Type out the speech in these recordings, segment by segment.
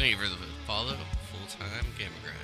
opportunity for the follow full-time gamer grind.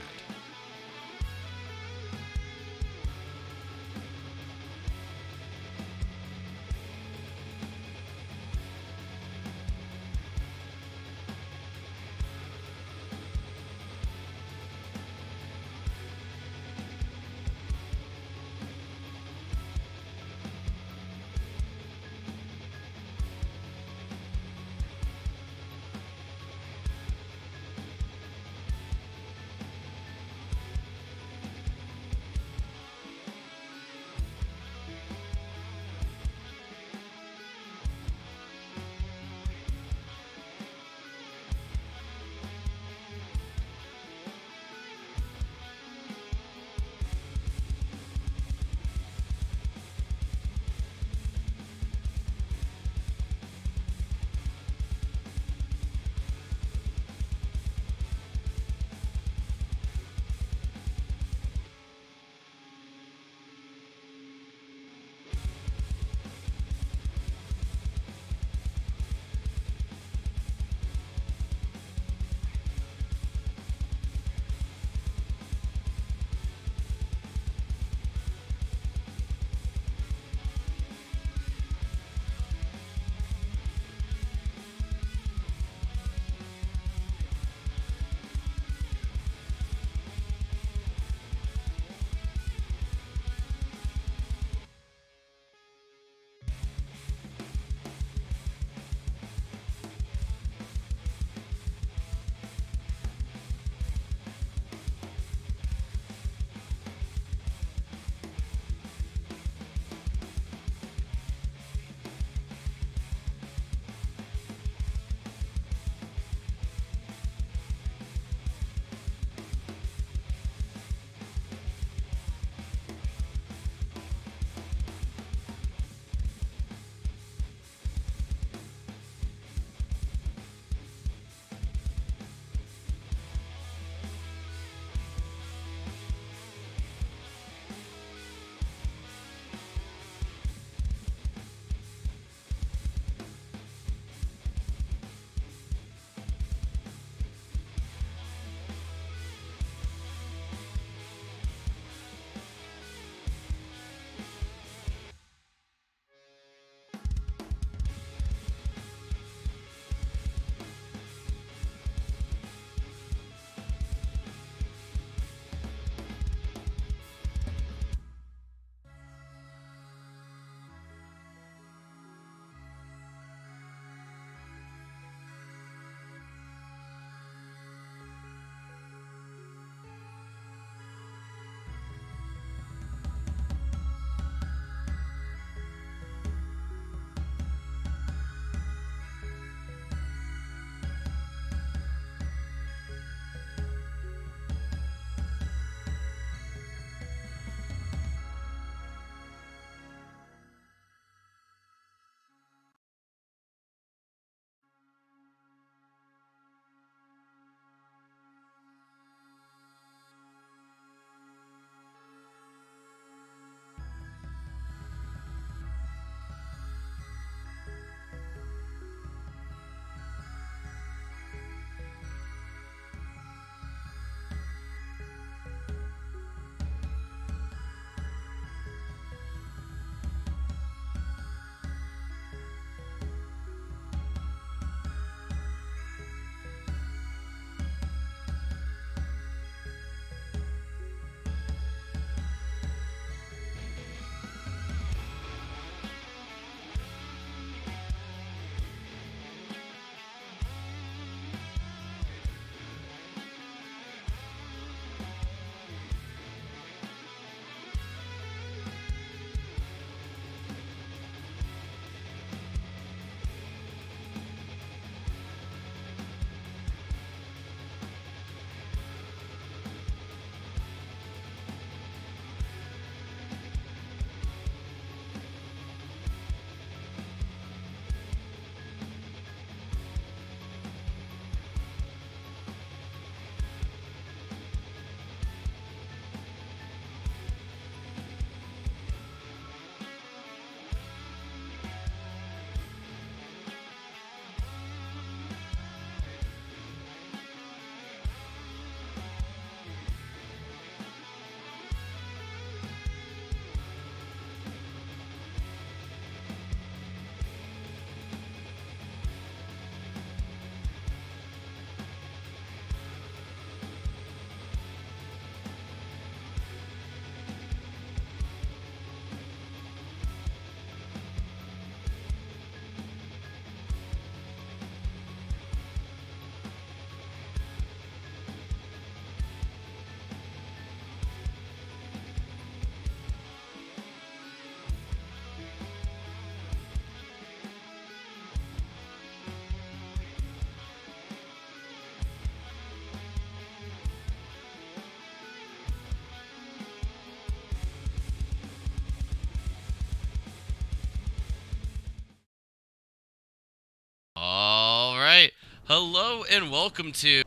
Hello and welcome to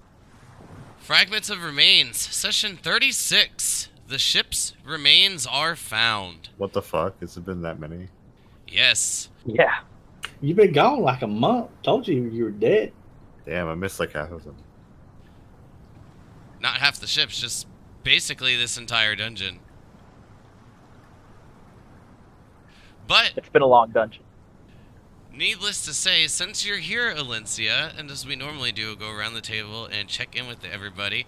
Fragments of Remains, Session 36. The ship's remains are found. What the fuck? Has it been that many? Yes. Yeah. You've been gone like a month. Told you were dead. Damn, I missed like half of them. Not half the ships, just basically this entire dungeon. But, It's been a long dungeon. needless to say, since you're here, Alencia, and as we normally do, go around the table and check in with everybody,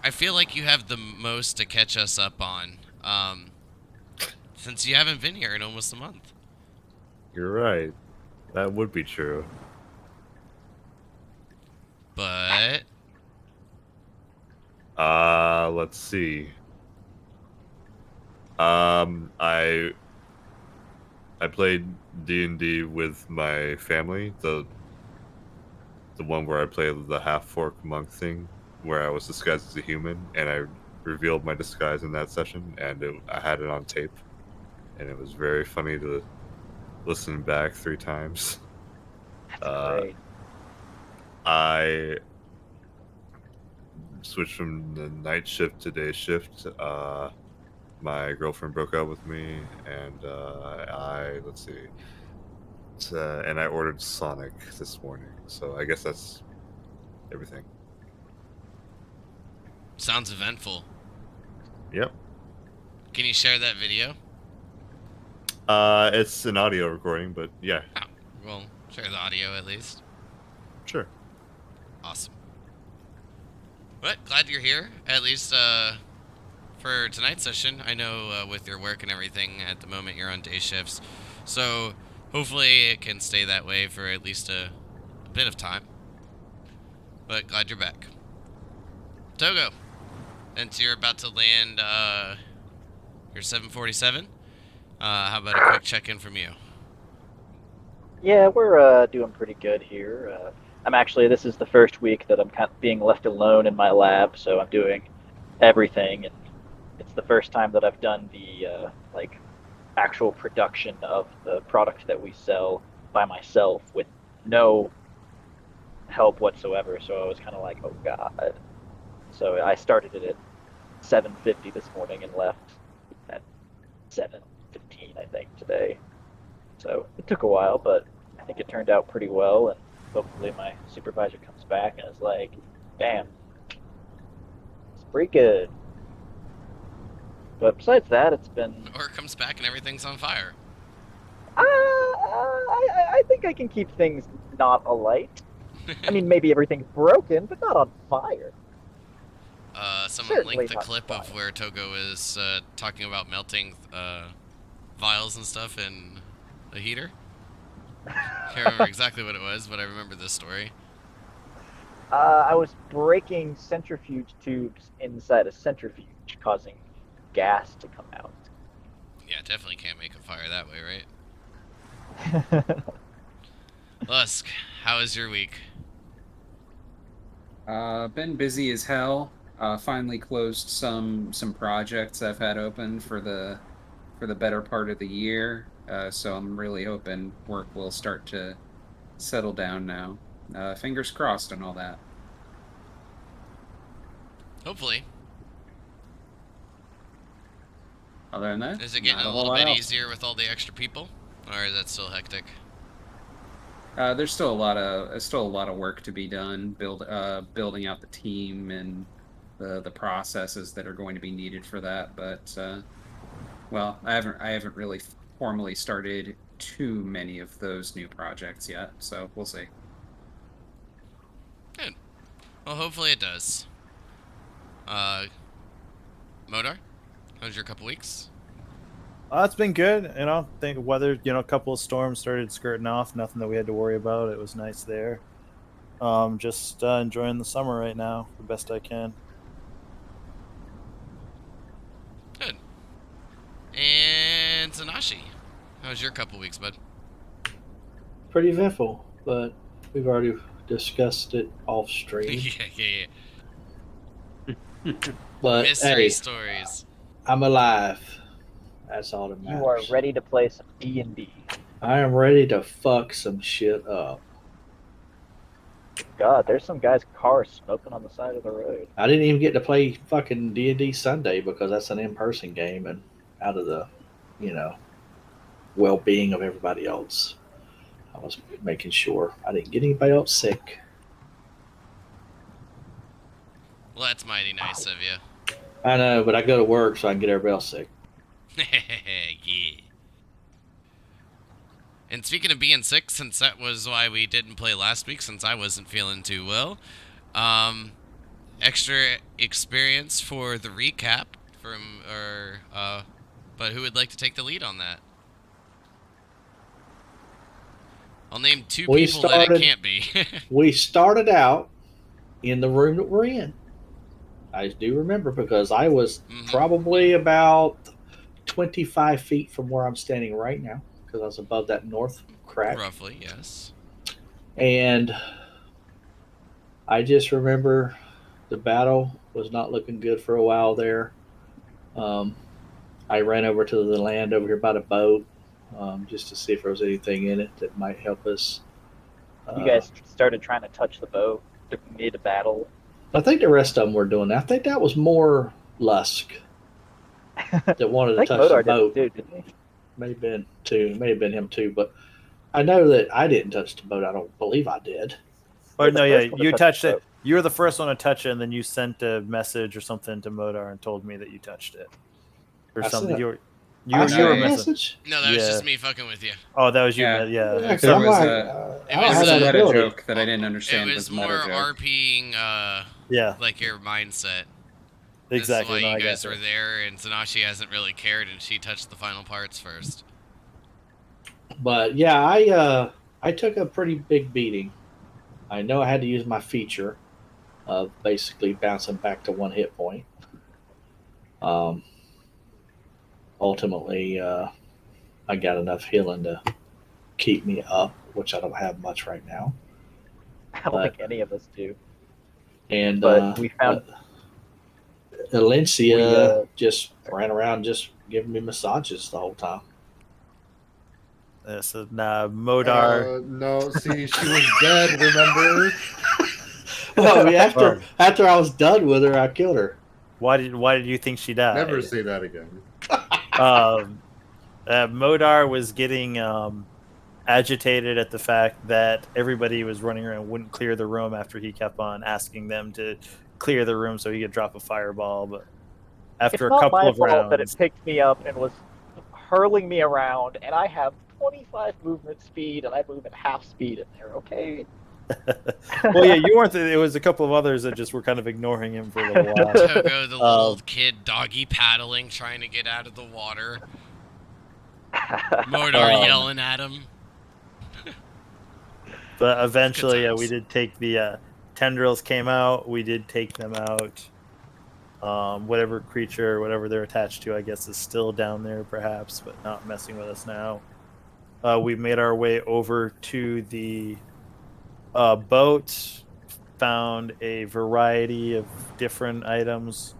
I feel like you have the most to catch us up on, since you haven't been here in almost a month. You're right. That would be true. But, Let's see. I played D&D with my family, the one where I played the half-orc monk thing, where I was disguised as a human, and I revealed my disguise in that session, and I had it on tape, and it was very funny to listen back 3 times. That's great. I switched from the night shift to day shift. My girlfriend broke up with me, and let's see, and I ordered Sonic this morning. So I guess that's everything. sounds eventful. Yep. Can you share that video? It's an audio recording, but yeah, Oh, well, share the audio at least. sure. Awesome. But glad you're here, at least for tonight's session. I know with your work and everything, at the moment you're on day shifts, so hopefully it can stay that way for at least a bit of time. But glad you're back. Togo, since you're about to land your 747, how about a quick check-in from you? Yeah, we're doing pretty good here. This is the first week that I'm kind of being left alone in my lab, so I'm doing everything, and it's the first time that I've done the actual production of the product that we sell by myself with no help whatsoever. So I was kind of like, oh god. So I started it at 7:50 this morning and left at 7:15, I think, today. So it took a while, but I think it turned out pretty well, and hopefully my supervisor comes back and is like, "Damn, it's pretty good." But besides that, it's been. Or it comes back and everything's on fire. I think I can keep things not alight. I mean, maybe everything's broken, but not on fire. Someone Certainly linked the not clip fire. of where Togo is talking about melting vials and stuff in a heater. Can't remember exactly what it was, but I remember this story. I was breaking centrifuge tubes inside a centrifuge, causing gas to come out. Yeah, definitely can't make a fire that way, right? Lusk, how was your week? Been busy as hell. Finally closed some projects I've had open for the better part of the year. So I'm really hoping work will start to settle down now. Fingers crossed and all that. Hopefully. Other than that, Is it getting not a whole little lot bit else. easier with all the extra people? Or is that still hectic? There's still a lot of work to be done, building out the team and the processes that are going to be needed for that. But well, I haven't really formally started too many of those new projects yet, so we'll see. Good. Well, hopefully it does. Modar, how's your couple weeks? It's been good. Think weather, a couple of storms started skirting off. Nothing that we had to worry about. It was nice there. Just enjoying the summer right now the best I can. Good. And Zanashi, how's your couple weeks, bud? Pretty eventful, but we've already discussed it off stream. yeah. But Mystery hey, stories. I'm alive. That's all that matters. You are ready to play some D&D. I am ready to fuck some shit up. God, there's some guy's car smoking on the side of the road. I didn't even get to play fucking D&D Sunday because that's an in-person game, and out of the, you know, well-being of everybody else, I was making sure I didn't get anybody else sick. Well, that's mighty nice of you. I know, but I go to work so I can get everybody else sick. Yeah. And speaking of being sick, since that was why we didn't play last week, since I wasn't feeling too well, extra experience for the recap from but who would like to take the lead on that? I'll name two people that it can't be. We started out in the room that we're in. I do remember because I was probably about 25 feet from where I'm standing right now because I was above that north crack. Roughly, yes. And I just remember the battle was not looking good for a while there. I ran over to the land over here by the boat just to see if there was anything in it that might help us. You guys started trying to touch the boat mid-battle. I think the rest of them were doing that. I think that was more Lusk that wanted to touch the boat. Did, didn't he? May have been too. May have been him too. But I know that I didn't touch the boat. I don't believe I did. Or no, yeah, you touched it. You were the first one to touch it, and then you sent a message or something to Modar and told me that you touched it, or something. You were a message. message. No, that was just me fucking with you. Oh, that was you. Yeah. Yeah. There So was It was a a meta joke that I didn't It understand. was meta more joke. RPing, Yeah. like your mindset. Exactly. That's why No, you I guys got were it. there, and Zanashi hasn't really cared, and she touched the final parts first. But yeah, I took a pretty big beating. I know I had to use my feature of basically bouncing back to 1 hit point. Ultimately, I got enough healing to keep me up, which I don't have much right now. I don't think any of us do. And But we found Alencia just ran around just giving me massages the whole time. So Modar. No, see, she was dead, remember? Well, after I was done with her, I killed her. Why did you think she died? Never say that again. Modar was getting agitated at the fact that everybody was running around and wouldn't clear the room after he kept on asking them to clear the room so he could drop a fireball. But after a couple of rounds, that it picked me up and was hurling me around, and I have 25 movement speed, and I move at half speed in there. Okay. well, yeah, you weren't. It was a couple of others that just were kind of ignoring him for a little while. Togo, the little kid, doggy paddling, trying to get out of the water. Modar yelling at him. But eventually, we did take the tendrils came out. We did take them out. Whatever creature, whatever they're attached to, I guess is still down there, perhaps, but not messing with us now. We made our way over to the boat, found a variety of different items,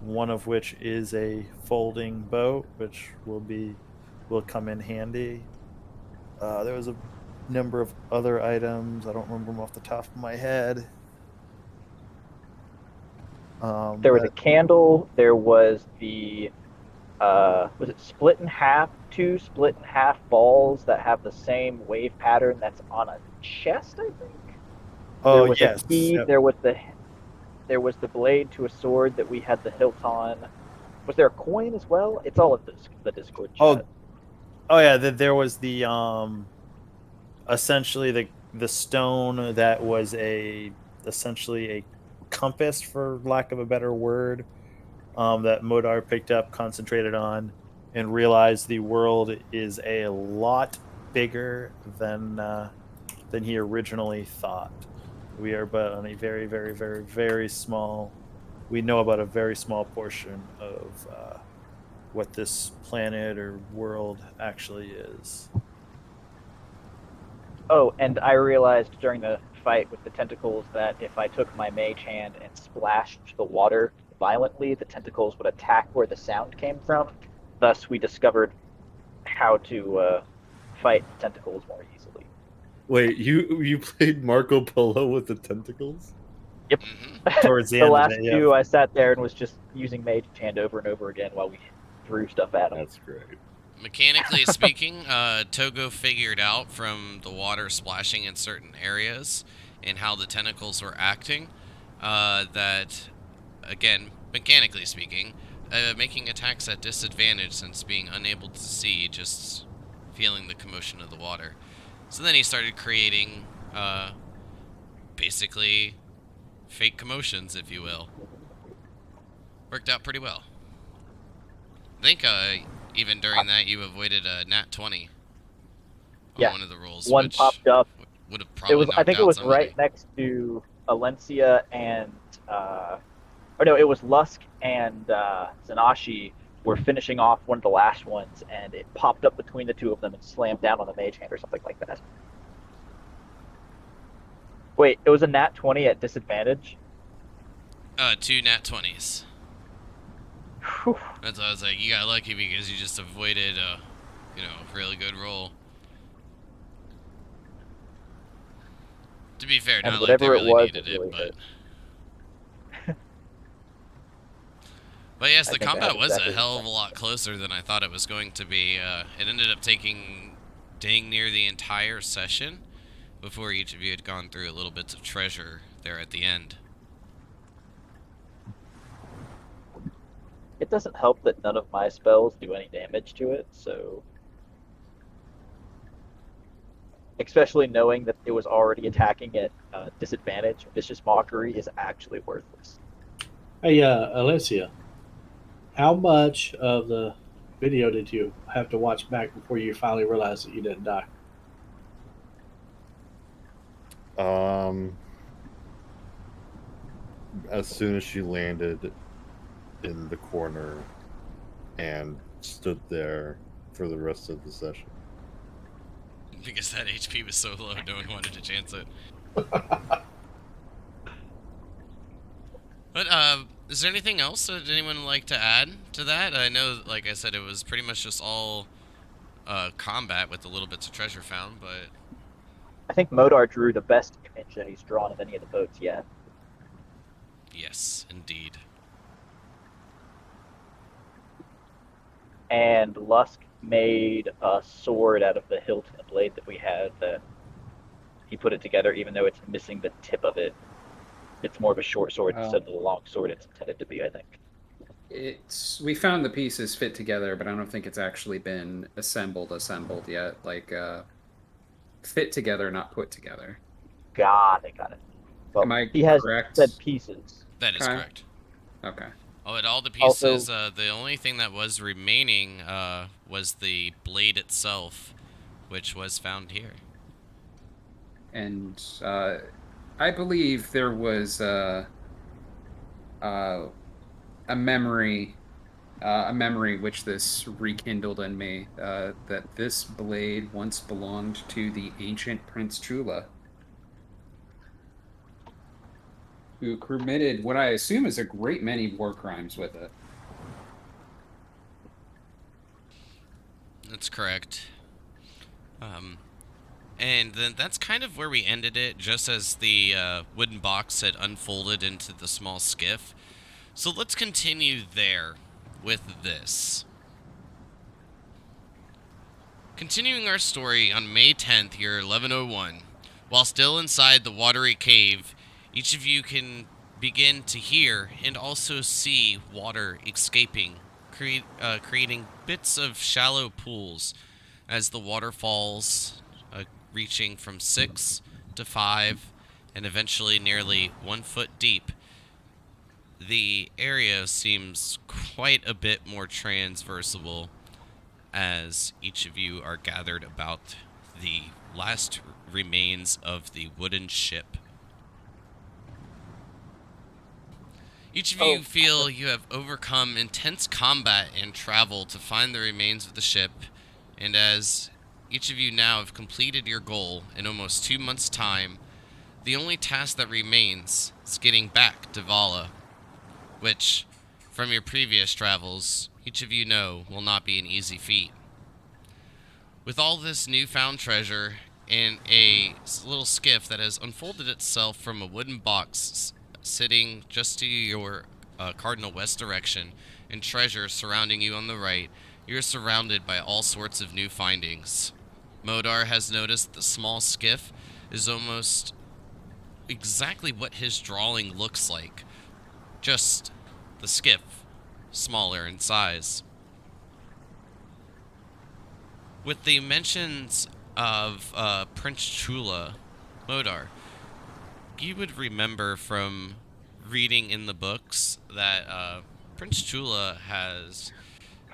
one of which is a folding boat, which will come in handy. There was a number of other items. I don't remember them off the top of my head. There was a candle. There was the was it split in half? 2 split in half balls that have the same wave pattern that's on a chest, I think. Oh, there was yes. A key, Yep. there was the blade to a sword that we had the hilt on. Was there a coin as well? It's all in the Discord chat. Oh yeah, there was the essentially the stone that was essentially a compass, for lack of a better word, that Modar picked up, concentrated on, and realized the world is a lot bigger than he originally thought. We are but on a very, very, very, very small. We know about a very small portion of what this planet or world actually is. Oh, and I realized during the fight with the tentacles that if I took my mage hand and splashed the water violently, the tentacles would attack where the sound came from. Thus, we discovered how to fight tentacles more easily. Wait, you played Marco Polo with the tentacles? Towards the The end of last it, yeah. two, I sat there and was just using Mage Hand over and over again while we threw stuff at them. That's great. Mechanically speaking, Togo figured out from the water splashing in certain areas and how the tentacles were acting that, again, mechanically speaking, making attacks at disadvantage since being unable to see, just feeling the commotion of the water. So then he started creating, basically, fake commotions, if you will. Worked out pretty well. I think, even during that, you avoided a nat 20 on Yeah. one of the rolls, One which popped up. would have probably knocked I think it out was somebody. right next to Alencia and, or no, it was Lusk and Zanashi were finishing off one of the last ones, and it popped up between the two of them and slammed down on the Mage Hand or something like that. Wait, it was a nat 20 at disadvantage? 2 nat 20s. Whew. That's why I was like, you got lucky because you just avoided a, really good roll. To be fair, And not like they whatever it really was, needed it really it, but... hurt. But yes, I the think I combat have was exactly a hell of a lot closer than I thought it was going to be. It ended up taking dang near the entire session before each of you had gone through a little bits of treasure there at the end. It doesn't help that none of my spells do any damage to it, so... Especially knowing that it was already attacking at disadvantage, Vicious Mockery is actually worthless. Hey, Alicia, how much of the video did you have to watch back before you finally realized that you didn't die? As soon as she landed in the corner and stood there for the rest of the session. Because that HP was so low, no one wanted to chance it. But, is there anything else that anyone like to add to that? I know, like I said, it was pretty much just all combat with the little bits of treasure found, but... I think Modar drew the best image that he's drawn of any of the boats yet. Yes, indeed. And Lusk made a sword out of the hilt and the blade that we had. That he put it together, even though it's missing the tip of it. It's more of a short sword instead of the long sword it's intended to be, I think. We found the pieces fit together, but I don't think it's actually been assembled yet. Like, fit together, not put together. Got it. Well, Am I he has correct? said pieces. That is Okay. correct. Okay. Oh, and all the pieces, Also- the only thing that was remaining was the blade itself, which was found here. And I believe there was a memory which this rekindled in me, that this blade once belonged to the ancient Prince Chula, who committed what I assume is a great many war crimes with it. That's correct. And then that's kind of where we ended it, just as the wooden box had unfolded into the small skiff. So let's continue there with this. Continuing our story on May 10th, year 1101, while still inside the watery cave, each of you can begin to hear and also see water escaping, creating bits of shallow pools as the water falls, reaching from 6 to 5 and eventually nearly 1 foot deep. The area seems quite a bit more transversable as each of you are gathered about the last remains of the wooden ship. Each of you feel you have overcome intense combat and travel to find the remains of the ship, and as each of you now have completed your goal in almost 2 months' time, the only task that remains is getting back to Vala, which, from your previous travels, each of you know will not be an easy feat. With all this newfound treasure in a little skiff that has unfolded itself from a wooden box sitting just to your cardinal west direction, and treasure surrounding you on the right. You're surrounded by all sorts of new findings. Modar has noticed the small skiff is almost exactly what his drawing looks like. Just the skiff, smaller in size. With the mentions of Prince Chula, Modar, you would remember from reading in the books that Prince Chula has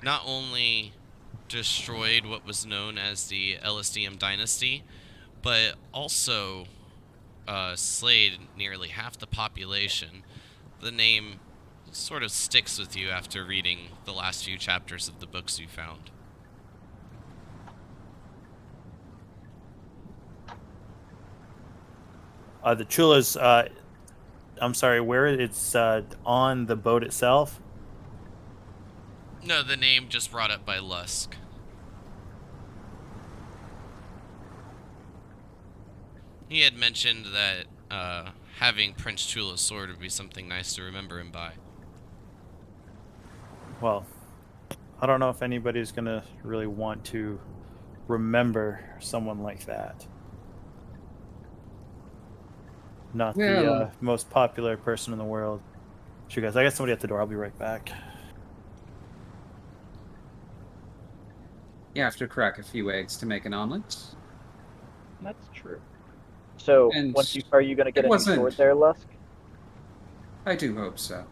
not only destroyed what was known as the Elysium dynasty, but also slayed nearly half the population. The name sort of sticks with you after reading the last few chapters of the books you found. The Chula's, I'm sorry, where it's on the boat itself? No, the name just brought up by Lusk. He had mentioned that having Prince Chula's sword would be something nice to remember him by. Well, I don't know if anybody's going to really want to remember someone like that. Not the most popular person in the world. Sure, guys, I got somebody at the door. I'll be right back. You have to crack a few eggs to make an omelet. That's true. So, And are you going to get a new sword there, Lusk? I do hope so.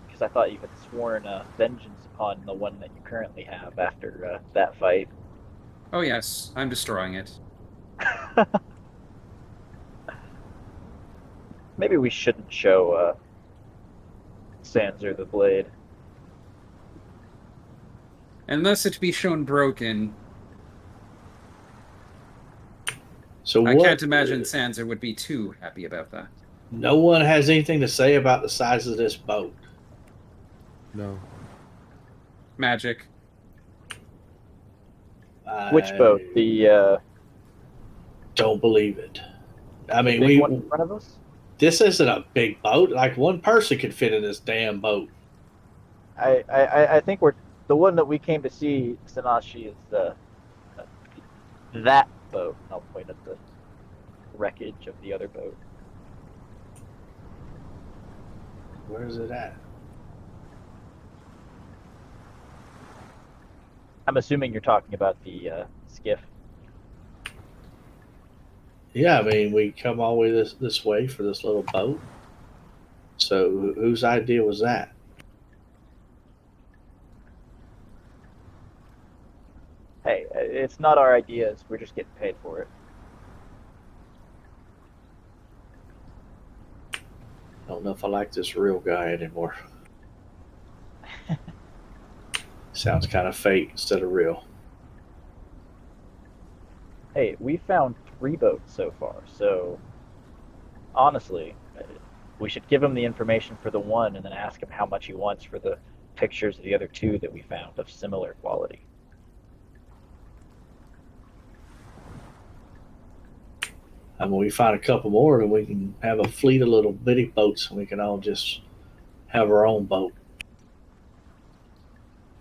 Because I thought you had sworn vengeance upon the one that you currently have after that fight. Oh yes, I'm destroying it. Maybe we shouldn't show Sanser the blade. Unless it be shown broken. So I can't imagine Sanser would be too happy about that. No one has anything to say about the size of this boat. No. Magic. Which boat? The don't believe it. I mean, big one in front of us? This isn't a big boat. Like one person could fit in this damn boat. I think the one that we came to see, Sanashi, is that boat. I'll point at the wreckage of the other boat. Where is it at? I'm assuming you're talking about the skiff. Yeah, I mean, we come all the way this way for this little boat. So whose idea was that? Hey, it's not our ideas. We're just getting paid for it. I don't know if I like this real guy anymore. Sounds kind of fake instead of real. Hey, we found 3 boats so far, so honestly, we should give him the information for the one and then ask him how much he wants for the pictures of the other 2 that we found of similar quality. I mean, we find a couple more, and we can have a fleet of little bitty boats, and we can all just have our own boat.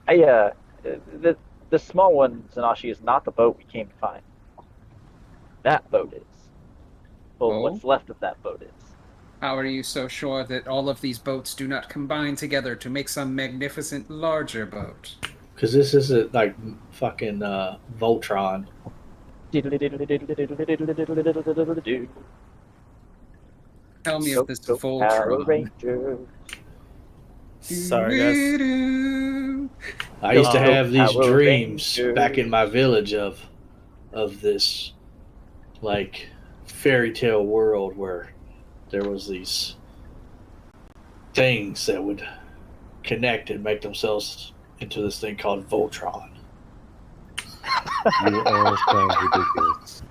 The small one, Zanashi, is not the boat we came to find. That boat is. Well, what's left of that boat is. How are you so sure that all of these boats do not combine together to make some magnificent larger boat? Because this isn't like fucking Voltron. Tell me of this Voltron. Sorry, guys. I used to have these dreams back in my village of this like fairy tale world where there was these things that would connect and make themselves into this thing called Voltron. You all sound ridiculous.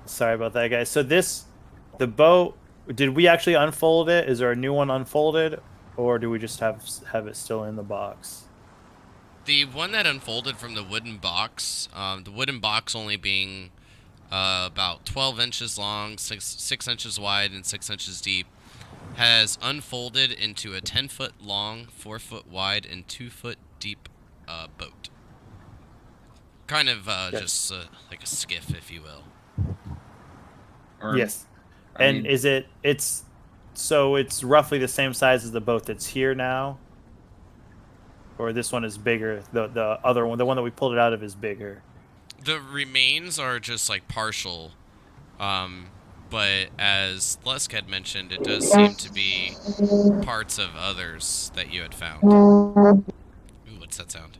Sorry about that, guys. So the boat, did we actually unfold it? Is there a new one unfolded, or do we just have it still in the box? The one that unfolded from the wooden box only being about 12 inches long, 6 inches wide, and 6 inches deep, has unfolded into a 10-foot long, 4-foot wide, and 2-foot deep boat. Kind of just like a skiff, if you will. Or, Yes. I And mean, it's roughly the same size as the boat that's here now? Or this one is bigger? The other one, the one that we pulled it out of, is bigger. The remains are just like partial, but as Lusk had mentioned, it does seem to be parts of others that you had found. Ooh, what's that sound?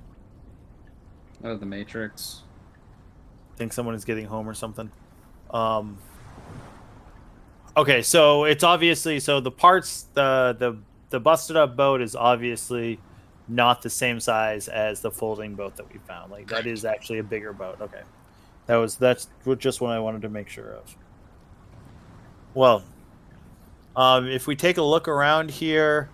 oh, the Matrix. I think someone is getting home or something. Okay, so it's obviously the parts the busted up boat is obviously not the same size as the folding boat that we found. Like Correct. that is actually a bigger boat. Okay, that's just what I wanted to make sure of. Well, if we take a look around here,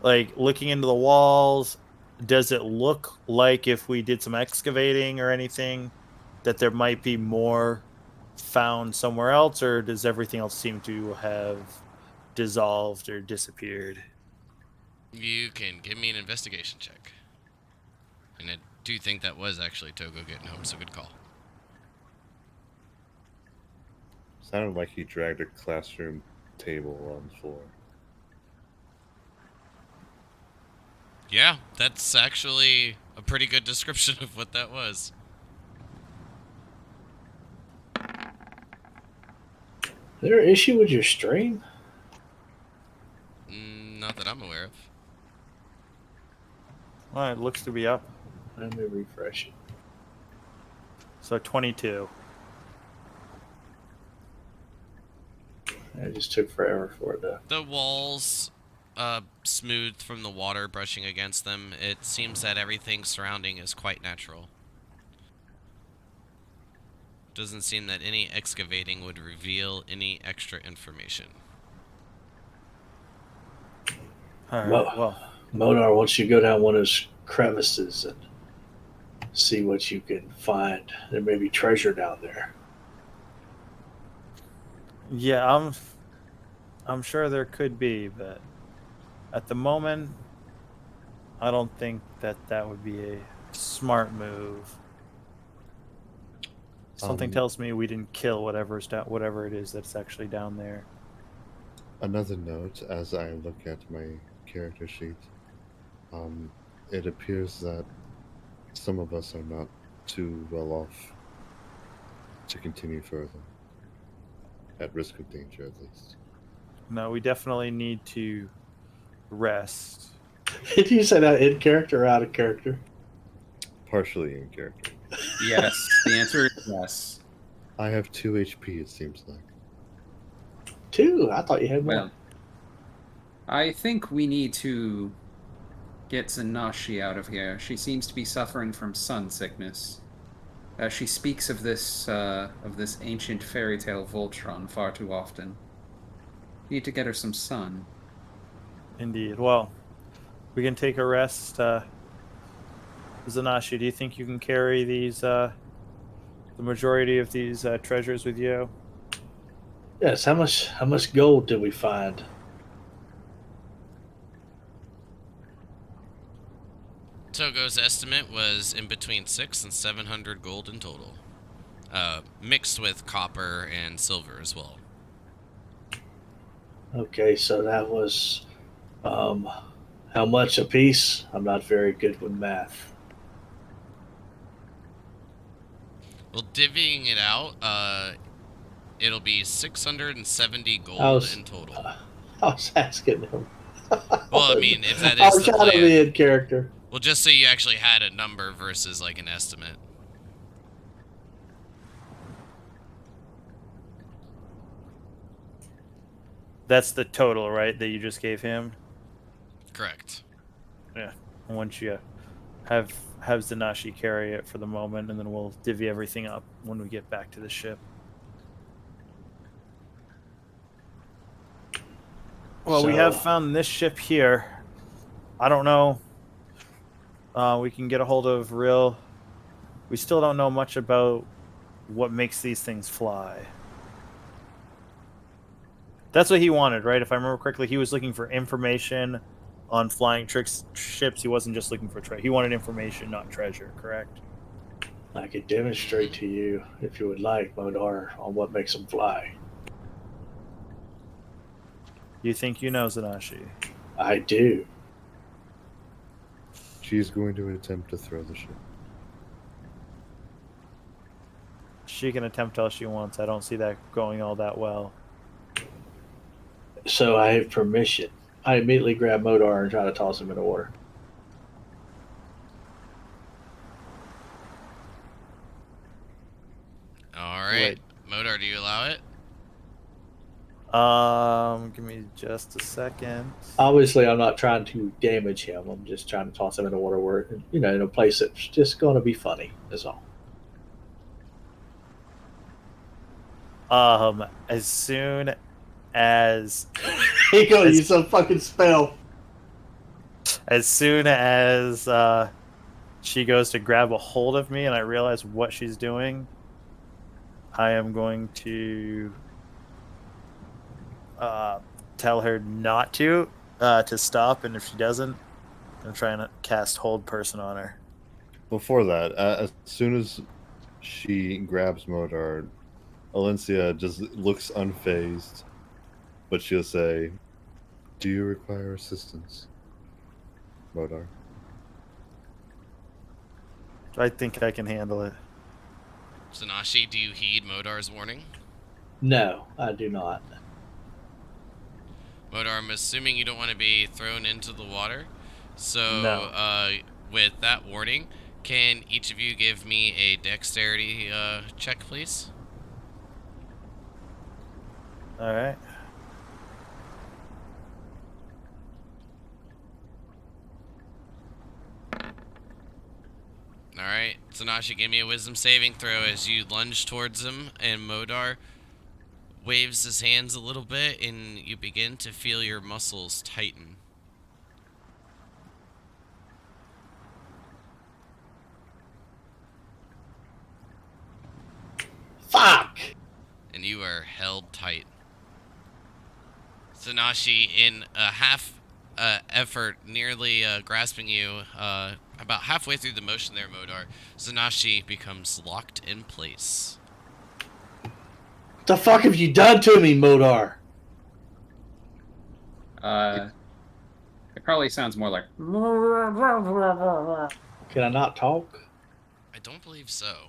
like looking into the walls, does it look like if we did some excavating or anything that there might be more found somewhere else, or does everything else seem to have dissolved or disappeared? You can give me an investigation check. And I do think that was actually Togo getting home, so good call. Sounded like he dragged a classroom table on the floor. Yeah, that's actually a pretty good description of what that was. Is there an issue with your stream? Not that I'm aware of. Well, it looks to be up. Let me refresh it. So 22. It just took forever for it to. The walls smoothed from the water brushing against them. It seems that everything surrounding is quite natural. Doesn't seem that any excavating would reveal any extra information. All right, Well, Modar wants you to go down one of those crevices and see what you can find. There may be treasure down there. yeah, I'm sure there could be, but at the moment, I don't think that would be a smart move. Something tells me we didn't kill whatever it is that's actually down there. Another note as I look at my character sheet, it appears that some of us are not too well off to continue further. At risk of danger, at least. No, we definitely need to rest. Did you say that in character or out of character? Partially in character. Yes, the answer is yes. I have 2 HP, it seems like. 2? I thought you had more. Well, I think we need to get Zanashi out of here. She seems to be suffering from sun sickness. She speaks of this ancient fairy tale Voltron far too often. Need to get her some sun. Indeed. Well, we can take a rest. Zanashi, do you think you can carry these, the majority of these treasures with you? Yes. How much gold did we find? Togo's estimate was in between 600 and 700 gold in total, mixed with copper and silver as well. Okay, so that was how much a piece? I'm not very good with math. Well, divvying it out, it'll be 670 gold in total. I was asking him. Well, I mean, if that I is was the trying to be plan. in character. Well, just so you actually had a number versus like an estimate. That's the total, right, that you just gave him? Correct. Yeah. Once you have Zanashi carry it for the moment, and then we'll divvy everything up when we get back to the ship. Well, we have found this ship here. I don't know. We can get a hold of Rill. We still don't know much about what makes these things fly. That's what he wanted, right? If I remember correctly, he was looking for information on flying ships. He wasn't just looking for treasure. He wanted information, not treasure, correct? I could demonstrate to you, if you would like, Modar, on what makes them fly. You think you know, Zanashi? I do. She's going to attempt to throw the ship. She can attempt all she wants. I don't see that going all that well. So I have permission. I immediately grab Modar and try to toss him in the water. All right. Modar, do you allow it? Give me just a second. Obviously, I'm not trying to damage him. I'm just trying to toss him in the water where, in a place that's just going to be funny, is all. As soon as He gonna use some fucking spell. as soon as she goes to grab a hold of me and I realize what she's doing, I am going to tell her not to stop, and if she doesn't, I'm trying to cast Hold Person on her. Before that, as soon as she grabs Modar, Alencia just looks unfazed, but she'll say, "Do you require assistance, Modar?" I think I can handle it. Zanashi, do you heed Modar's warning? No, I do not. Modar, I'm assuming you don't want to be thrown into the water. So, No. With that warning, can each of you give me a dexterity check, please? All right. Alright, Zanashi, give me a wisdom saving throw as you lunge towards him, and Modar waves his hands a little bit, and you begin to feel your muscles tighten. Fuck! And you are held tight. Zanashi, in a half effort, nearly grasping you, about halfway through the motion there, Modar, Zanashi becomes locked in place. What the fuck have you done to me, Modar? It probably sounds more like. Can I not talk? I don't believe so.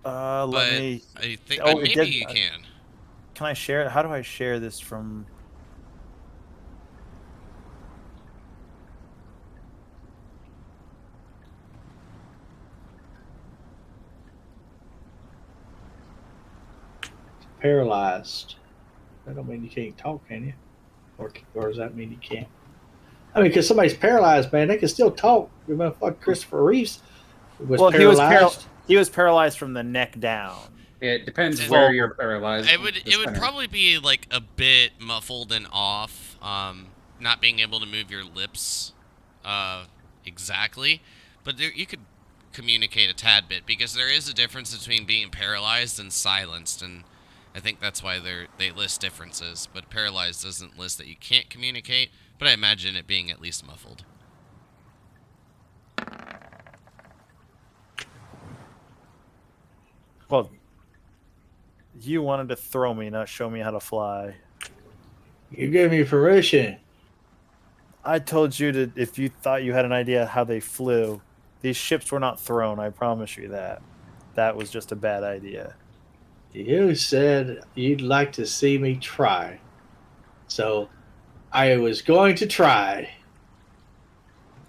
Let But me. I think Oh, it maybe did- you can. Can I share it? How do I share this from? Paralyzed. That don't mean you can't talk, can you? Or does that mean you can't? I mean, because somebody's paralyzed, man, they can still talk. You motherfucker Christopher Reeves was paralyzed. He was paralyzed from the neck down. It depends Well, where you're paralyzed. It would probably be like a bit muffled and off, not being able to move your lips exactly, but you could communicate a tad bit, because there is a difference between being paralyzed and silenced, and I think that's why they list differences, but paralyzed doesn't list that you can't communicate, but I imagine it being at least muffled. Well, you wanted to throw me, not show me how to fly. You gave me permission. I told you to, if you thought you had an idea how they flew, these ships were not thrown, I promise you that. That was just a bad idea. You said you'd like to see me try. So I was going to try.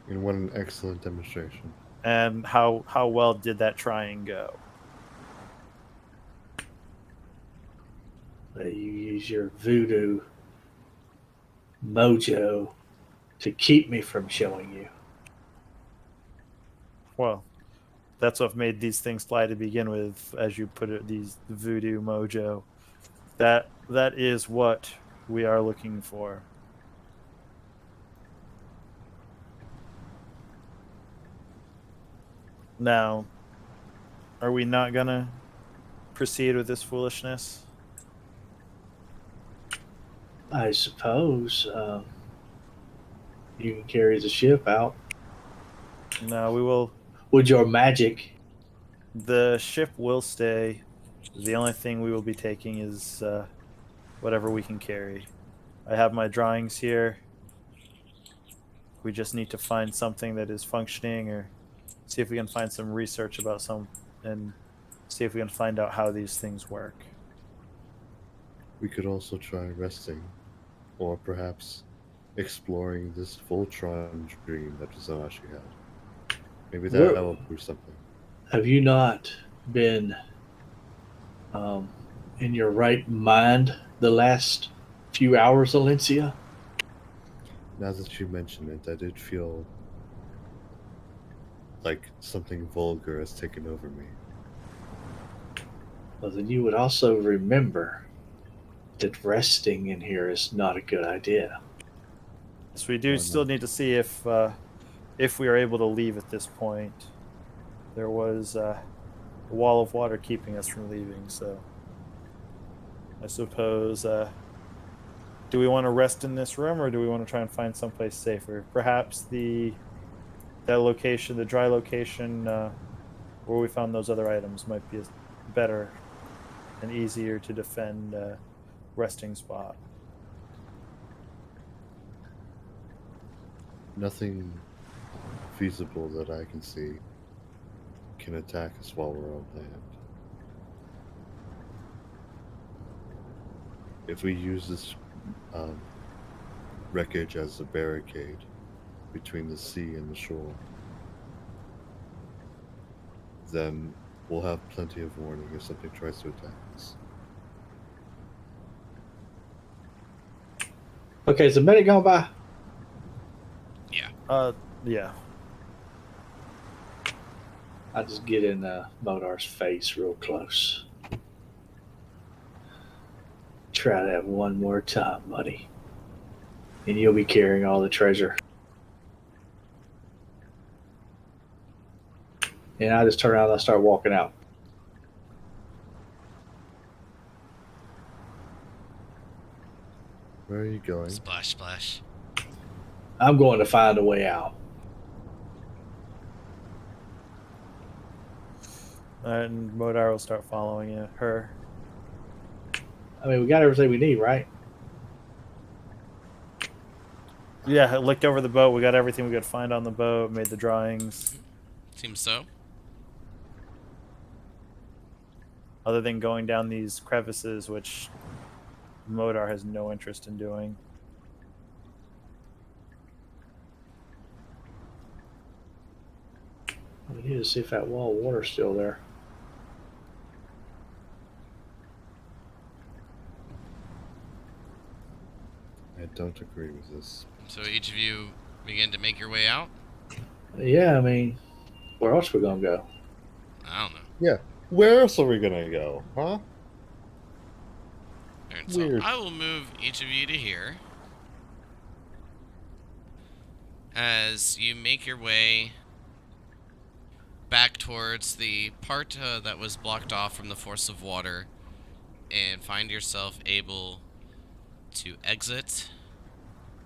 And what an excellent demonstration. And how well did that trying go? You use your voodoo mojo to keep me from showing you. Well, that's what made these things fly to begin with, as you put it, these voodoo mojo. That is what we are looking for. Now, are we not gonna proceed with this foolishness? I suppose you can carry the ship out. No, we will. Would your magic? The ship will stay. The only thing we will be taking is whatever we can carry. I have my drawings here. We just need to find something that is functioning, or see if we can find some research about some, and see if we can find out how these things work. We could also try resting, or perhaps exploring this Voltron dream that Zanashi had. Maybe that will prove something. Have you not been in your right mind the last few hours, Alencia? Now that you mention it, I did feel like something vulgar has taken over me. Well, then you would also remember that resting in here is not a good idea. So we do still need to see if we are able to leave at this point. There was a wall of water keeping us from leaving, so I suppose. Do we want to rest in this room, or do we want to try and find someplace safer? Perhaps that location, the dry location where we found those other items, might be a better and easier to defend resting spot. Nothing feasible that I can see can attack us while we're on land. If we use this wreckage as a barricade between the sea and the shore, then we'll have plenty of warning if something tries to attack us. Okay, is the minute gone by? Yeah. I just get in Modar's face real close. Try that one more time, buddy. And you'll be carrying all the treasure. And I just turn around and I start walking out. Where are you going? Splash, splash. I'm going to find a way out. And Modar will start following her. I mean, we got everything we need, right? Yeah, I looked over the boat. We got everything we could find on the boat, made the drawings. Seems so. Other than going down these crevices, which Modar has no interest in doing. We need to see if that wall of water's still there. I don't agree with this. So each of you begin to make your way out? Yeah, I mean, where else are we going to go? I don't know. Yeah. Where else are we gonna go, huh? Alright, so Weird. I will move each of you to here. As you make your way back towards the part that was blocked off from the force of water, and find yourself able to exit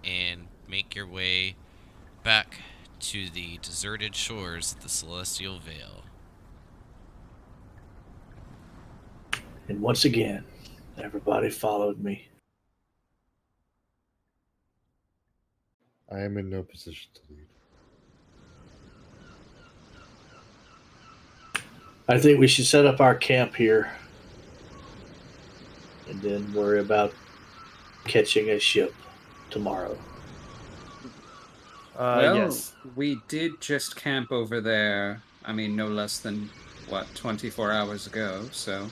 and make your way back to the deserted shores of the Celestial Vale. And once again, everybody followed me. I am in no position to lead. I think we should set up our camp here and then worry about catching a ship tomorrow. Yes. We did just camp over there. I mean, no less than, 24 hours ago, so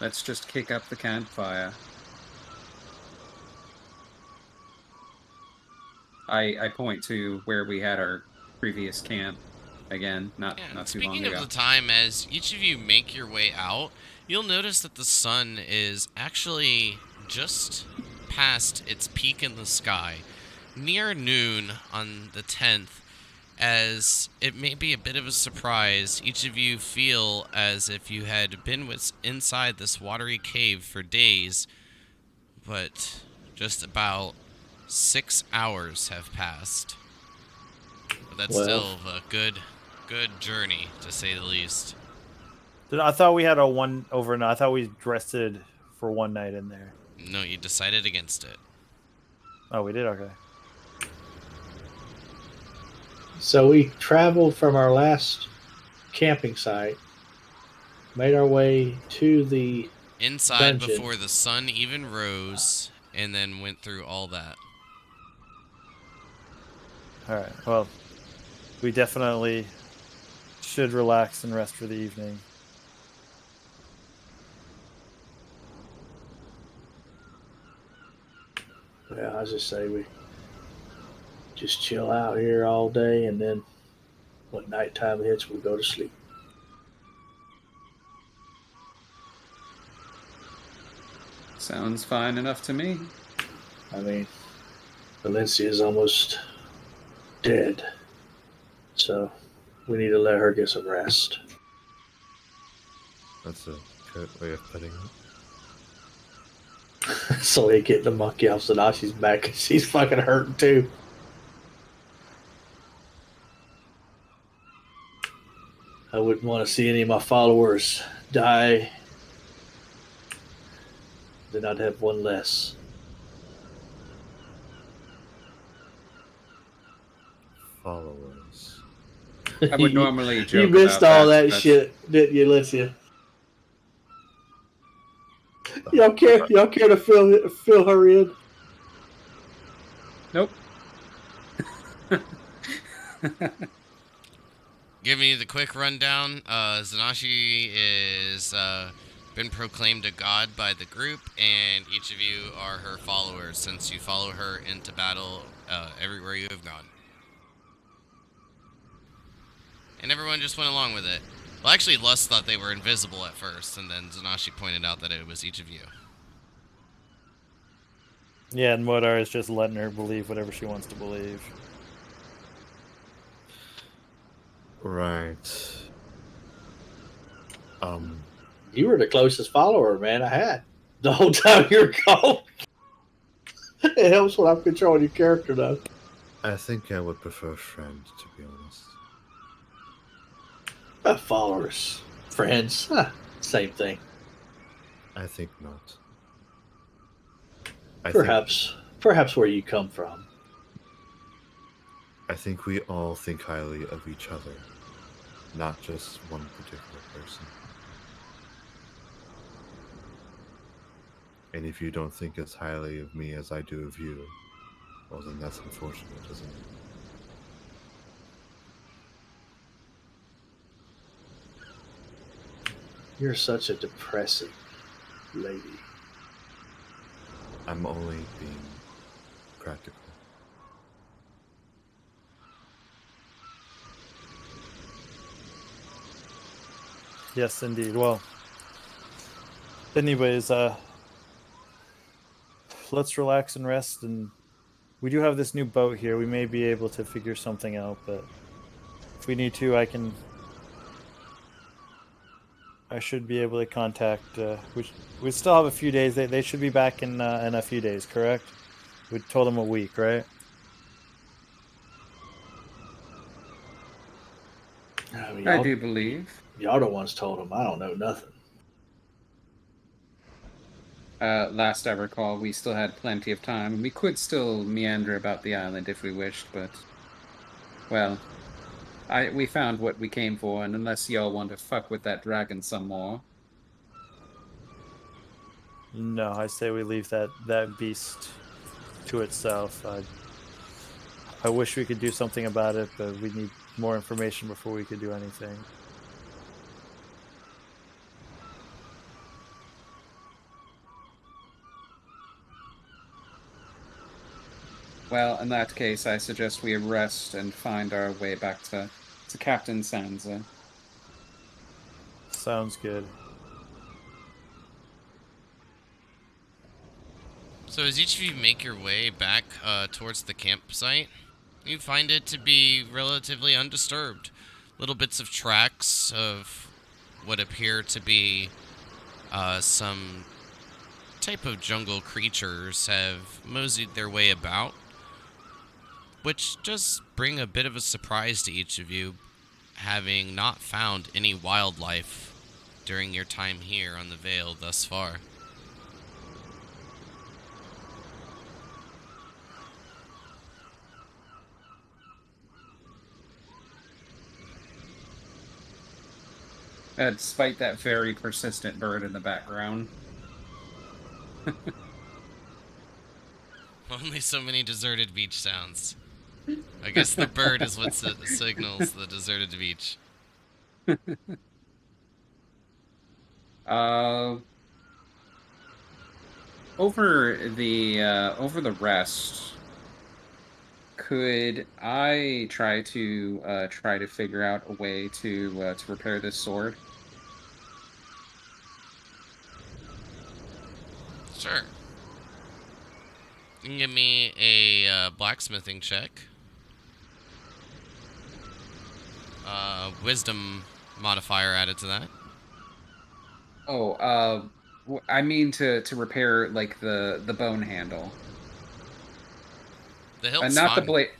let's just kick up the campfire. I point to where we had our previous camp. Again, not too long ago. Speaking of the time, as each of you make your way out, you'll notice that the sun is actually just past its peak in the sky. Near noon on the 10th, As it may be a bit of a surprise, each of you feel as if you had been inside this watery cave for days, but just about 6 hours have passed. But that's Well. still a good journey, to say the least. I thought we had a one overnight. I thought we rested for one night in there. No, you decided against it. Oh, we did? Okay. So we traveled from our last camping site, made our way to the Inside dungeon. before the sun even rose, and then went through all that. All right. Well, we definitely should relax and rest for the evening. Yeah, I just say we just chill out here all day, and then when nighttime hits, we go to sleep. Sounds fine enough to me. I mean, Valencia is almost dead, so we need to let her get some rest. That's a good way of putting it. So they get the monkey off, so now she's back. She's fucking hurting too. I wouldn't want to see any of my followers die. Then I'd have one less. Followers. I would normally joke You missed about all that but shit, didn't you, Alicia? Y'all care to fill her in? Nope. Giving you the quick rundown, Zanashi is been proclaimed a god by the group, and each of you are her followers since you follow her into battle everywhere you have gone. And everyone just went along with it. Well, actually, Lust thought they were invisible at first, and then Zanashi pointed out that it was each of you. Yeah, and Modar is just letting her believe whatever she wants to believe. Right. You were the closest follower, man, I had the whole time you're gone. It helps when I'm controlling your character, though. I think I would prefer friend, to be honest. Followers, friends, same thing. I think not. Perhaps where you come from. I think we all think highly of each other, not just one particular person. And if you don't think as highly of me as I do of you, well, then that's unfortunate, isn't it? You're such a depressing lady. I'm only being practical. Yes, indeed. Well, anyways, let's relax and rest. And we do have this new boat here. We may be able to figure something out, but if we need to, I should be able to contact. We still have a few days. They should be back in a few days, correct? We told them a week, right? I mean, I do believe. Y'all the ones told him. I don't know nothing. Last I recall, we still had plenty of time. We could still meander about the island if we wished, but... Well, we found what we came for, and unless y'all want to fuck with that dragon some more... No, I say we leave that beast to itself. I wish we could do something about it, but we need more information before we could do anything. Well, in that case, I suggest we rest and find our way back to Captain Sansa. Sounds good. So as each of you make your way back towards the campsite, You find it to be relatively undisturbed. Little bits of tracks of what appear to be some type of jungle creatures have moseyed their way about, which does bring a bit of a surprise to each of you, having not found any wildlife during your time here on the Vale thus far. Despite that very persistent bird in the background. Only so many deserted beach sounds. I guess the bird is what signals the deserted beach. Uh, over the rest, could I try to figure out a way to repair this sword? Sure. You can give me a blacksmithing check. Wisdom modifier added to that. Oh, I mean to repair like the bone handle, The hilt's not the fine. blade.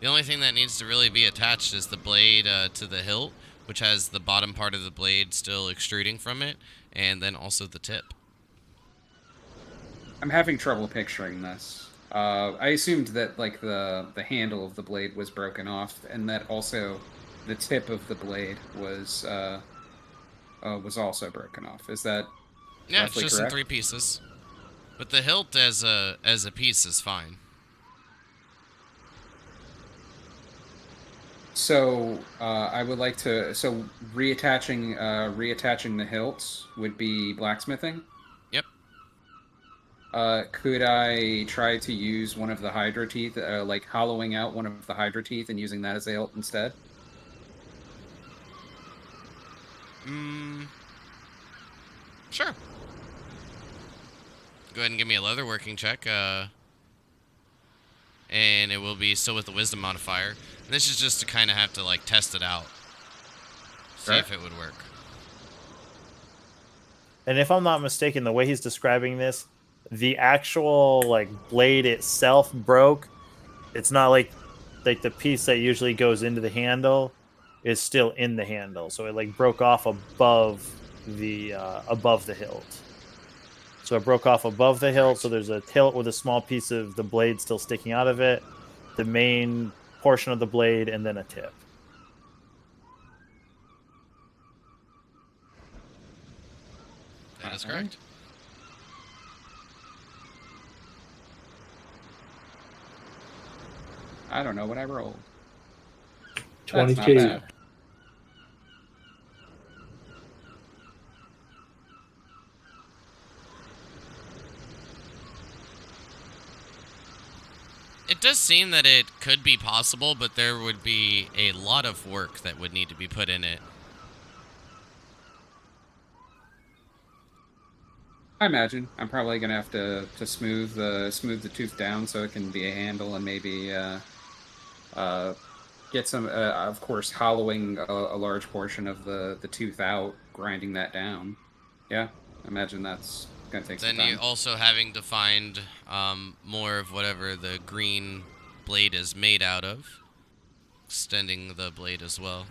The only thing that needs to really be attached is the blade to the hilt, which has the bottom part of the blade still extruding from it, and then also the tip. I'm having trouble picturing this. I assumed that like the handle of the blade was broken off, and that also the tip of the blade was also broken off. Is that Yeah, it's roughly just in correct? 3 pieces. But the hilt as a piece is fine. So I would like to. So reattaching the hilts would be blacksmithing. Yep. Could I try to use one of the Hydra teeth, like hollowing out one of the Hydra teeth and using that as a hilt instead? Sure. Go ahead and give me a leatherworking check. And it will be still with the wisdom modifier. And this is just to kind of have to like test it out, see Sure. if it would work. And if I'm not mistaken, the way he's describing this, the actual like blade itself broke. It's not like the piece that usually goes into the handle is still in the handle, so it like broke off above the hilt. So it broke off above the hilt. So there's a hilt with a small piece of the blade still sticking out of it, the main portion of the blade, and then a tip. That is correct. I don't know what I rolled. 22. That's not bad. It does seem that it could be possible, but there would be a lot of work that would need to be put in it. I imagine I'm probably gonna have to smooth the tooth down so it can be a handle, and maybe get some, of course, hollowing a large portion of the tooth out, grinding that down. Yeah, I imagine that's gonna take some Then you time. also having to find more of whatever the green blade is made out of, extending the blade as well.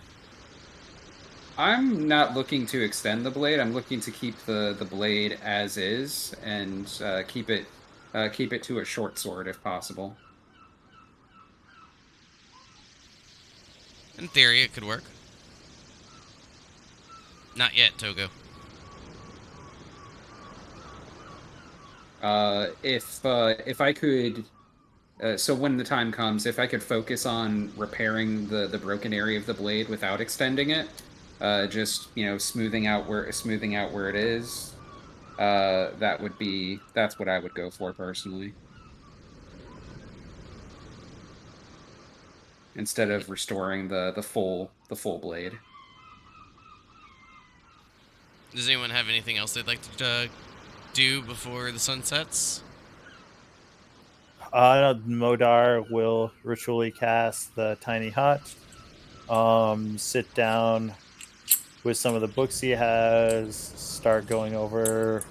I'm not looking to extend the blade. I'm looking to keep the blade as is and keep it to a short sword if possible. In theory, it could work. Not yet, Togo. If I could, so when the time comes, if I could focus on repairing the broken area of the blade without extending it, just smoothing out where it is, that's what I would go for personally, instead of restoring the full blade. Does anyone have anything else they'd like to do before the sun sets? Modar will ritually cast the tiny hut. Sit down with some of the books he has. Start going over,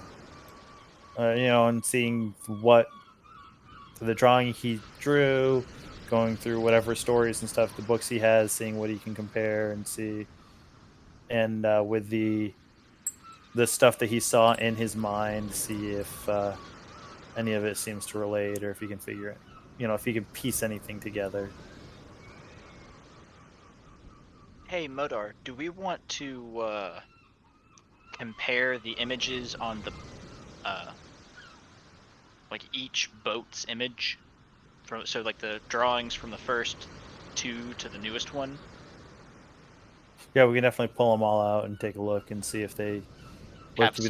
and seeing what the drawing he drew, going through whatever stories and stuff, the books he has, seeing what he can compare and see, and with the stuff that he saw in his mind, see if any of it seems to relate, or if he can figure it, if he can piece anything together. Hey, Modar, do we want to compare the images on the like each boat's image so like the drawings from the first two to the newest one? Yeah, we can definitely pull them all out and take a look and see if they Have to be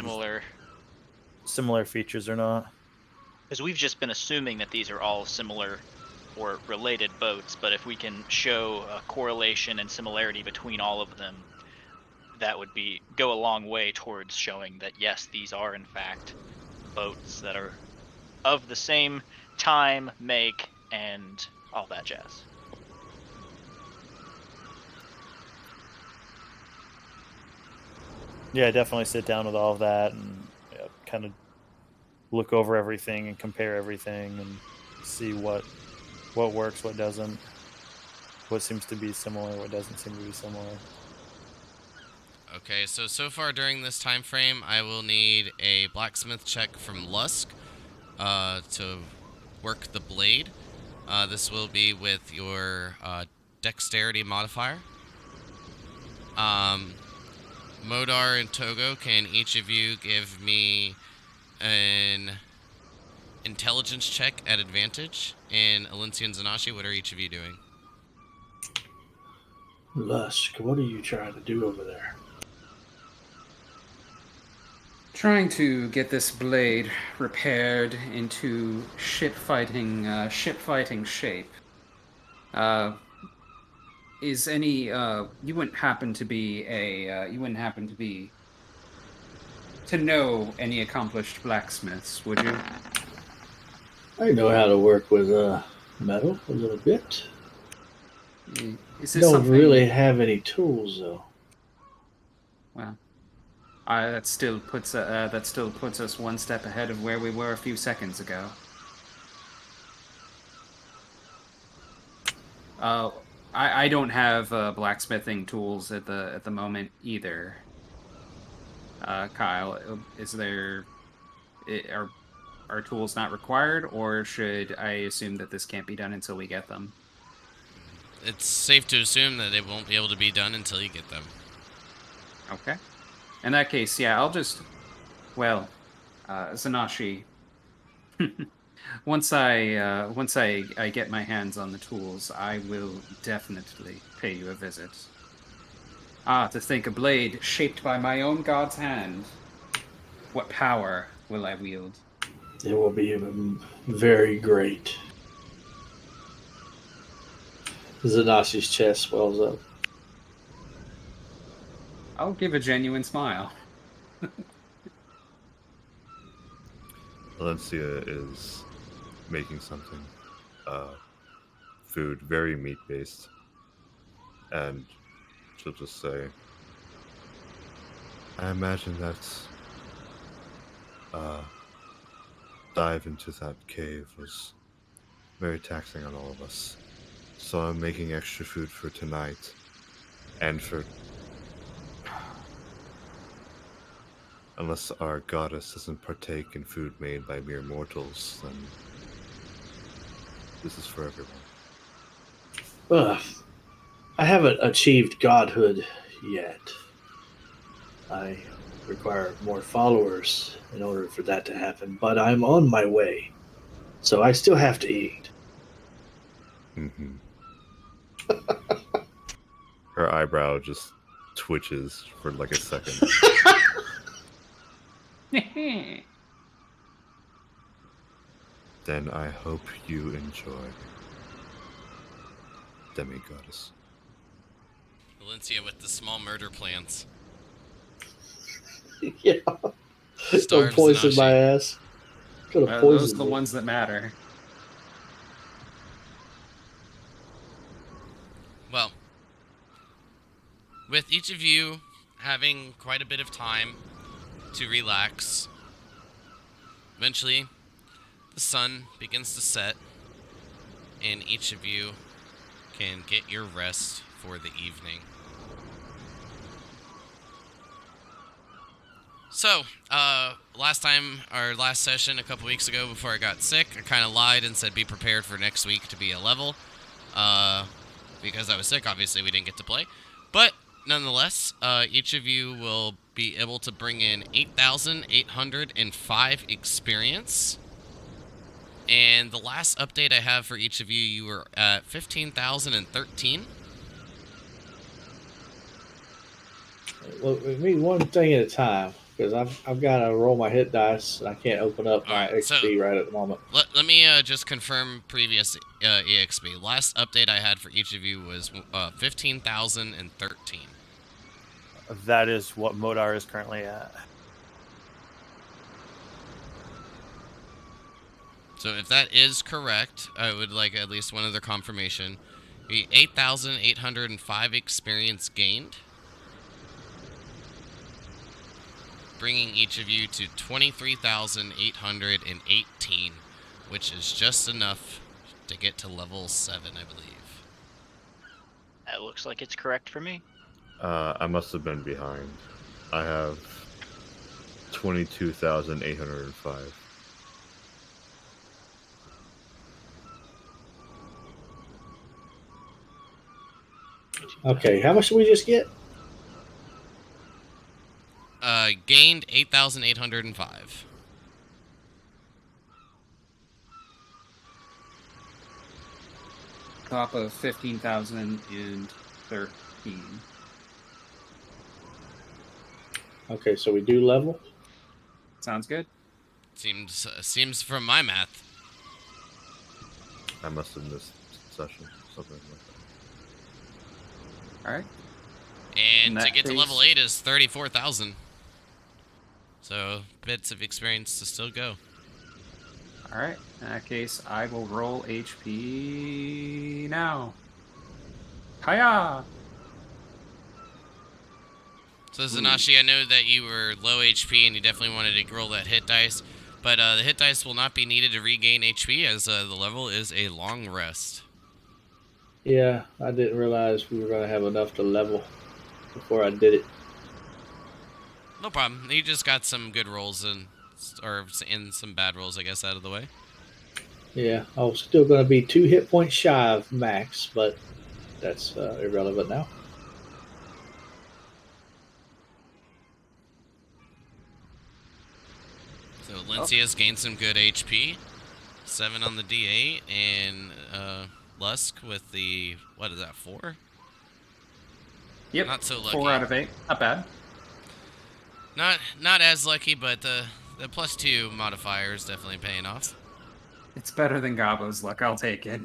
similar features or not. Because we've just been assuming that these are all similar or related boats, but if we can show a correlation and similarity between all of them, that would go a long way towards showing that yes, these are in fact boats that are of the same time, make, and all that jazz. Yeah, definitely sit down with all of that and kind of look over everything and compare everything and see what works, what doesn't, what seems to be similar, what doesn't seem to be similar. Okay, so far during this time frame, I will need a blacksmith check from Lusk to work the blade. This will be with your dexterity modifier. Modar and Togo, can each of you give me an intelligence check at advantage? And Alincia and Zanashi, what are each of you doing? Lusk, what are you trying to do over there? Trying to get this blade repaired into ship fighting shape. Is any you wouldn't happen to know any accomplished blacksmiths, would you? I know how to work with metal a little bit. Is this Don't something... really have any tools though. Well, that still puts us one step ahead of where we were a few seconds ago. I don't have blacksmithing tools at the moment either. Kyle, are tools not required, or should I assume that this can't be done until we get them? It's safe to assume that it won't be able to be done until you get them. Okay. In that case, yeah, I'll just... Well, Zanashi, once I get my hands on the tools, I will definitely pay you a visit. To think, a blade shaped by my own god's hand. What power will I wield? It will be very great. Zanashi's chest swells up. I'll give a genuine smile. Valencia is making something, food, very meat-based, and she'll just say, I imagine that dive into that cave was very taxing on all of us. So I'm making extra food for tonight, and for... Unless our goddess doesn't partake in food made by mere mortals, then this is for everyone. I haven't achieved godhood yet. I require more followers in order for that to happen, but I'm on my way. So I still have to eat. Mm-hmm. Her eyebrow just twitches for like a second. Then I hope you enjoy, Demi-Goddess. Valencia with the small murder plans. Yeah. Starve Don't poison Zanashi. my ass. Could have Those are poisoned the me. ones that matter. with each of you having quite a bit of time to relax, eventually the sun begins to set, and each of you can get your rest for the evening. So, last session a couple weeks ago before I got sick, I kind of lied and said be prepared for next week to be a level. Because I was sick, obviously we didn't get to play. But, nonetheless, each of you will be able to bring in 8,805 experience. And the last update I have for each of you, you were at 15,013. Look, me one thing at a time, because I've got to roll my hit dice, and I can't open up my Alright, XP right at the moment. Let me just confirm previous EXP. Last update I had for each of you was 15,013. That is what Modar is currently at. So if that is correct, I would like at least one other confirmation. 8,805 experience gained, bringing each of you to 23,818, which is just enough to get to level 7, I believe. That looks like it's correct for me. I must have been behind. I have 22,805. Okay, how much did we just get? Gained 8,805. Top of 15,013. Okay, so we do level. Sounds good. Seems from my math. I must have missed session, something like that. All right. And In to that get to level case- 8 is 34,000. So, bits of experience to still go. All right. In that case, I will roll HP now. Hiya! So, Zanashi, I know that you were low HP and you definitely wanted to roll that hit dice. But the hit dice will not be needed to regain HP as the level is a long rest. Yeah, I didn't realize we were going to have enough to level before I did it. No problem. You just got some good rolls and some bad rolls, I guess, out of the way. Yeah, I was still going to be 2 hit points shy of max, but that's irrelevant now. So Lincia's gained some good HP. 7 on the D8, and Lusk with the, what is that, 4? Yep. Not so lucky. 4 out of 8. Not bad. Not as lucky, but the +2 modifier is definitely paying off. It's better than Gabo's luck. I'll take it.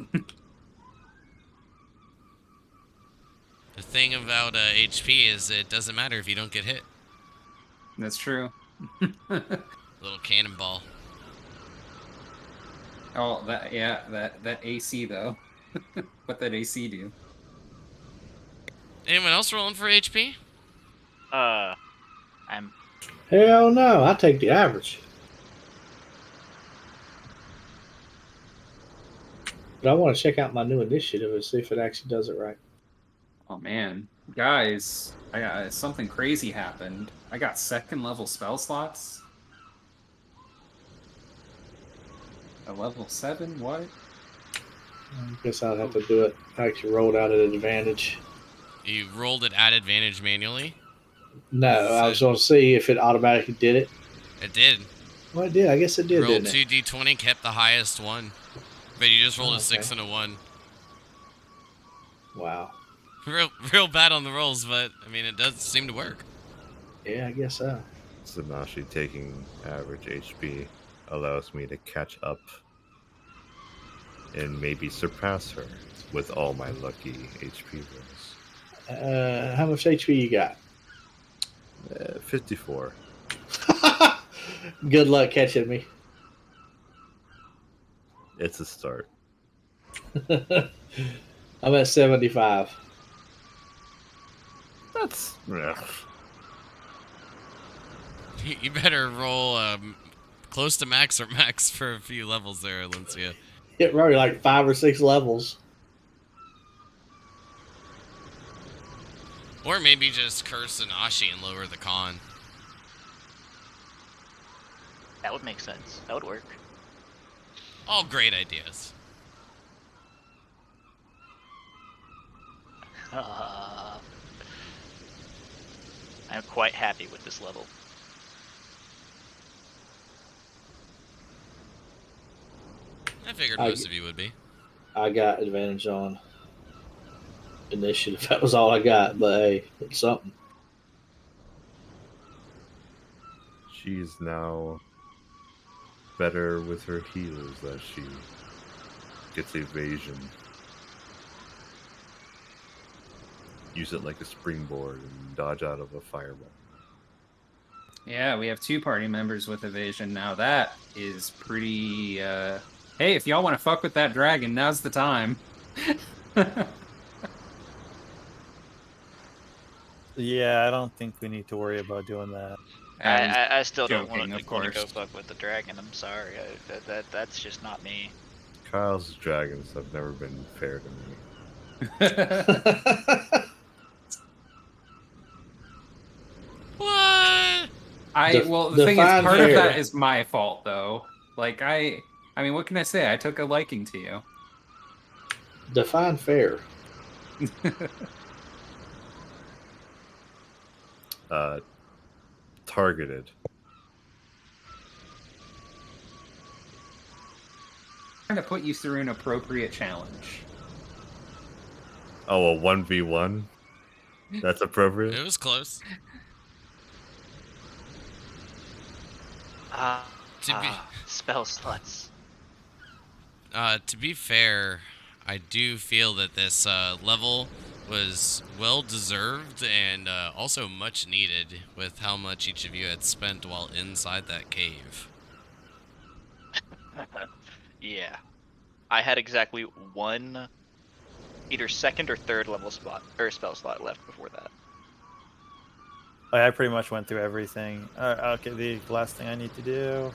The thing about HP is it doesn't matter if you don't get hit. That's true. Little cannonball. Oh, that AC though. What that AC do? Anyone else rolling for HP? I'm Hell no, I take the average. But I want to check out my new initiative and see if it actually does it right. Oh man, guys, I got something crazy happened. I got 2nd level spell slots. A level 7? What? I guess I'll have to do it. I actually rolled out at advantage. You rolled it at advantage manually? No, I was going to see if it automatically did it. It did. Well, it did. I guess it did, Rolled didn't it? 2d20, kept the highest one. But you just rolled Oh, a 6 okay. and a 1. Wow. Real bad on the rolls, but I mean it does seem to work. Yeah, I guess so. Zanashi taking average HP allows me to catch up and maybe surpass her with all my lucky HP rolls. How much HP you got? 54. Good luck catching me. It's a start. I'm at 75. That's You better roll close to max or max for a few levels there, Alencia. It probably like 5 or 6 levels. Or maybe just curse an Ashi and lower the con. That would make sense. That would work. All great ideas. I'm quite happy with this level. I figured most of you would be. I got advantage on initiative. That was all I got, but hey, it's something. she's now better with her heals as she gets evasion. Use it like a springboard and dodge out of a fireball. Yeah, we have 2 party members with evasion now. That is pretty. Hey, if y'all want to fuck with that dragon, now's the time. Yeah, I don't think we need to worry about doing that. I still don't joking, want of to go course. fuck with the dragon. I'm sorry. That's just not me. Kyle's dragons have never been fair to me. What? The thing is, define part of fair. that is my fault, though. Like, I mean, what can I say? I took a liking to you. Define fair. Targeted. Trying to put you through an appropriate challenge. Oh, a 1v1? That's appropriate? It was close. Spell sluts. To be fair, I do feel that this level was well deserved and also much needed with how much each of you had spent while inside that cave. Yeah. I had exactly one either second or third level spot or spell slot left before that. I pretty much went through everything. Okay, the last thing I need to do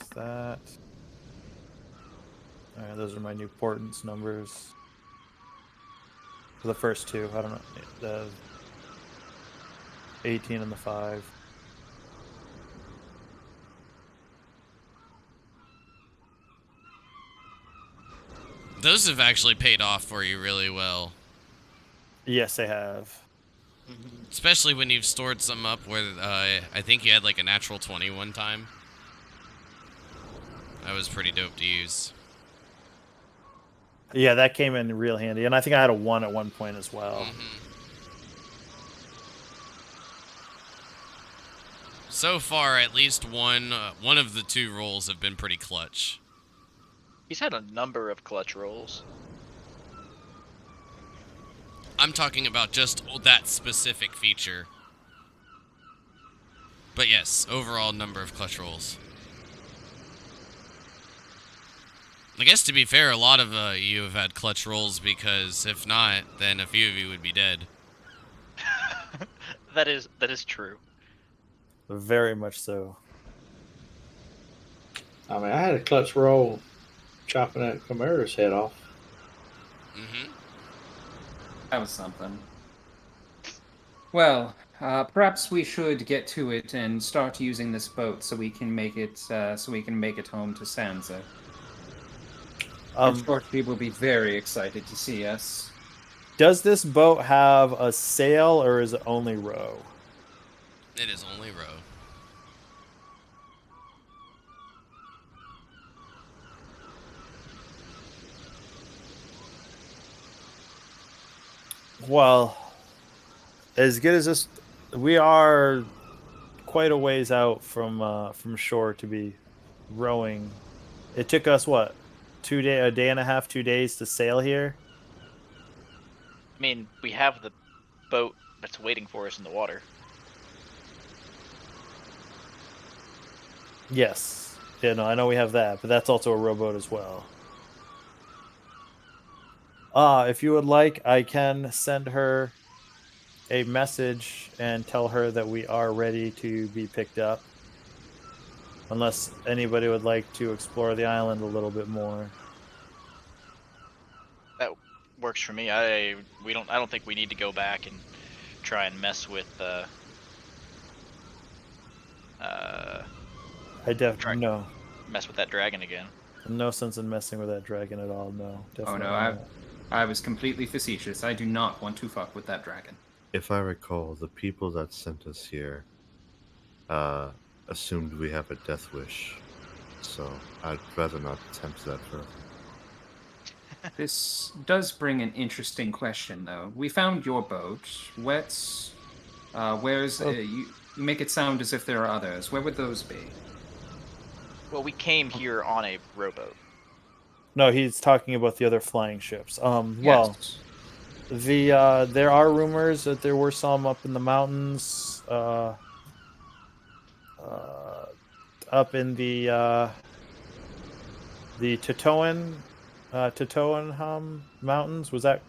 is that. Alright, those are my new portents numbers. For the first 2, I don't know. The 18 and the 5. Those have actually paid off for you really well. Yes, they have. Especially when you've stored some up where I think you had like a natural 20 one time. That was pretty dope to use. Yeah, that came in real handy. And I think I had a 1 at one point as well. Mm-hmm. So far, at least one of the 2 rolls have been pretty clutch. He's had a number of clutch rolls. I'm talking about just that specific feature. But yes, overall number of clutch rolls. I guess to be fair, a lot of you have had clutch rolls because if not, then a few of you would be dead. That is true. Very much so. I mean, I had a clutch roll chopping that Chimera's head off. Mm-hmm. That was something. Well, perhaps we should get to it and start using this boat so we can make it home to Sansa. I'm sure she will be very excited to see us. Does this boat have a sail or is it only row? It is only row. Well, as good as this, we are quite a ways out from shore to be rowing. It took us what, a day and a half, 2 days to sail here. I mean, we have the boat that's waiting for us in the water. Yes, yeah, no, I know we have that, but that's also a rowboat as well. If you would like, I can send her a message and tell her that we are ready to be picked up. Unless anybody would like to explore the island a little bit more. That works for me. I don't think we need to go back and try and mess with No. mess with that dragon again. No sense in messing with that dragon at all. No, Oh definitely no, not. I was completely facetious. I do not want to fuck with that dragon. If I recall, the people that sent us here assumed we have a death wish, so I'd rather not attempt that further. This does bring an interesting question, though. We found your boat. Where's you make it sound as if there are others. Where would those be? Well, we came here on a rowboat. No, he's talking about the other flying ships. Well, Yes. there are rumors that there were some up in the mountains, up in the Titoan mountains. Was that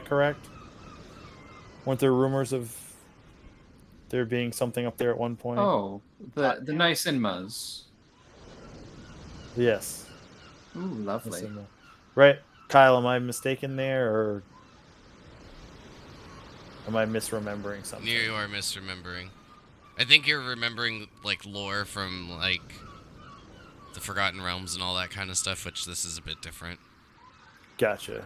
correct? Weren't there rumors of there being something up there at one point? Oh, the nice Inmas. Yes. Ooh, lovely. Right, Kyle, am I mistaken there, or am I misremembering something? You are misremembering. I think you're remembering like lore from like the Forgotten Realms and all that kind of stuff, which this is a bit different. Gotcha.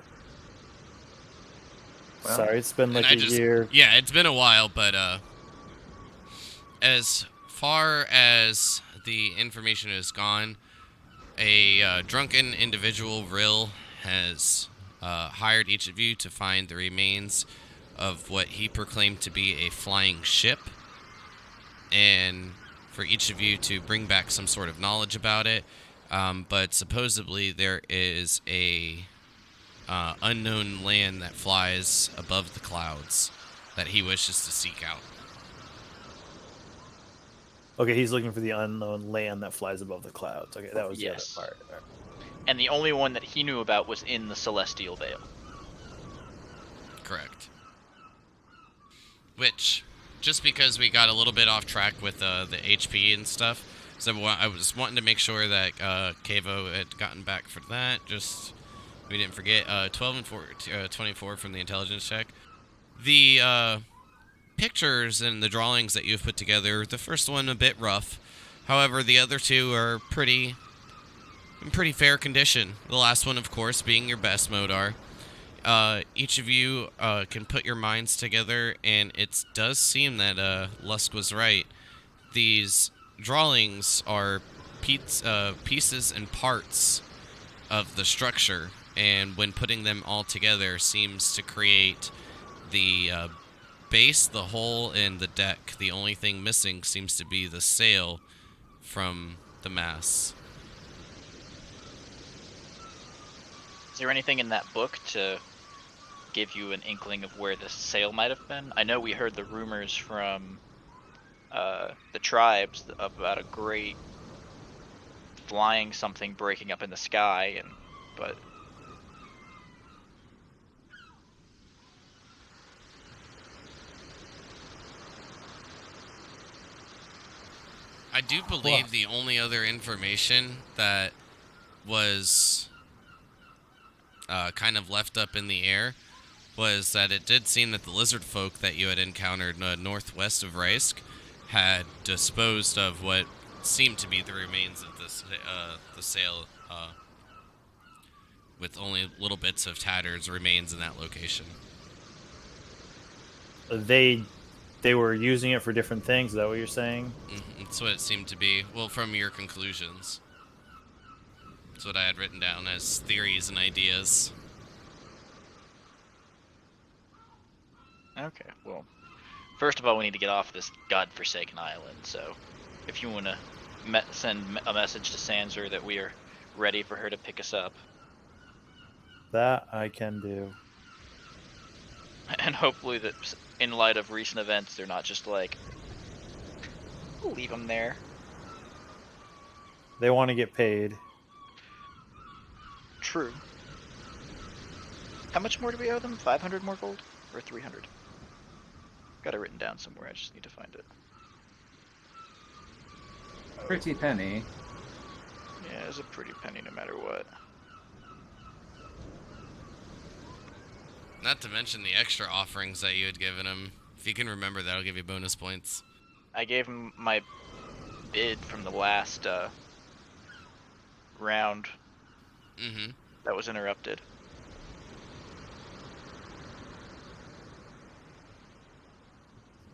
Well, sorry, it's been like a year. Yeah, it's been a while, but as far as the information has gone, a drunken individual, Rill, has hired each of you to find the remains of what he proclaimed to be a flying ship, and for each of you to bring back some sort of knowledge about it. But supposedly there is a unknown land that flies above the clouds that he wishes to seek out. Okay, he's looking for the unknown land that flies above the clouds. Okay, that was Yes. the other part. And the only one that he knew about was in the Celestial Vale. Correct. Which, just because we got a little bit off track with the HP and stuff, so I was wanting to make sure that Kavo had gotten back for that. Just we didn't forget 12 and 24 from the intelligence check. The pictures and the drawings that you've put together, the first one a bit rough. However, the other two are in pretty fair condition. The last one, of course, being your best, Modar. Each of you can put your minds together, and it does seem that Lusk was right. These drawings are pieces and parts of the structure, and when putting them all together seems to create the base, the hull, and the deck. The only thing missing seems to be the sail from the mass. Is there anything in that book to give you an inkling of where the sail might have been? I know we heard the rumors from the tribes about a great flying something breaking up in the sky, but I do believe the only other information that was kind of left up in the air was that it did seem that the lizard folk that you had encountered northwest of Raisk had disposed of what seemed to be the remains of the sail, with only little bits of tatters remains in that location. They were using it for different things. Is that what you're saying? That's what it seemed to be. Well, from your conclusions. That's what I had written down as theories and ideas. okay. Well, first of all, we need to get off this godforsaken island. So, if you want to send a message to Sanser that we are ready for her to pick us up, That I can do. and hopefully that in light of recent events, they're not just like, we'll leave them there. They want to get paid. True. How much more do we owe them? 500 more gold? Or 300? Got it written down somewhere, I just need to find it. Pretty penny. Yeah, it's a pretty penny no matter what. Not to mention the extra offerings that you had given him. If you can remember, that'll give you bonus points. I gave him my bid from the last round Mm-hmm. that was interrupted.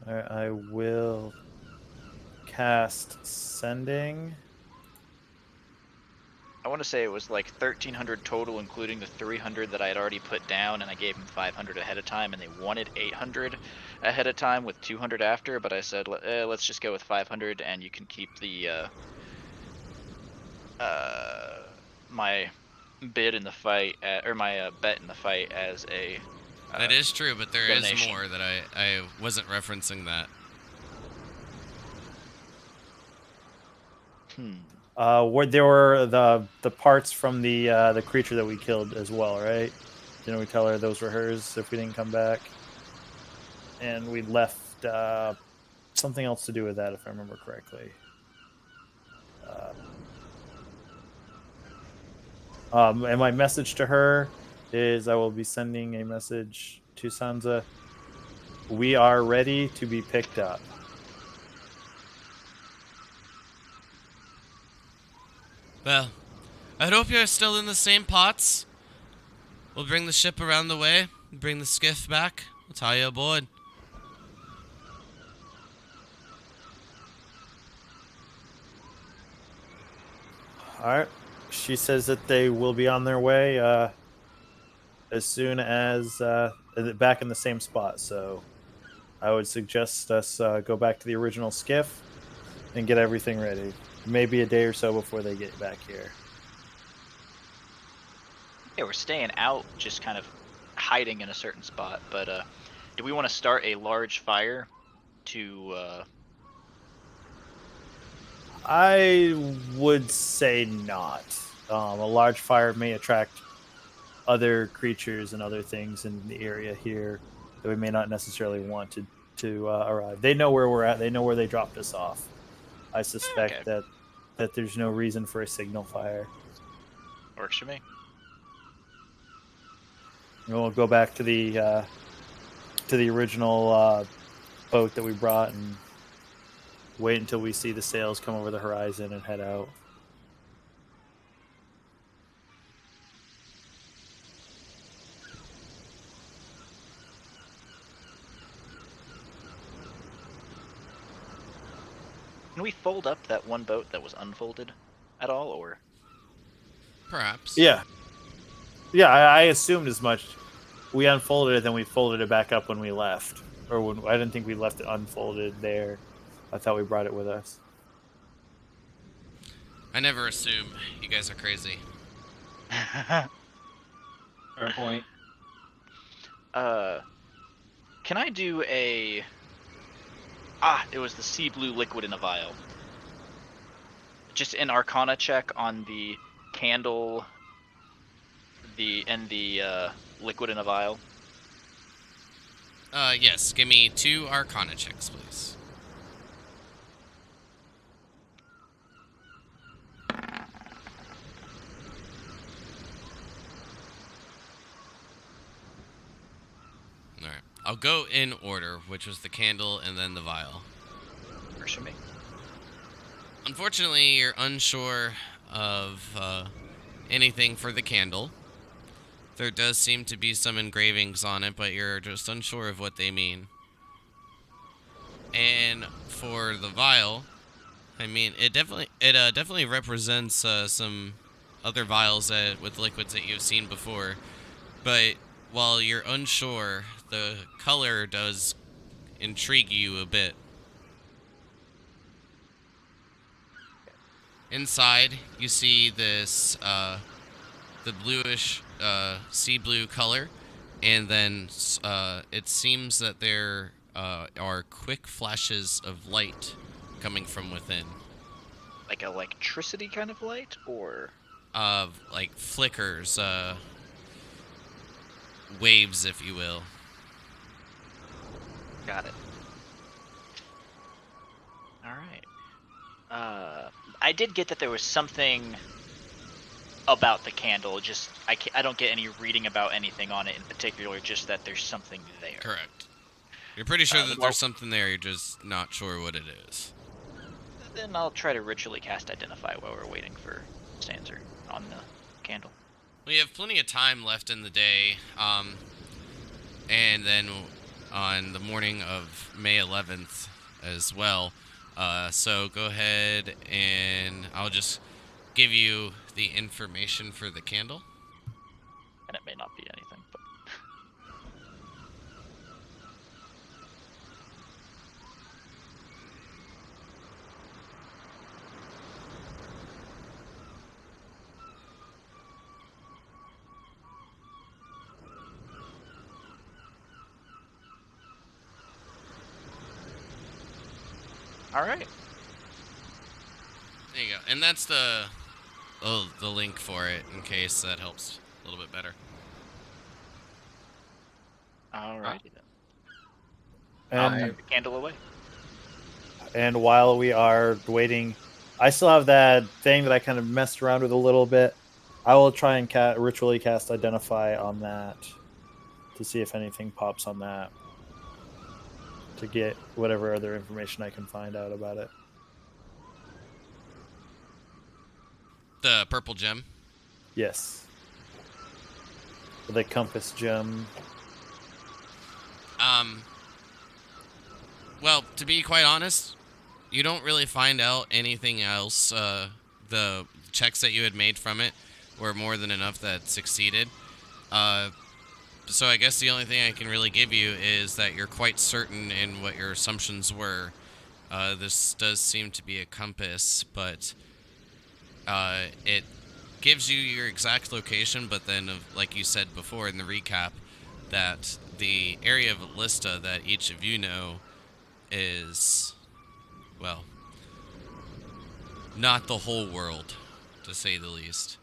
Alright, I will cast Sending. I want to say it was like 1,300 total, including the 300 that I had already put down, and I gave them 500 ahead of time, and they wanted 800 ahead of time with 200 after, but I said, let's just go with 500, and you can keep the my bid in the fight, or my bet in the fight as a That is true, but there is donation. more that I wasn't referencing that. Where there were the parts from the creature that we killed as well, right? Didn't we tell her those were hers if we didn't come back? And we left something else to do with that, if I remember correctly. And my message to her is I will be sending a message to Sansa. We are ready to be picked up. Well, I hope you're still in the same pots. We'll bring the ship around the way, bring the skiff back. We'll tie you aboard. All right. She says that they will be on their way as soon as back in the same spot. So I would suggest us go back to the original skiff and get everything ready. Maybe a day or so before they get back here. Yeah, we're staying out, just kind of hiding in a certain spot, but do we want to start a large fire to I would say not. A large fire may attract other creatures and other things in the area here that we may not necessarily want to arrive. They know where we're at. They know where they dropped us off. I suspect Okay. that there's no reason for a signal fire. works for me? And we'll go back to the original boat that we brought and wait until we see the sails come over the horizon and head out. Can we fold up that one boat that was unfolded at all, or? Perhaps. Yeah. Yeah, I assumed as much. We unfolded it, then we folded it back up when we left. Or when I didn't think we left it unfolded there. I thought we brought it with us. I never assume. You guys are crazy. Fair point. Can I do a... it was the sea blue liquid in a vial. Just an Arcana check on the candle, the liquid in a vial. Yes. Give me 2 Arcana checks, please. Alright. I'll go in order, which was the candle and then the vial. Works for me. Unfortunately, you're unsure of anything for the candle. There does seem to be some engravings on it, but you're just unsure of what they mean. And for the vial, I mean, it definitely represents some other vials with liquids that you've seen before. But while you're unsure, the color does intrigue you a bit. Inside, you see this the bluish sea blue color, and then it seems that there are quick flashes of light coming from within. Like electricity kind of light, or? Like flickers, waves, if you will. Got it. All right. I did get that there was something about the candle. Just I don't get any reading about anything on it in particular. Just that there's something there. Correct. You're pretty sure that well- there's something there. You're just not sure what it is. Then I'll try to ritually cast Identify while we're waiting for Stanzer on the candle. We have plenty of time left in the day, and then on the morning of May 11th as well. So go ahead and I'll just give you the information for the candle. And it may not be anything, but all right. There you go. And that's the link for it, in case that helps a little bit better. All righty then. I'll And tuck the candle away. And while we are waiting, I still have that thing that I kind of messed around with a little bit. I will try and ritually cast Identify on that to see if anything pops on that, to get whatever other information I can find out about it. The purple gem. Yes. The compass gem. Well, to be quite honest, you don't really find out anything else. The checks that you had made from it were more than enough that succeeded. So I guess the only thing I can really give you is that you're quite certain in what your assumptions were. This does seem to be a compass, but it gives you your exact location, but then, like you said before in the recap, that the area of Elista that each of you know is, well, not the whole world, to say the least.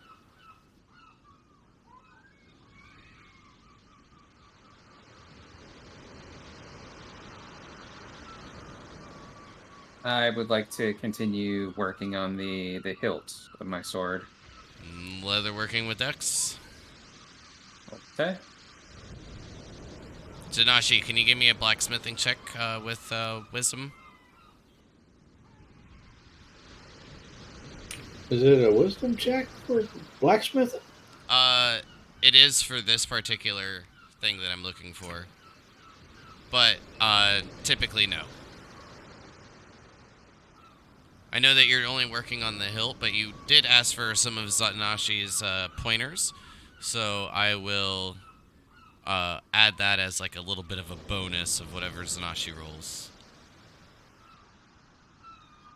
I would like to continue working on the hilt of my sword. Leatherworking with Dex. Okay. Janashi, can you give me a blacksmithing check with wisdom? Is it a wisdom check for blacksmith? It is for this particular thing that I'm looking for. But typically no. I know that you're only working on the hilt, but you did ask for some of Zanashi's pointers, so I will add that as like a little bit of a bonus of whatever Zanashi rolls.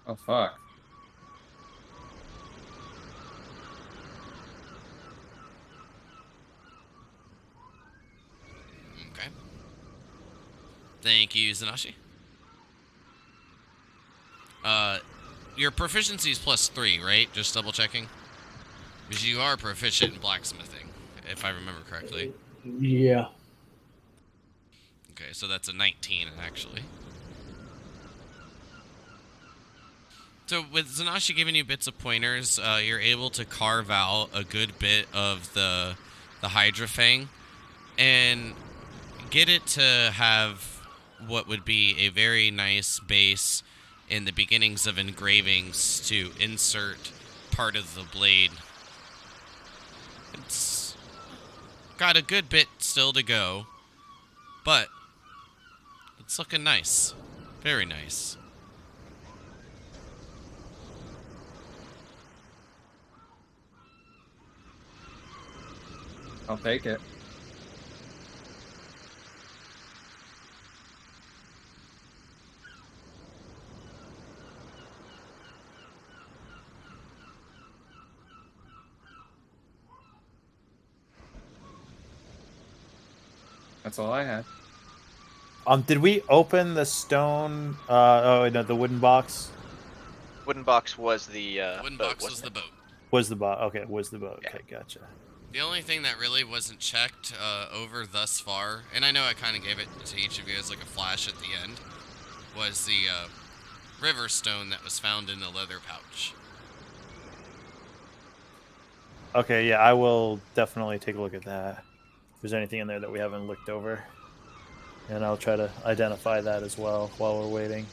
Oh, fuck. Okay. Thank you, Zanashi. Your proficiency is +3, right? Just double checking. Because you are proficient in blacksmithing, if I remember correctly. Yeah. Okay, so that's a 19, actually. So with Zanashi giving you bits of pointers, you're able to carve out a good bit of the Hydra Fang and get it to have what would be a very nice base in the beginnings of engravings to insert part of the blade. It's got a good bit still to go, but it's looking nice. Very nice. I'll take it. That's all I had. Did we open the stone? Oh no, the wooden box Wooden box was the Wooden boat, box was wasn't the it? boat. was the box. Okay, was the boat. Yeah. Okay, gotcha. The only thing that really wasn't checked over thus far, and I know I kind of gave it to each of you as like a flash at the end, was the river stone that was found in the leather pouch. Okay, yeah, I will definitely take a look at that. If there's anything in there that we haven't looked over. And I'll try to identify that as well while we're waiting.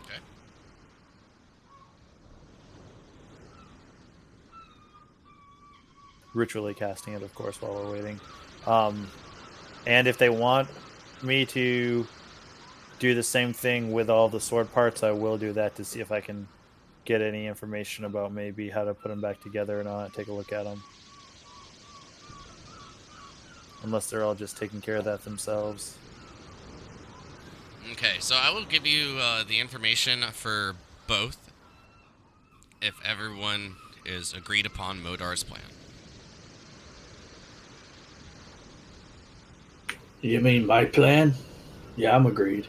Okay. Ritually casting it, of course, while we're waiting. And if they want me to do the same thing with all the sword parts, I will do that to see if I can get any information about maybe how to put them back together or not. Take a look at them. Unless they're all just taking care of that themselves. Okay, so I will give you the information for both if everyone is agreed upon Modar's plan. You mean my plan? Yeah, I'm agreed.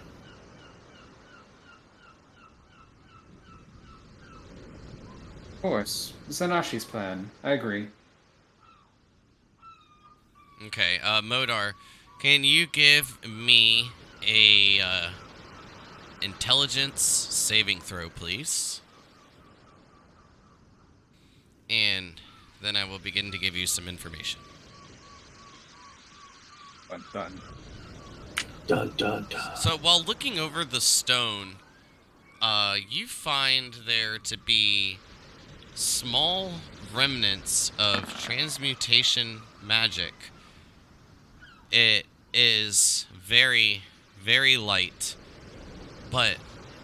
Of course. Zanashi's plan. I agree. Okay, Modar, can you give me a intelligence saving throw, please? And then I will begin to give you some information. Dun, dun. Dun dun dun. So while looking over the stone, you find there to be small remnants of transmutation magic. It is very, very light, but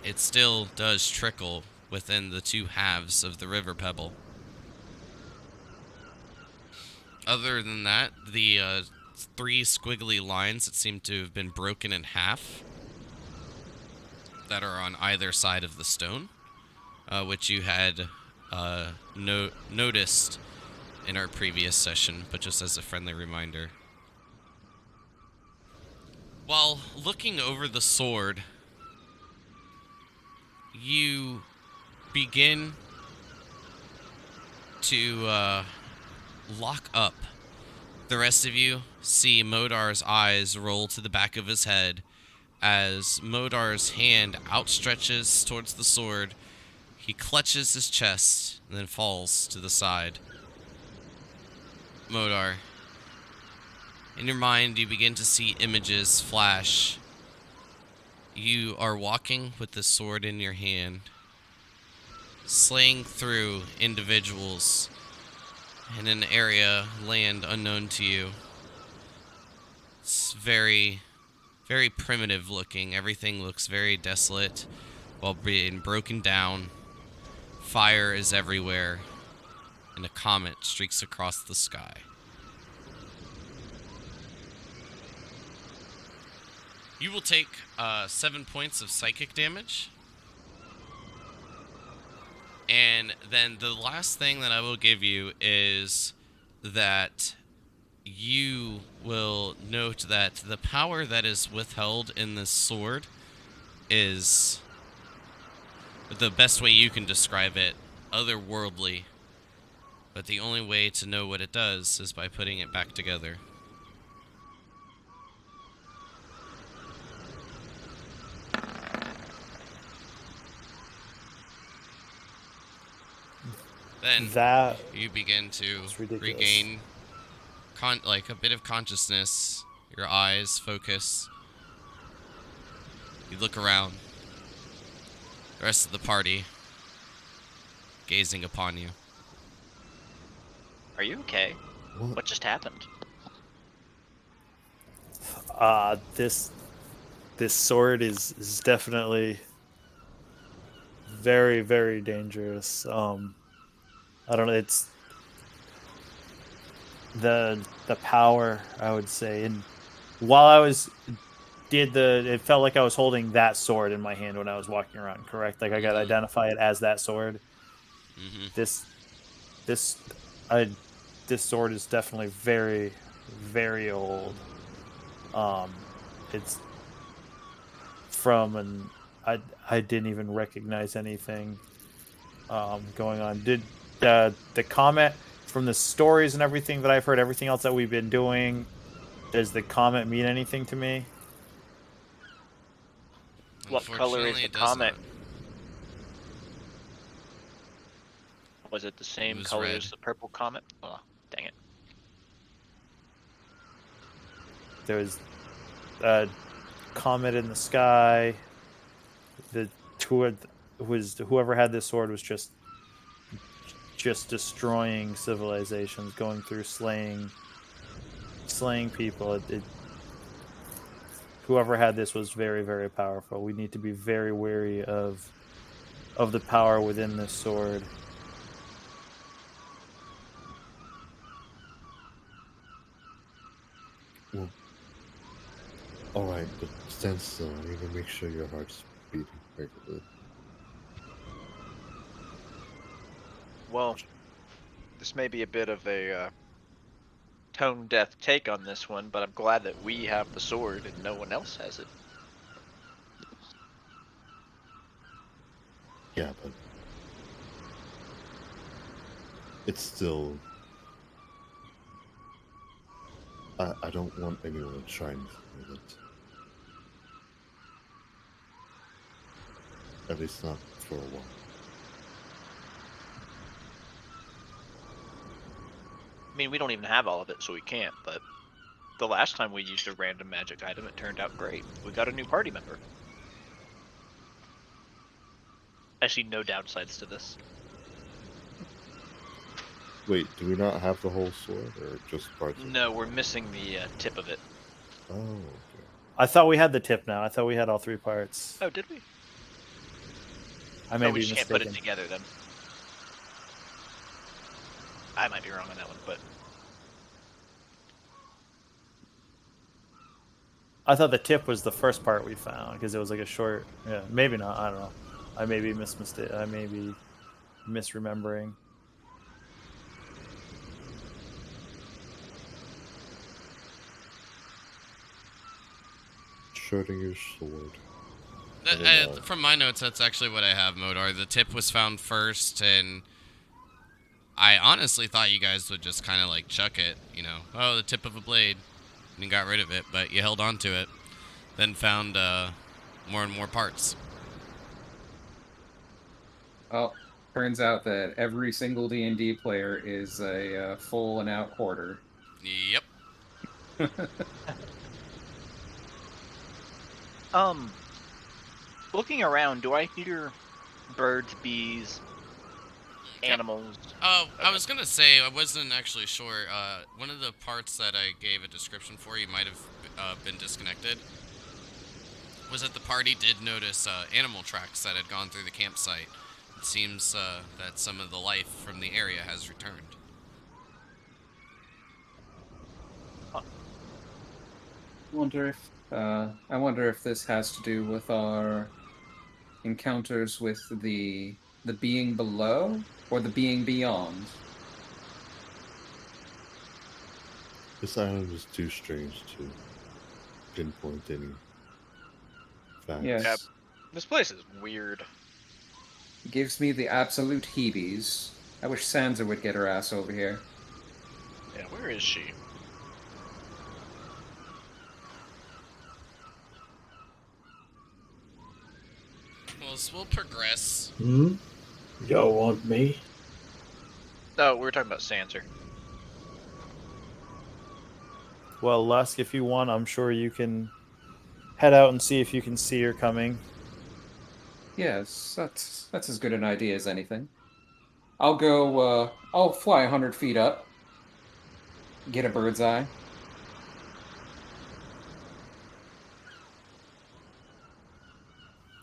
it still does trickle within the two halves of the river pebble. Other than that, the three squiggly lines that seem to have been broken in half that are on either side of the stone, which you had noticed in our previous session, but just as a friendly reminder. While looking over the sword, you begin to lock up. The rest of you see Modar's eyes roll to the back of his head as Modar's hand outstretches towards the sword. He clutches his chest and then falls to the side. Modar, in your mind, you begin to see images flash. You are walking with the sword in your hand, slaying through individuals in an area, land unknown to you. It's very, very primitive looking. Everything looks very desolate while being broken down. Fire is everywhere, and a comet streaks across the sky. You will take 7 points of psychic damage. And then the last thing that I will give you is that you will note that the power that is withheld in this sword is, the best way you can describe it, otherworldly. But the only way to know what it does is by putting it back together. Then That you begin to is ridiculous. regain like a bit of consciousness. Your eyes focus. You look around. The rest of the party gazing upon you. Are you okay? What just happened? This sword is definitely very, very dangerous. I don't know, it's the power, I would say. And while I was it felt like I was holding that sword in my hand when I was walking around, correct? Like I got to identify it as that sword. Mm-hmm. This sword is definitely very, very old. It's from an I didn't even recognize anything going on. Did the comment from the stories and everything that I've heard, everything else that we've been doing, does the comment mean anything to me? What color is Unfortunately, the it does comet? not. Was it the same was color red. as the purple comet? Oh, dang it. There was a comet in the sky. The whoever had this sword was just destroying civilizations, going through slaying people. Whoever had this was very, very powerful. We need to be very wary of the power within this sword. Well, alright, but stand still. I need to make sure your heart's beating regularly. Well, this may be a bit of a tone-deaf take on this one, but I'm glad that we have the sword and no one else has it. Yeah, but it's still... I don't want anyone to try anything with it. At least not for a while. I mean, we don't even have all of it, so we can't, but the last time we used a random magic item, it turned out great. We got a new party member. I see no downsides to this. Wait, do we not have the whole sword, or just parts of it? No, we're missing the tip of it. Oh, okay. I thought we had the tip now. I thought we had all three parts. Oh, did we? I may Oh, we be just can't put mistaken. it together then. I might be wrong on that one, but I thought the tip was the first part we found because it was like a short. Yeah, maybe not. I don't know. I may be I may be misremembering. Schrodinger's sword. From my notes, that's actually what I have, Modar. The tip was found first, and I honestly thought you guys would just kind of like chuck it, you know, oh, the tip of a blade, and you got rid of it, but you held on to it, then found more and more parts. Well, turns out that every single D&D player is a full and out hoarder. Yep. Looking around, do I hear birds, bees, Yep. animals? Oh, I was gonna say I wasn't actually sure. One of the parts that I gave a description for, you might have been disconnected, was that the party did notice animal tracks that had gone through the campsite. It seems that some of the life from the area has returned. I wonder if this has to do with our encounters with the being below or the being beyond. This island is too strange to pinpoint any facts. Yes. Yep. This place is weird. It gives me the absolute heebies. I wish Sansa would get her ass over here. Yeah, where is she? Well, this will progress. Y'all want me? No, we were talking about Sanser. Well, Lusk, if you want, I'm sure you can head out and see if you can see her coming. Yes, that's as good an idea as anything. I'll go. I'll fly 100 feet up. Get a bird's eye.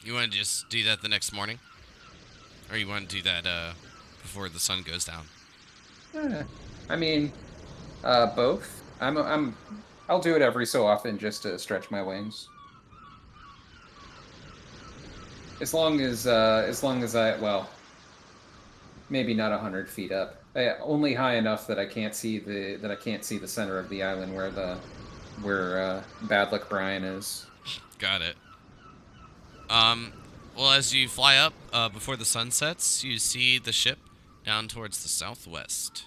You want to just do that the next morning? Or you want to do that before the sun goes down? I mean, both. I'll do it every so often just to stretch my wings. As long as well, maybe not 100 feet up. Only high enough that I can't see the center of the island where where Bad Luck Brian is. Got it. Well, as you fly up before the sun sets, you see the ship down towards the southwest.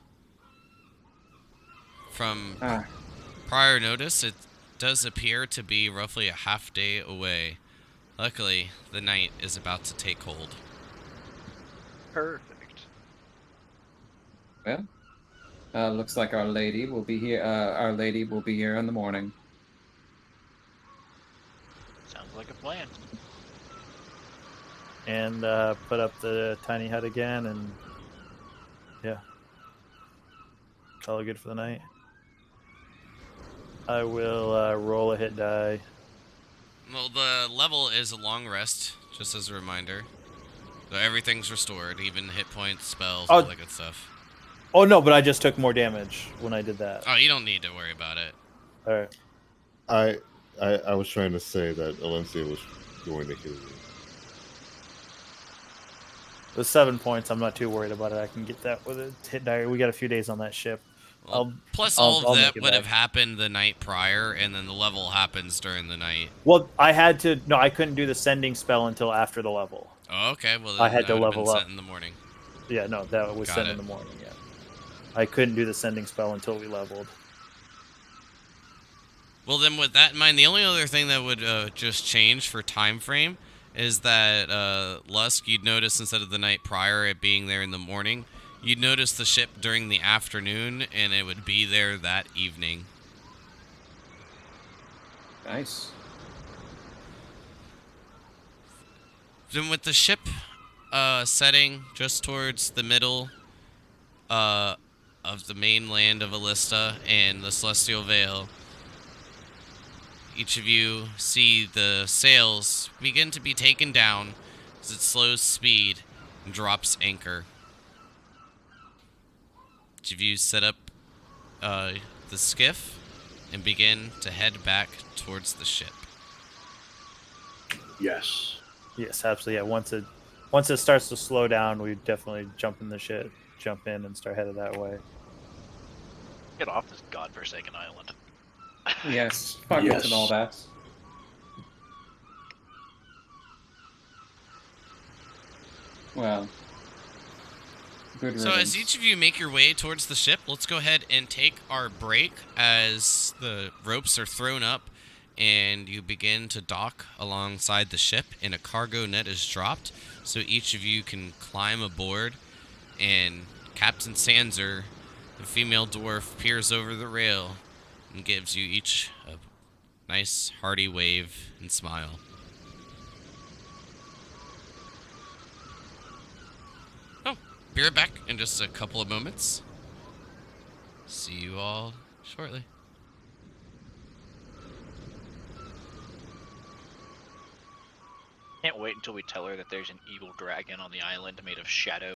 From prior notice, it does appear to be roughly a half day away. Luckily, the night is about to take hold. Perfect. Well, looks like Our Lady will be here. Our Lady will be here in the morning. Sounds like a plan. And put up the tiny hut again, and yeah, call it good for the night. I will roll a hit die. Well, the level is a long rest, just as a reminder. So everything's restored, even hit points, spells, all that good stuff. Oh no, but I just took more damage when I did that. Oh, you don't need to worry about it. All right. I was trying to say that Alencia was going to heal you. With 7 points, I'm not too worried about it. I can get that with a hit die. We got a few days on that ship. Well, plus, I'll all of make that it would back. have happened the night prior, and then the level happens during the night. Well, I had to. No, I couldn't do the sending spell until after the level. Oh, okay. Well, then I had that to would have been level up. sent in the morning. Yeah, no, that was Got sent it. in the morning. Yeah, I couldn't do the sending spell until we leveled. Well, then, with that in mind, the only other thing that would just change for time frame is that Lusk, you'd notice instead of the night prior, it being there in the morning, you'd notice the ship during the afternoon, and it would be there that evening. Nice. Then with the ship setting just towards the middle of the mainland of Elista and the Celestial Veil, each of you see the sails begin to be taken down as it slows speed and drops anchor. Each of you set up the skiff and begin to head back towards the ship. Yes. Yes, absolutely. Yeah, once it starts to slow down, we definitely jump in the ship, jump in, and start headed that way. Get off this godforsaken island. Yes, Fragments and all that. Well, good So riddance. as each of you make your way towards the ship, let's go ahead and take our break as the ropes are thrown up and you begin to dock alongside the ship and a cargo net is dropped so each of you can climb aboard, and Captain Sanser, the female dwarf, peers over the rail and gives you each a nice hearty wave and smile. Be right back in just a couple of moments. See you all shortly. Can't wait until we tell her that there's an evil dragon on the island made of shadow.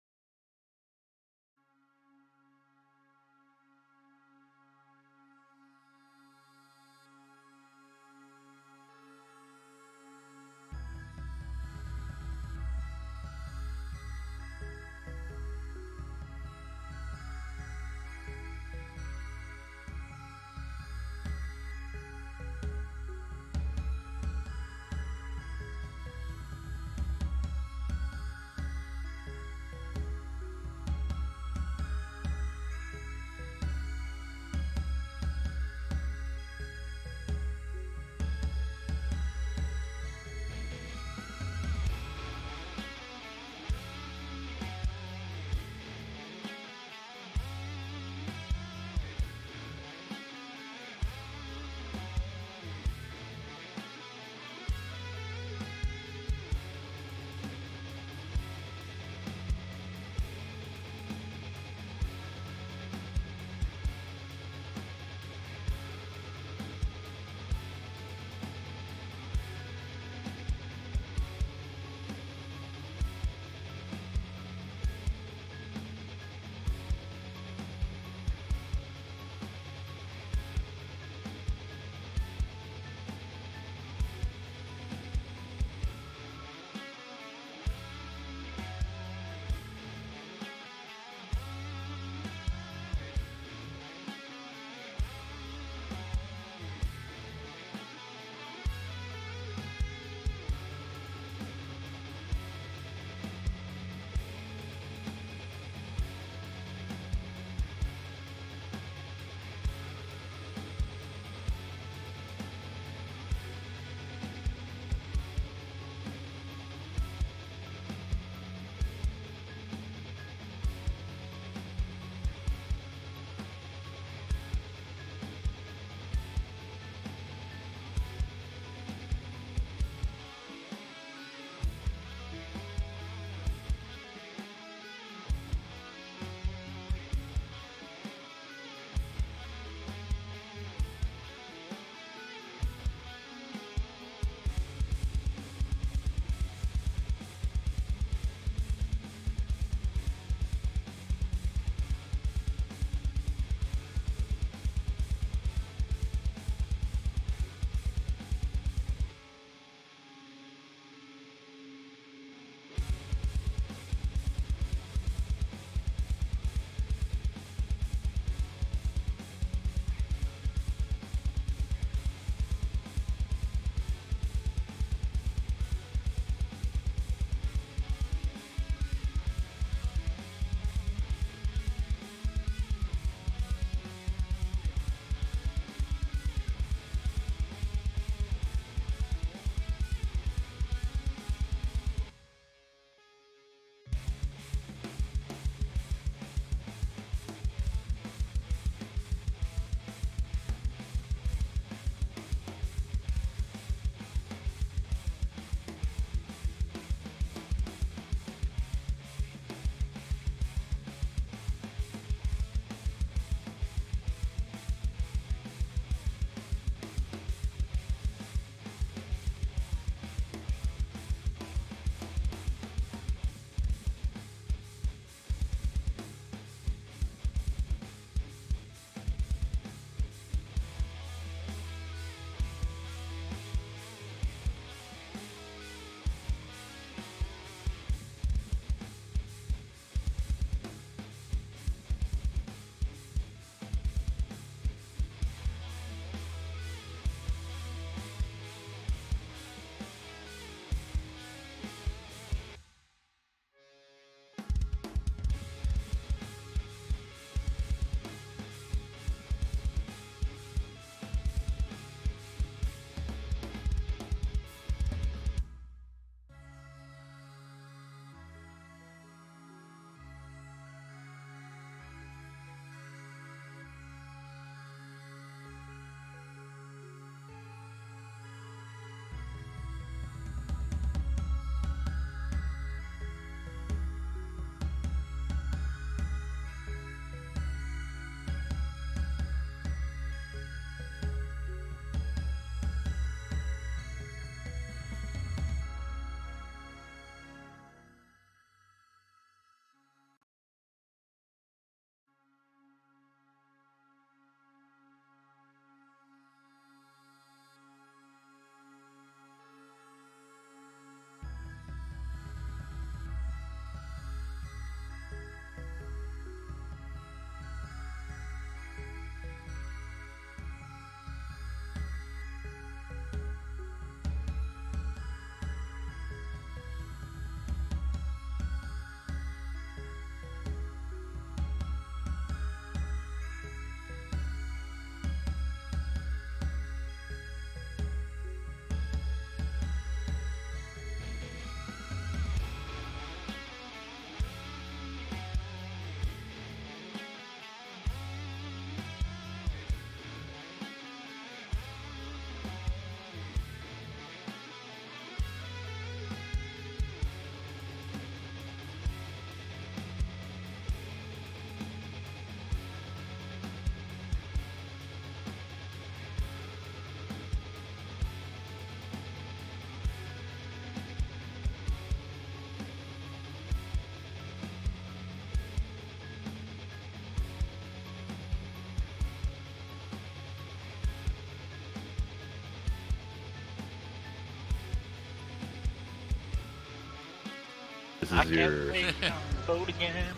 This I is can't your. wait to vote again.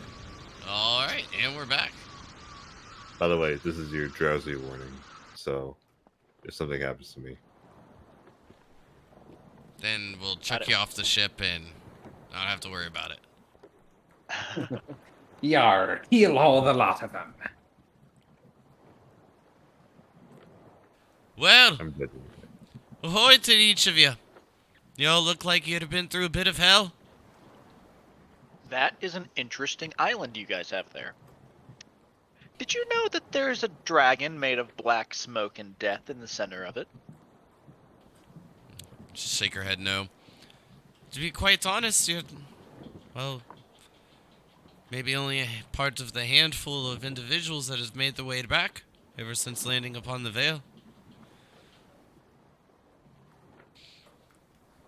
All right, and we're back. By the way, this is your drowsy warning. So, if something happens to me, Then we'll chuck you off the ship and not have to worry about it. Yar, heal all the lot of them. Well, I'm good. ahoy to each of you. You all look like you'd have been through a bit of hell. That is an interesting island you guys have there. Did you know that there's a dragon made of black smoke and death in the center of it? Just shake her head no. To be quite honest, you're, well, maybe only a part of the handful of individuals that has made their way back ever since landing upon the Vale.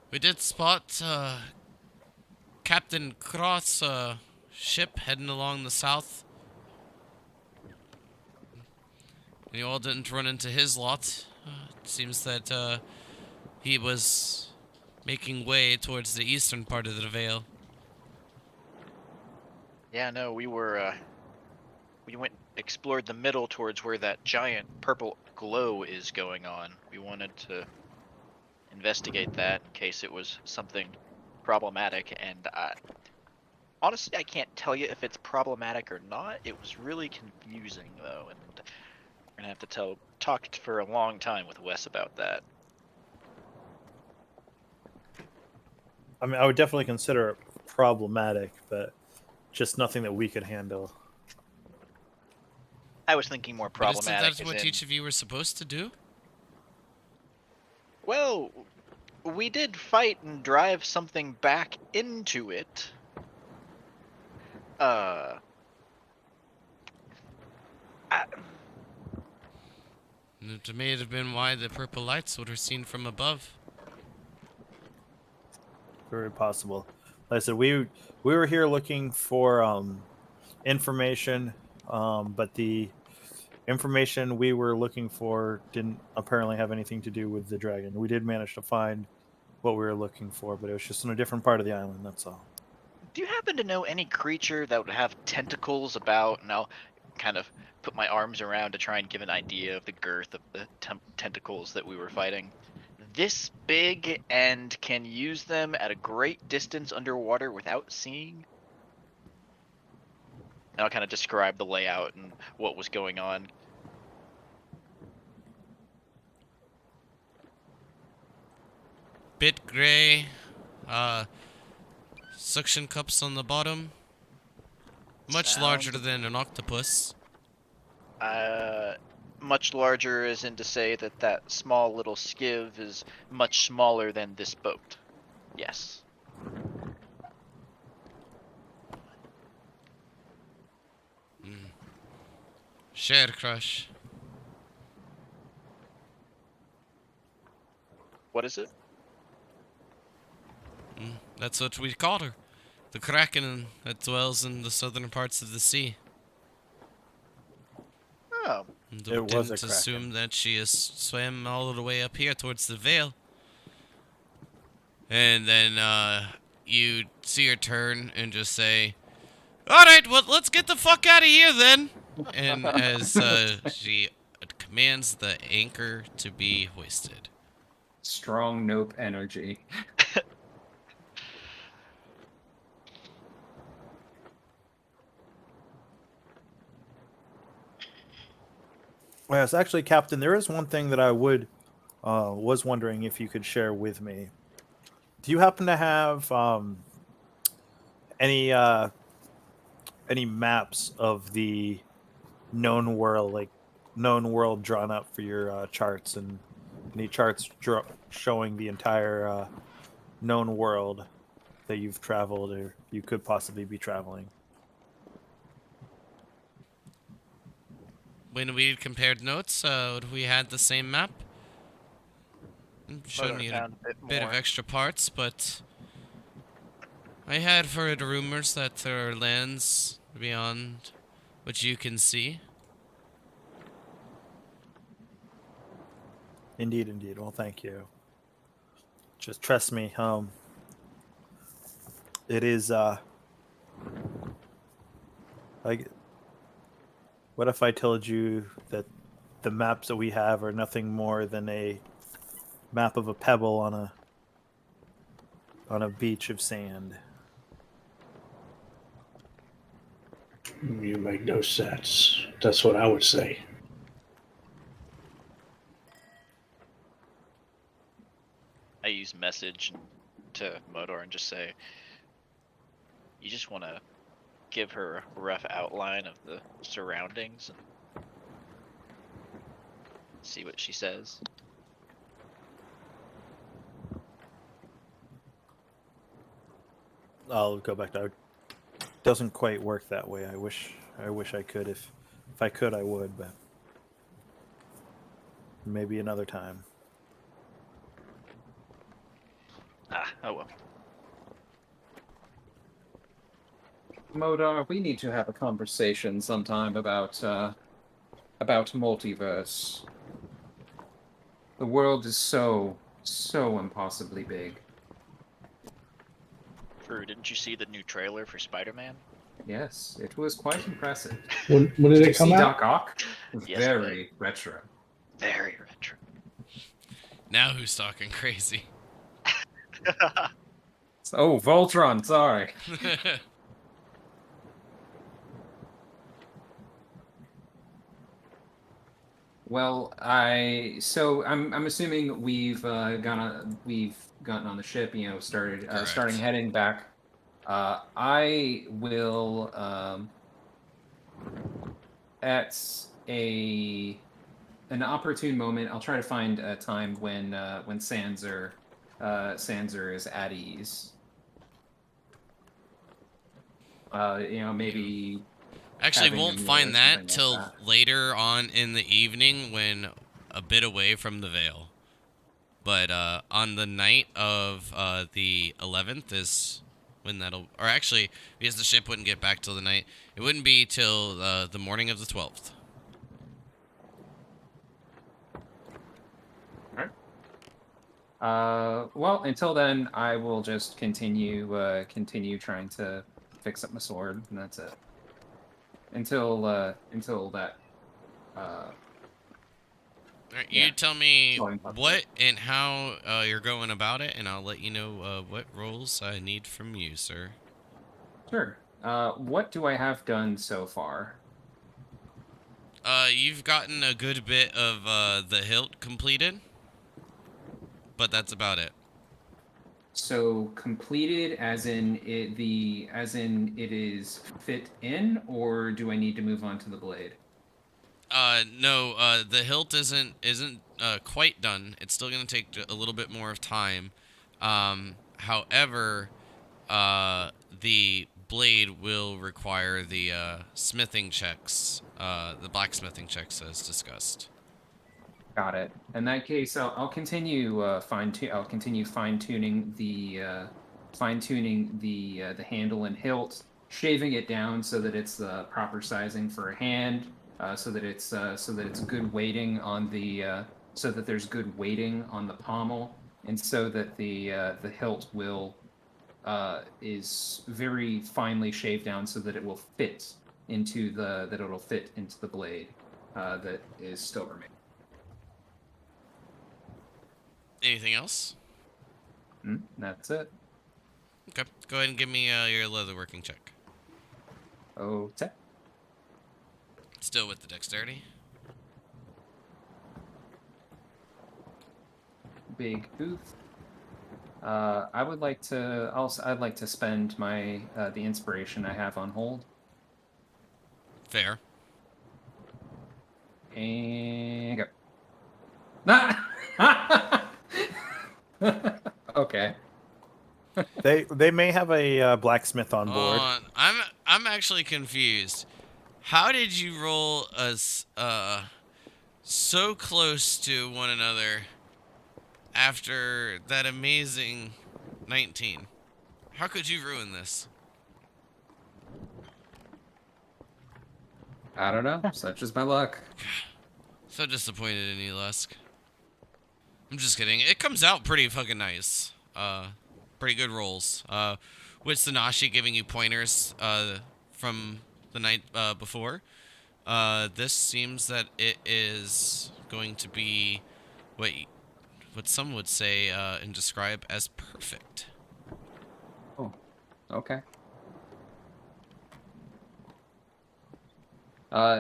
We did spot Captain Cross' ship heading along the south. And you all didn't run into his lot. It seems that he was making way towards the eastern part of the Vale. Yeah, no, we went explored the middle towards where that giant purple glow is going on. We wanted to investigate that in case it was something problematic, and honestly, I can't tell you if it's problematic or not. It was really confusing, though, and we're gonna have to talk for a long time with Wes about that. I mean, I would definitely consider it problematic, but just nothing that we could handle. I was thinking more But isn't problematic. that what each of you were supposed to do? Well, we did fight and drive something back into it. It may have been why the purple lights would have seen from above. Very possible. Like I said, we were here looking for information, but the information we were looking for didn't apparently have anything to do with the dragon. We did manage to find what we were looking for, but it was just in a different part of the island, that's all. Do you happen to know any creature that would have tentacles about? And I'll kind of put my arms around to try and give an idea of the girth of the tentacles that we were fighting. This big and can use them at a great distance underwater without seeing? And I'll kind of describe the layout and what was going on. Bit gray, suction cups on the bottom. Much larger than an octopus. Much larger as in to say that that small little skiv is much smaller than this boat. Yes. Share crush. What is it? That's what we called her. The Kraken that dwells in the southern parts of the sea. Oh. And It was a didn't assume Kraken. that she has swam all the way up here towards the Vale. And then you see her turn and just say, "Alright, well, let's get the fuck out of here then." And as she commands the anchor to be hoisted. Strong nope energy. Yes, actually, Captain, there is one thing that I was wondering if you could share with me. Do you happen to have any maps of the known world drawn up for your charts, and any charts showing the entire known world that you've traveled or you could possibly be traveling? When we compared notes, we had the same map. Showed me a bit of extra parts, but I had heard rumors that there are lands beyond what you can see. Indeed, indeed. Well, thank you. Just trust me. It is like, what if I told you that the maps that we have are nothing more than a map of a pebble on a beach of sand? You make no sense. That's what I would say. I use message to Modor and just say, you just want to give her a rough outline of the surroundings and see what she says. I'll go back to. It doesn't quite work that way. I wish I could. If I could, I would, but maybe another time. Oh well. Modar, we need to have a conversation sometime about multiverse. The world is so impossibly big. Drew, didn't you see the new trailer for Spider-Man? Yes, it was quite impressive. When did Did you it come see out? Doc Ock? Yes, Very retro. Very retro. Now who's talking crazy? Oh, Voltron, sorry. Well, I'm assuming we've gotten on the ship, starting Correct. heading back. I will at an opportune moment, I'll try to find a time when Sanser is at ease. Maybe Actually, having a won't meal or find that something like till that. later on in the evening when a bit away from the Veil. But on the night of the 11th is when that'll... Or actually, because the ship wouldn't get back till the night, it wouldn't be till the morning of the 12th. Well, until then, I will just continue trying to fix up my sword, and that's it. Until that. Alright, Yeah. you tell me Going up what and how you're going about it, and I'll let you know what rolls I need from you, sir. Sure. What do I have done so far? You've gotten a good bit of the hilt completed, but that's about it. So completed, as in it is fit in, or do I need to move on to the blade? No, the hilt isn't quite done. It's still gonna take a little bit more of time. However, the blade will require the smithing checks, the blacksmithing checks as discussed. Got it. In that case, I'll continue fine tuning the handle and hilt, shaving it down so that it's the proper sizing for a hand, so that it's good weighting on so that there's good weighting on the pommel, and so that the hilt is very finely shaved down so that it will fit into the blade that is still remaining. Anything else? That's it. Okay, go ahead and give me your leatherworking check. Okay. Still with the dexterity. Big oof. I'd like to spend my the inspiration I have on hold. Fair. And go. Okay. They may have a blacksmith on board. I'm actually confused. How did you roll us so close to one another after that amazing 19? How could you ruin this? I don't know. Such is my luck. So disappointed in you, Lusk. I'm just kidding. It comes out pretty fucking nice. Pretty good rolls. with Sanashi giving you pointers from the night before, this seems that it is going to be what some would say and describe as perfect. Oh, okay.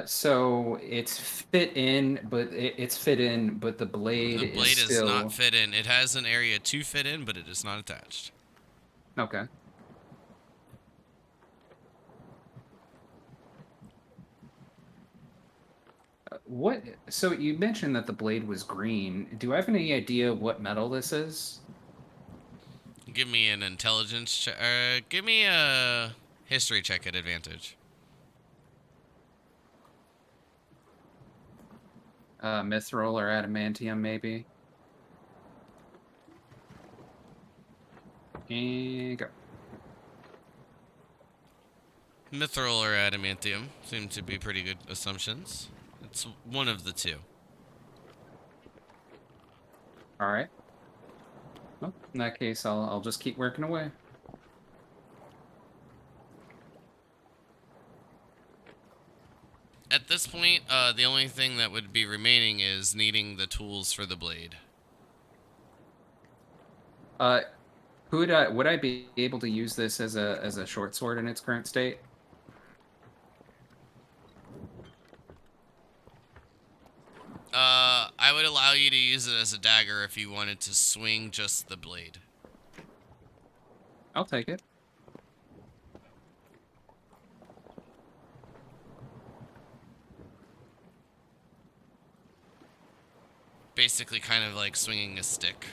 So it's fit in, but the blade The is blade is still not fit in. It has an area to fit in, but it is not attached. okay. What? So you mentioned that the blade was green. Do I have any idea what metal this is? Give me an intelligence check. Give me a history check at advantage. Mithril or adamantium, maybe. And go. Mithril or adamantium seem to be pretty good assumptions. It's one of the two. All right. Well, in that case, I'll just keep working away. At this point, the only thing that would be remaining is needing the tools for the blade. Would I be able to use this as a short sword in its current state? I would allow you to use it as a dagger if you wanted to swing just the blade. I'll take it. Basically kind of like swinging a stick.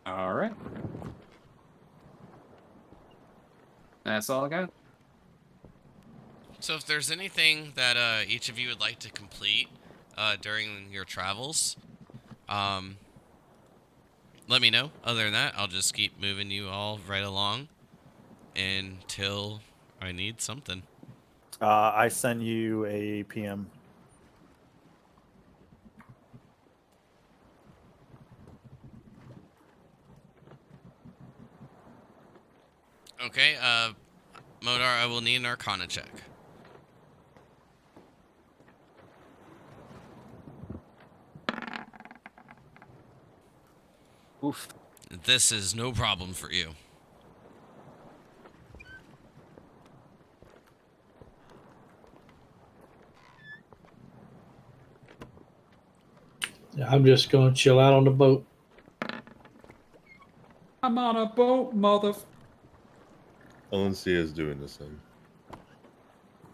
All right. That's all I got. So if there's anything that each of you would like to complete during your travels, let me know. Other than that, I'll just keep moving you all right along until I need something. I send you a PM. Okay, Modar, I will need an Arcana check. Oof. This is no problem for you. I'm just going to chill out on the boat. I'm on a boat, mother. Alencia is doing the same.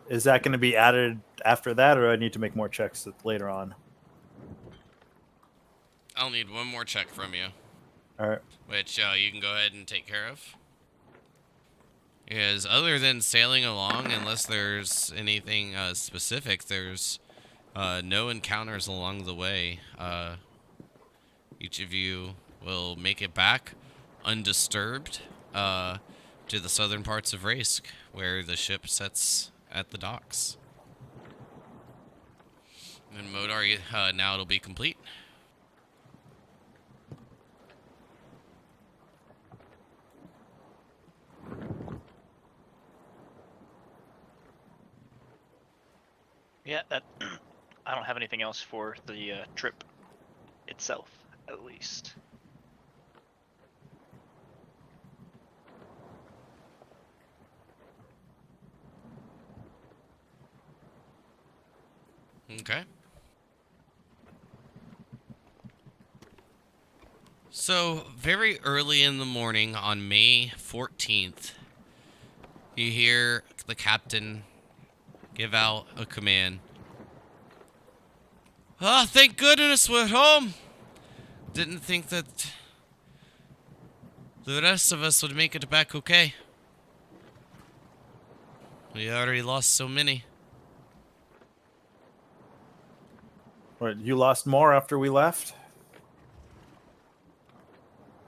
Is that going to be added after that, or do I need to make more checks later on? I'll need one more check from you. All right. Which you can go ahead and take care of. Because other than sailing along, unless there's anything specific, there's no encounters along the way. Each of you will make it back undisturbed to the southern parts of Raisk, where the ship sets at the docks. And Modar, now it'll be complete. Yeah, that I don't have anything else for the trip itself, at least. Okay. So, very early in the morning on May 14th, you hear the captain give out a command. Ah, thank goodness we're home! Didn't think that the rest of us would make it back okay. We already lost so many. What, you lost more after we left?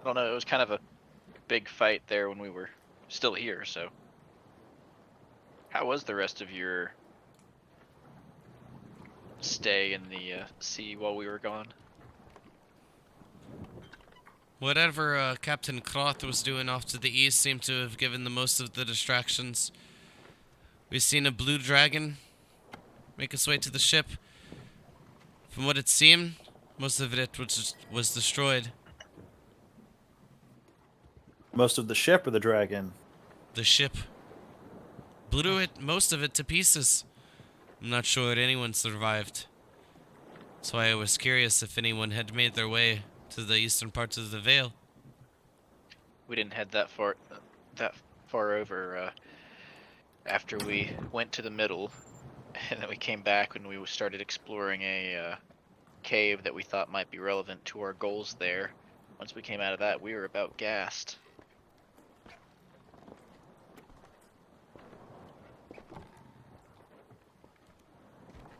I don't know. It was kind of a big fight there when we were still here, so How was the rest of your stay in the sea while we were gone? Whatever Captain Croth was doing off to the east seemed to have given the most of the distractions. We've seen a blue dragon make its way to the ship. From what it seemed, most of it was destroyed. Most of the ship or the dragon? The ship blew it, most of it, to pieces. I'm not sure anyone survived. That's why I was curious if anyone had made their way to the eastern parts of the Vale. We didn't head that far over after we went to the middle, and then we came back when we started exploring a cave that we thought might be relevant to our goals there. Once we came out of that, we were about gassed.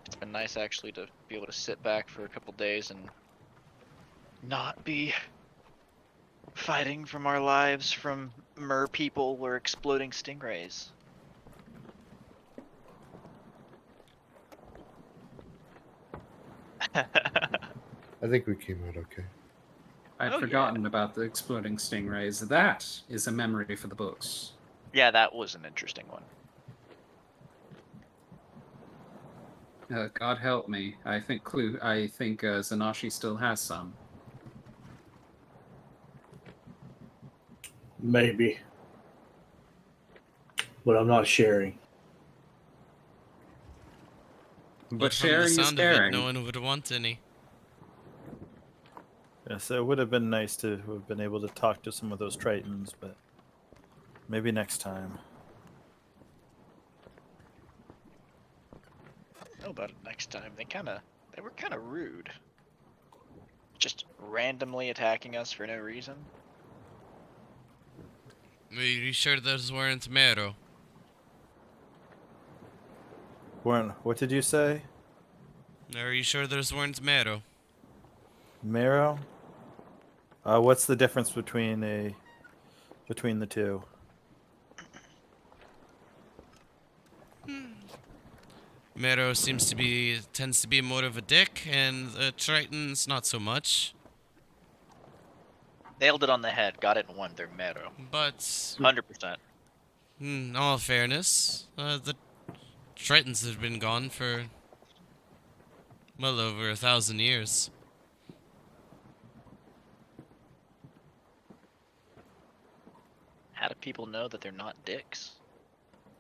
It's been nice actually to be able to sit back for a couple days and not be fighting from our lives from mer people or exploding stingrays. I think we came out okay. I'd Oh, forgotten about the exploding stingrays. That is a memory for the books. Yeah, that was an interesting one. God help me. I think Zanashi still has some. Maybe. But I'm not sharing. But from sharing the is sound of it, caring. no one would want any. Yeah, so it would have been nice to have been able to talk to some of those Tritons, but maybe next time. Know about it next time. They were kind of rude. Just randomly attacking us for no reason. Are you sure those weren't Mero? What did you say? Are you sure those weren't Mero? Marrow? What's the difference between the two? Mero tends to be more of a dick, and Triton's not so much. Nailed it on the head. Got it in one. They're Mero. But 100%. in all fairness, the Tritons have been gone for well over 1,000 years. How do people know that they're not dicks?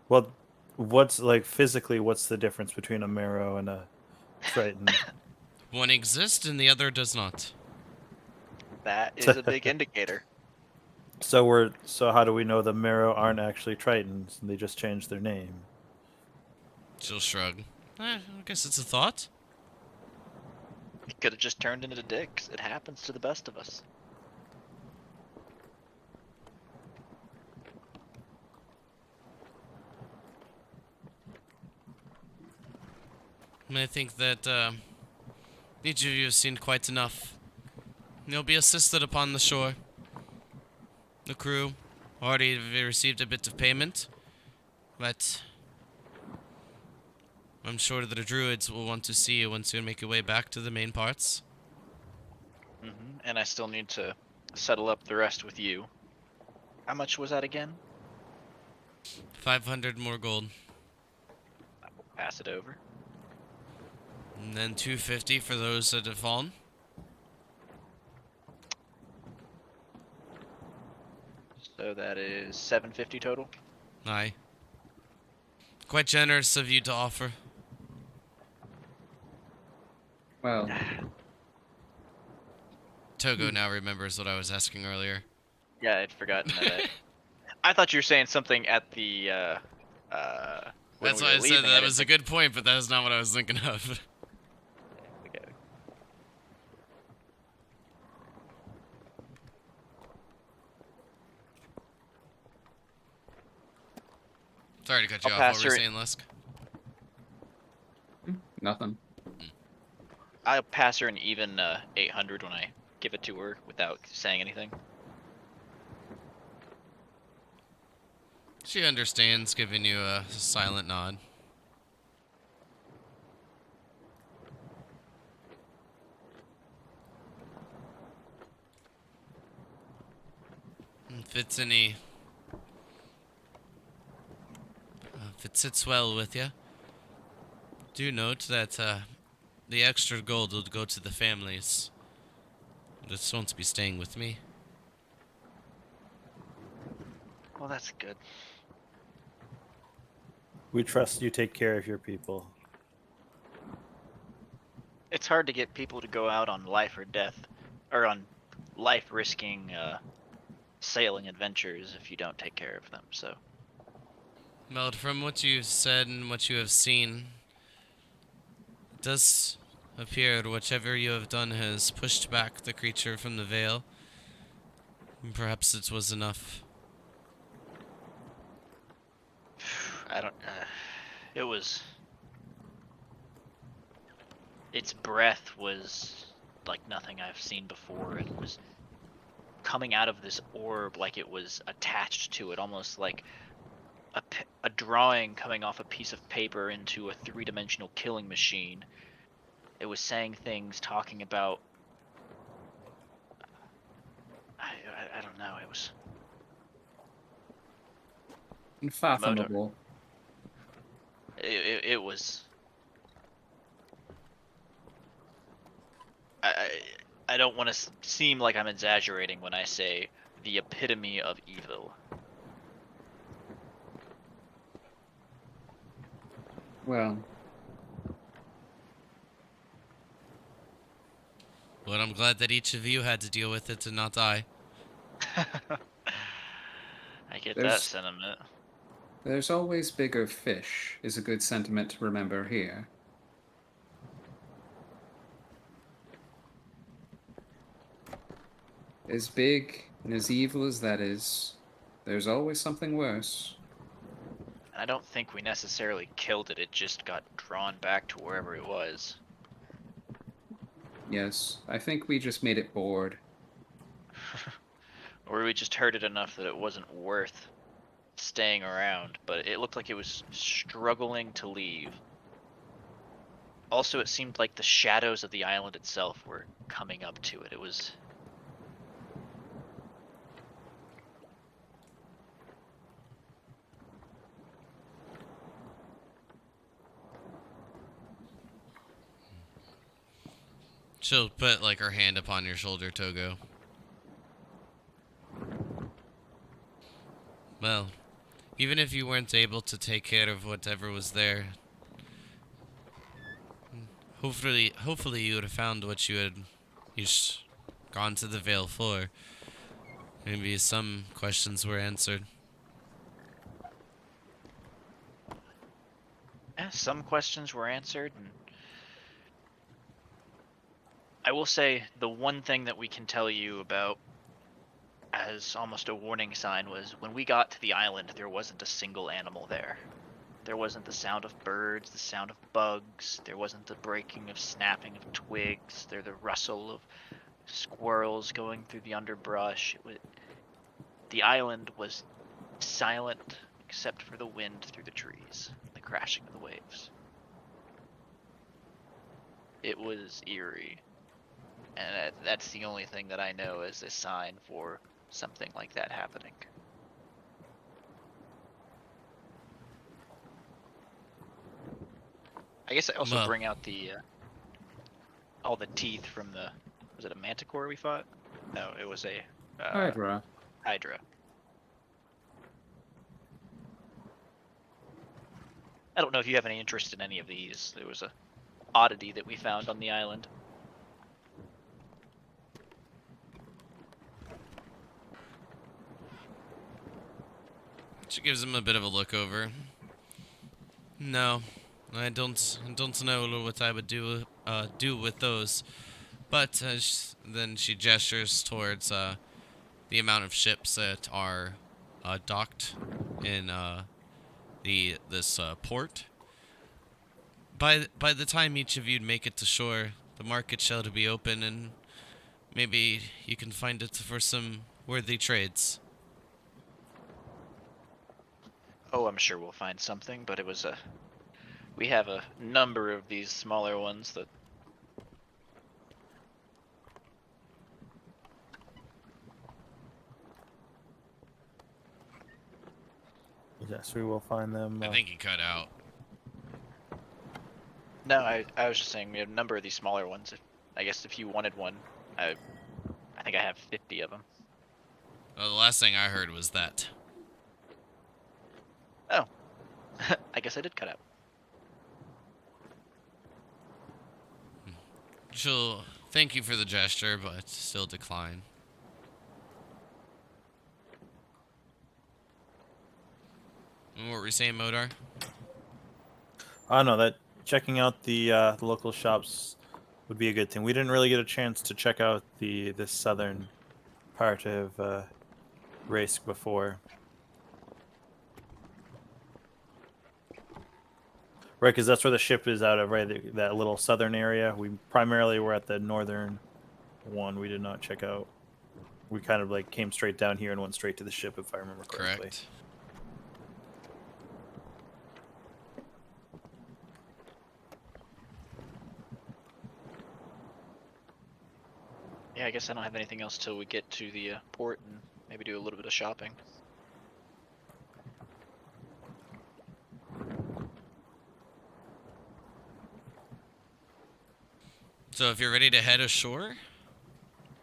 Well, what's the difference between a Marrow and a Triton? One exists and the other does not. That is a big indicator. So how do we know the Marrow aren't actually Tritons and they just changed their name? She'll shrug. I guess it's a thought. It could have just turned into dicks. It happens to the best of us. And I think that each of you have seen quite enough. You'll be assisted upon the shore. The crew already received a bit of payment, but I'm sure that the druids will want to see you once you make your way back to the main parts. And I still need to settle up the rest with you. How much was that again? 500 more gold. I will pass it over. And then 250 for those that have fallen. So that is 750 total. Aye. Quite generous of you to offer. Well, Togo now remembers what I was asking earlier. Yeah, I'd forgotten that. I thought you were saying something at the when That's we why were I said leaving. that was a good point, but that is not what I was thinking of. Okay. Sorry to cut you I'll off. What pass were you her- saying, Lusk? nothing. I'll pass her an even 800 when I give it to her without saying anything. She understands, giving you a silent nod. If it's any... if it sits well with you, do note that the extra gold will go to the families. This won't be staying with me. Well, that's good. We trust you take care of your people. It's hard to get people to go out on life or death, or on life-risking sailing adventures if you don't take care of them. So Well, from what you've said and what you have seen, it does appear whichever you have done has pushed back the creature from the veil. Perhaps it was enough. I don't. It was. Its breath was like nothing I've seen before. It was coming out of this orb like it was attached to it, almost like a drawing coming off a piece of paper into a three-dimensional killing machine. It was saying things, talking about. I don't know. It was Unfathomable. it was. I don't want to seem like I'm exaggerating when I say the epitome of evil. Well, But I'm glad that each of you had to deal with it and not die. I get that There's- sentiment. there's always bigger fish, is a good sentiment to remember here. As big and as evil as that is, there's always something worse. I don't think we necessarily killed it. It just got drawn back to wherever it was. Yes, I think we just made it bored. Or we just hurt it enough that it wasn't worth staying around, but it looked like it was struggling to leave. Also, it seemed like the shadows of the island itself were coming up to it. It was... She'll put like her hand upon your shoulder, Togo. Well, even if you weren't able to take care of whatever was there, hopefully you would have found what you gone to the Vale for. Maybe some questions were answered. Yeah, some questions were answered, and I will say the one thing that we can tell you about as almost a warning sign was when we got to the island, there wasn't a single animal there. There wasn't the sound of birds, the sound of bugs, there wasn't the breaking of snapping of twigs, the rustle of squirrels going through the underbrush. The island was silent except for the wind through the trees, the crashing of the waves. It was eerie. And that's the only thing that I know as a sign for something like that happening. I guess I also Well. bring out the all the teeth from the... Was it a manticore we fought? No, it was a Hydra. hydra. I don't know if you have any interest in any of these. There was a oddity that we found on the island. She gives him a bit of a look over. No, I don't know what I would do with those. But then she gestures towards the amount of ships that are docked in this port. By the time each of you make it to shore, the market shall be open, and maybe you can find it for some worthy trades. Oh, I'm sure we'll find something, but it was a. We have a number of these smaller ones that. Yes, we will find them. I think he cut out. No, I was just saying we have a number of these smaller ones. I guess if you wanted one, I think I have 50 of them. Well, the last thing I heard was that. Oh, I guess I did cut out. She'll thank you for the gesture, but still decline. And what were we saying, Modar? I don't know that checking out the local shops would be a good thing. We didn't really get a chance to check out the southern part of Raisk before. Right, because that's where the ship is out of, right? That little southern area. We primarily were at the northern one. We did not check out. We kind of like came straight down here and went straight to the ship, if I remember correctly. Correct. Yeah, I guess I don't have anything else till we get to the port and maybe do a little bit of shopping. So if you're ready to head ashore,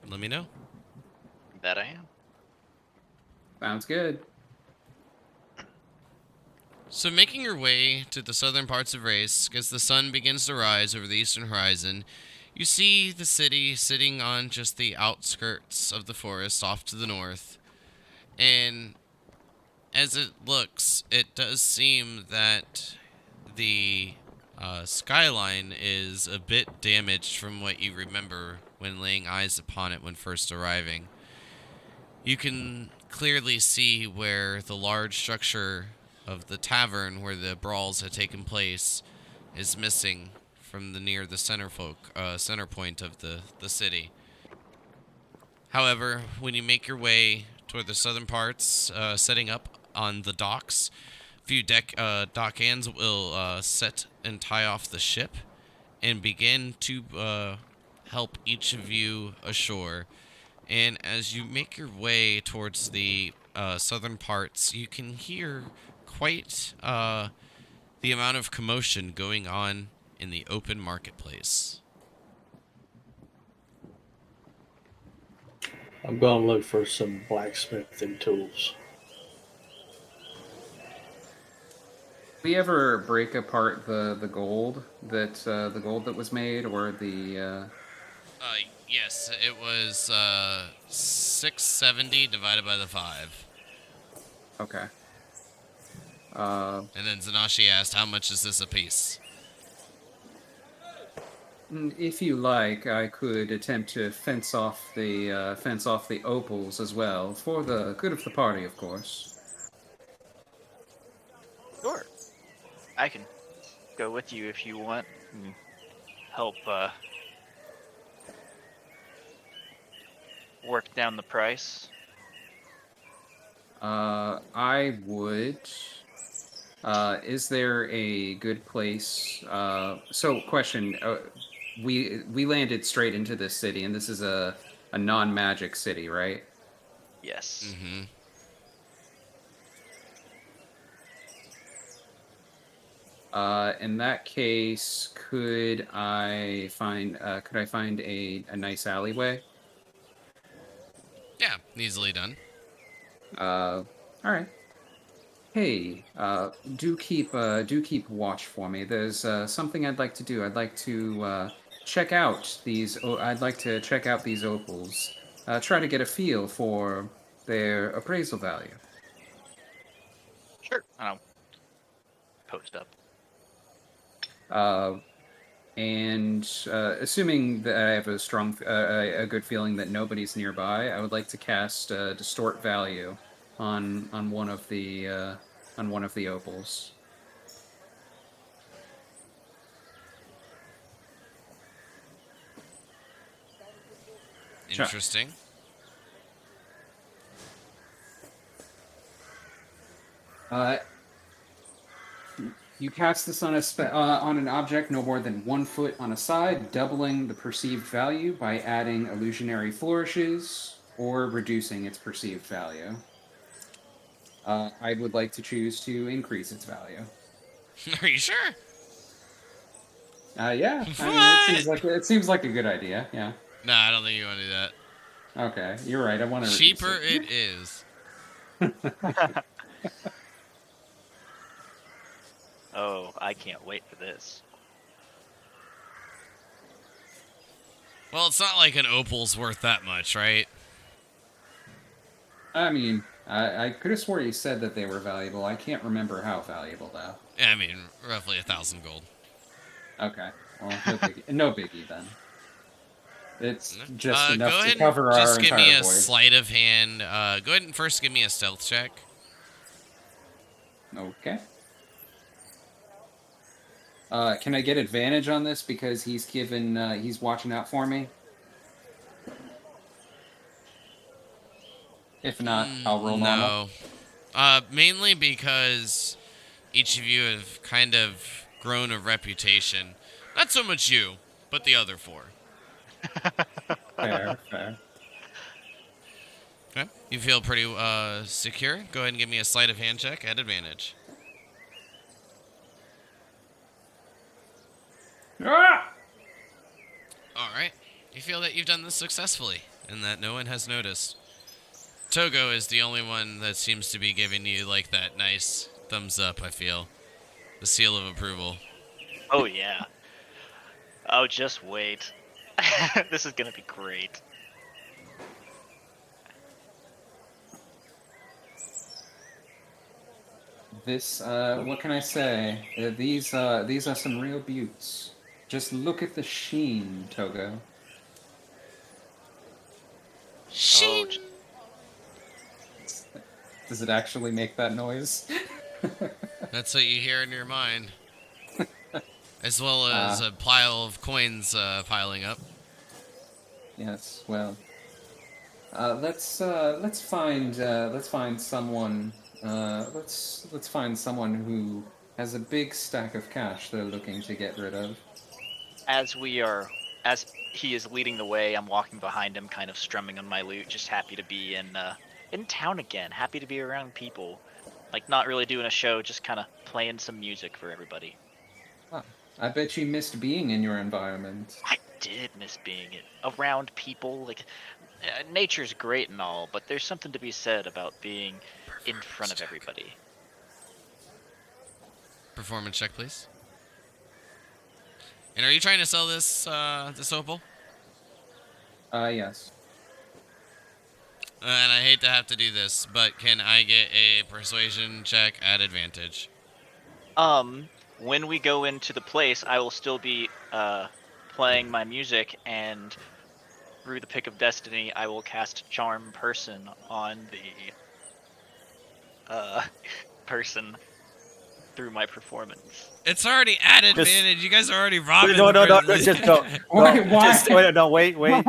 let me know. That I am. Sounds good. So making your way to the southern parts of Raisk, as the sun begins to rise over the eastern horizon, you see the city sitting on just the outskirts of the forest off to the north. And as it looks, it does seem that the skyline is a bit damaged from what you remember when laying eyes upon it when first arriving. You can clearly see where the large structure of the tavern where the brawls had taken place is missing from near the center point of the city. However, when you make your way toward the southern parts, setting up on the docks, a few dock hands will set and tie off the ship and begin to help each of you ashore. And as you make your way towards the southern parts, you can hear quite the amount of commotion going on in the open marketplace. I'm going to look for some blacksmithing tools. We ever break apart the gold that was made, or the Yes, it was 670 divided by the 5. okay. And then Zanashi asked, how much is this a piece? If you like, I could attempt to fence off the opals as well, for the good of the party, of course. Sure. I can go with you if you want and help work down the price. I would. Is there a good place? So, question. We landed straight into this city, and this is a non-magic city, right? Yes. Mm-hmm. In that case, could I find a nice alleyway? Yeah, easily done. All right. Hey, do keep watch for me. There's something I'd like to do. I'd like to check out these. I'd like to check out these opals. Try to get a feel for their appraisal value. Sure. I'll post up. And assuming that I have a good feeling that nobody's nearby, I would like to cast Distort Value on one of the opals. Interesting. You cast this on on an object no more than 1 foot on a side, doubling the perceived value by adding illusionary flourishes or reducing its perceived value. I would like to choose to increase its value. Are you sure? Yeah. I mean, it seems like a good idea. Yeah. No, I don't think you want to do that. Okay, you're right. I want to Cheaper reduce it is. Oh, I can't wait for this. Well, it's not like an opal's worth that much, right? I mean, I could have swore you said that they were valuable. I can't remember how valuable, though. Yeah, I mean, roughly 1,000 gold. Okay. Well, no biggie then. It's just Go enough to ahead cover and our just give me entire a void. sleight of hand. Go ahead and first give me a stealth check. Okay. Can I get advantage on this because he's watching out for me? If not, I'll roll normal. No. Mainly because each of you have kind of grown a reputation. Not so much you, but the other 4. Fair. Okay. You feel pretty secure? Go ahead and give me a sleight of hand check at advantage. Ah! Alright. You feel that you've done this successfully, and that no one has noticed. Togo is the only one that seems to be giving you, like, that nice thumbs up, I feel. The seal of approval. Oh yeah. Oh, just wait. This is gonna be great. This, what can I say? These are some real beauts. Just look at the sheen, Togo. Sheen! Does it actually make that noise? That's what you hear in your mind. As well as a pile of coins piling up. Yes. Well, let's find someone. Let's find someone who has a big stack of cash they're looking to get rid of. As he is leading the way, I'm walking behind him, kind of strumming on my lute, just happy to be in town again, happy to be around people. Like, not really doing a show, just kind of playing some music for everybody. Ah, I bet you missed being in your environment. I did miss being around people. Like, nature's great and all, but there's something to be said about being in front of everybody. Performance check, please. And are you trying to sell this opal? Yes. And I hate to have to do this, but can I get a persuasion check at advantage? When we go into the place, I will still be playing my music, and through the Pick of Destiny, I will cast Charm Person on the person through my performance. It's already at advantage. You guys are already robbing. No, the just don't. Why? Wait.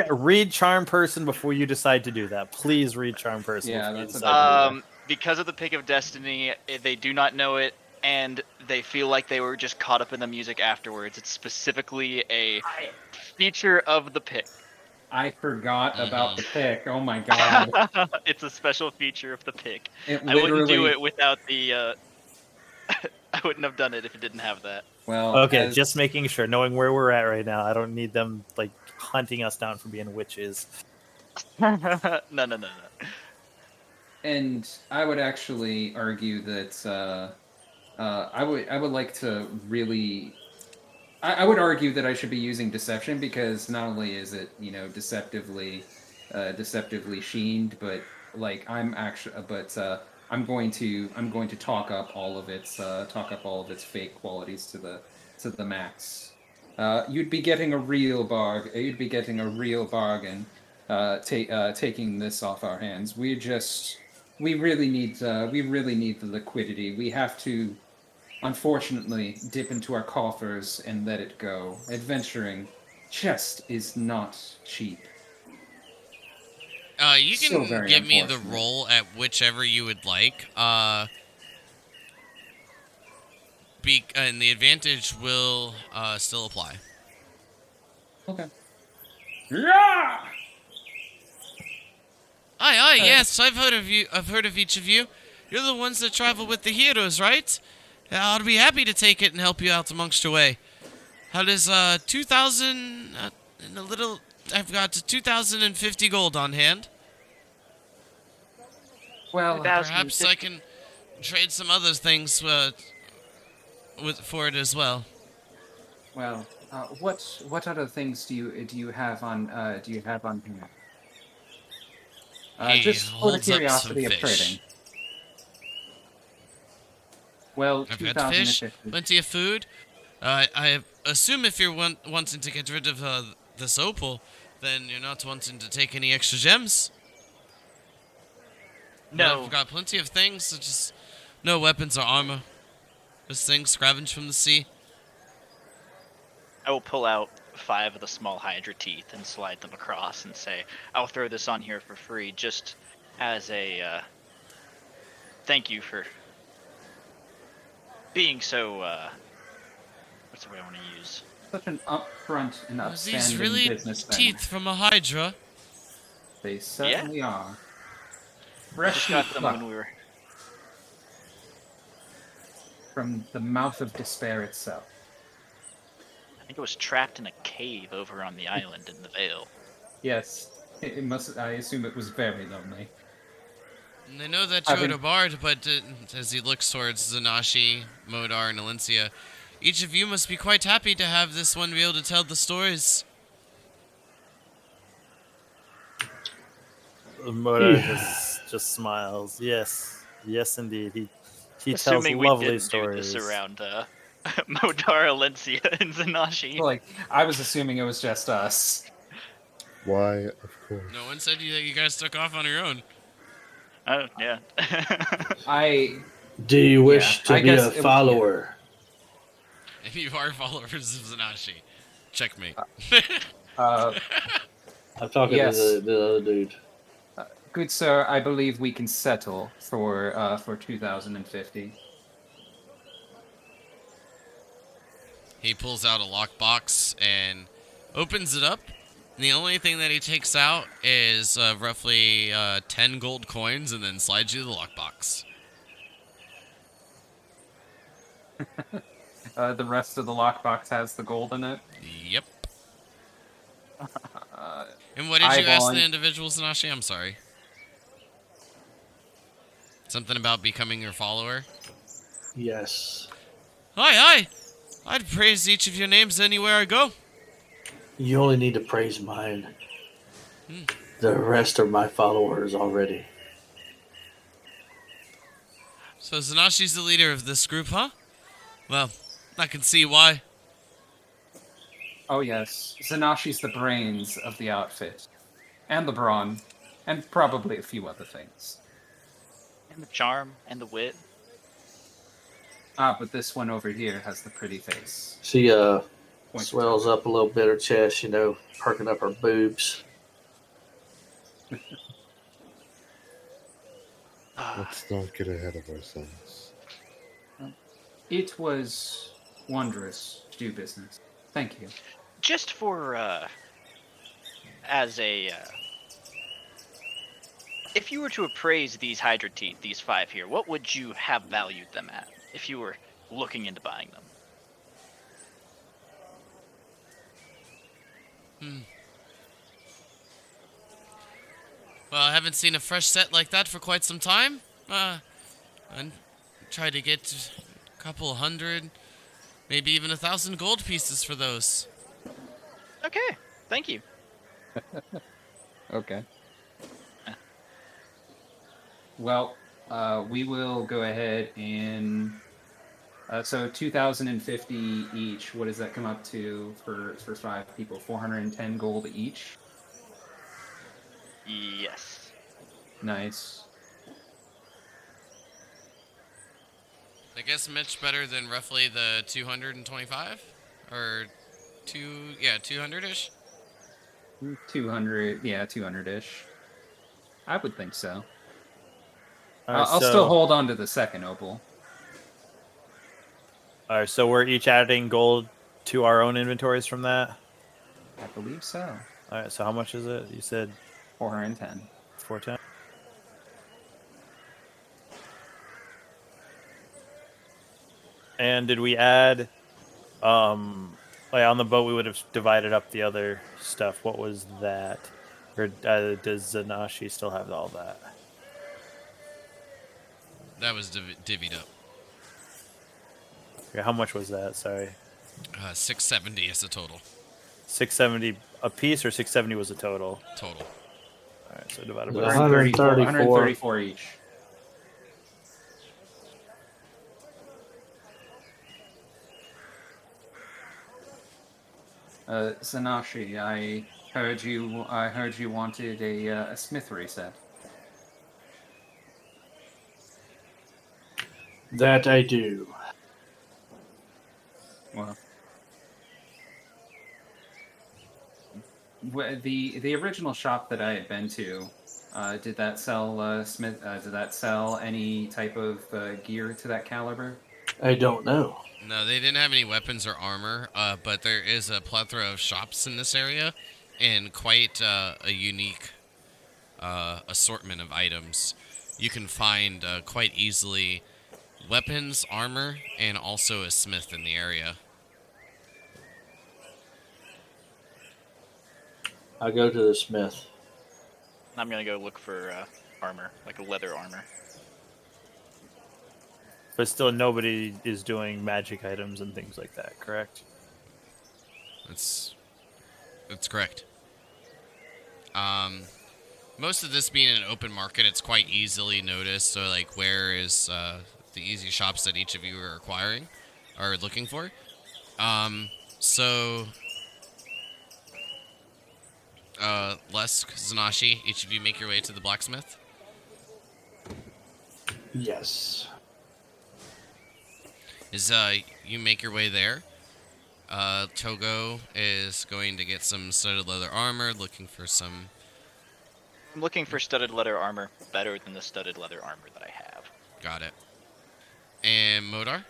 Read Charm Person before you decide to do that. Please read Charm Person. Yeah, before you that's decide to do that. Because of the Pick of Destiny, they do not know it, and they feel like they were just caught up in the music afterwards. It's specifically a feature of the pick. I forgot about the pick. Oh my god. It's a special feature of the pick. It I wouldn't do literally- it without the I wouldn't have done it if it didn't have that. Well, Okay, just making sure, knowing where we're at right now, I don't need them like hunting us down for being witches. No. And I would actually argue that I would like to really. I would argue that I should be using deception because not only is it deceptively sheened, but like I'm going to talk up all of its fake qualities to the max. You'd be getting a real bargain. You'd be getting a real bargain. Taking this off our hands. We really need the liquidity. We have to, unfortunately, dip into our coffers and let it go. Adventuring just is not cheap. You So can very give me the unfortunate. roll at whichever you would like. and the advantage will still apply. Okay. Yeah. Aye, yes, I've heard of you. I've heard of each of you. You're the ones that travel with the heroes, right? I'll be happy to take it and help you out amongst your way. How does 2,000 and a little? I've got 2,050 gold on hand. Well, Perhaps I can trade some other things for it as well. well, what other things do you have on hand? He Just for the holds up some curiosity of fish. trading. Well, I've got fish, 2,050. plenty of food. I assume if you're wanting to get rid of this opal, then you're not wanting to take any extra gems. No. I've got plenty of things, so just no weapons or armor. Just things scavenged from the sea. I will pull out 5 of the small hydra teeth and slide them across and say, I'll throw this on here for free just as a thank you for being so, what's the word I want to use? Such an upfront and Are upstanding these really businessman. teeth from a hydra? They certainly are. I just Freshly got them plucked when we were... from the mouth of despair itself. I think it was trapped in a cave over on the island in the Vale. Yes, it must. I assume it was very lonely. And I know that I've you're been- a bard, but as he looks towards Zanashi, Modar, and Alencia, each of you must be quite happy to have this one be able to tell the stories. Moda Yeah. just smiles. Yes, indeed. He tells Assuming we lovely didn't stories. do this around Modar, Alencia, and Zanashi. Like, I was assuming it was just us. Why, of course. No one said that you guys took off on your own. Oh, yeah. I Do you wish Yeah, I to be guess a it was- follower? If you are followers of Zanashi, checkmate. uh, I'm talking Yes. to the other dude. good sir, I believe we can settle for 2,050. He pulls out a lockbox and opens it up. And the only thing that he takes out is roughly 10 gold coins and then slides you the lockbox. The rest of the lockbox has the gold in it. Yep. Uh, And what did you ask Eyeballing. the individual, Zanashi? I'm sorry. Something about becoming your follower? Yes. Aye. I'd praise each of your names anywhere I go. You only need to praise mine. Hmm. The rest are my followers already. So Zanashi's the leader of this group, huh? Well, I can see why. oh yes, Zanashi's the brains of the outfit, and the brawn, and probably a few other things. And the charm and the wit. But this one over here has the pretty face. She Point to swells up a little bit her chest, perking up her boobs. Let's not get ahead of ourselves. It was wondrous to do business. Thank you. Just for, as a, if you were to appraise these hydra teeth, these 5 here, what would you have valued them at if you were looking into buying them? Well, I haven't seen a fresh set like that for quite some time. I try to get a couple hundred, maybe even 1,000 gold pieces for those. Okay, thank you. Okay. Well, we will go ahead and so 2,050 each. What does that come up to for 5 people? 410 gold each. Yes. Nice. I guess much better than roughly the 225? Or 200-ish? 200, yeah, 200-ish. I would think so. All right, I'll so still hold on to the second opal. All right, so we're each adding gold to our own inventories from that. I believe so. All right, so how much is it? You said 410. 410. And did we add, like on the boat, we would have divided up the other stuff. What was that? Or does Zanashi still have all that? That was divvied up. Okay, how much was that? Sorry. 670 is the total. 670 a piece, or 670 was the total? Total. All right, so divided So by 134 each. Sanashi, I heard you wanted a smithery set. That I do. Well, the original shop that I had been to, did that sell Did that sell any type of gear to that caliber? I don't know. No, they didn't have any weapons or armor, but there is a plethora of shops in this area, and quite a unique assortment of items. You can find quite easily weapons, armor, and also a smith in the area. I'll go to the smith. I'm gonna go look for armor, like a leather armor. But still, nobody is doing magic items and things like that, correct? That's correct. Most of this being an open market, it's quite easily noticed. So, like, where is the easy shops that each of you are acquiring or looking for? Lesk, Zanashi, each of you make your way to the blacksmith. Yes. You make your way there. Togo is going to get some studded leather armor, looking for some. I'm looking for studded leather armor better than the studded leather armor that I have. Got it. And Modar?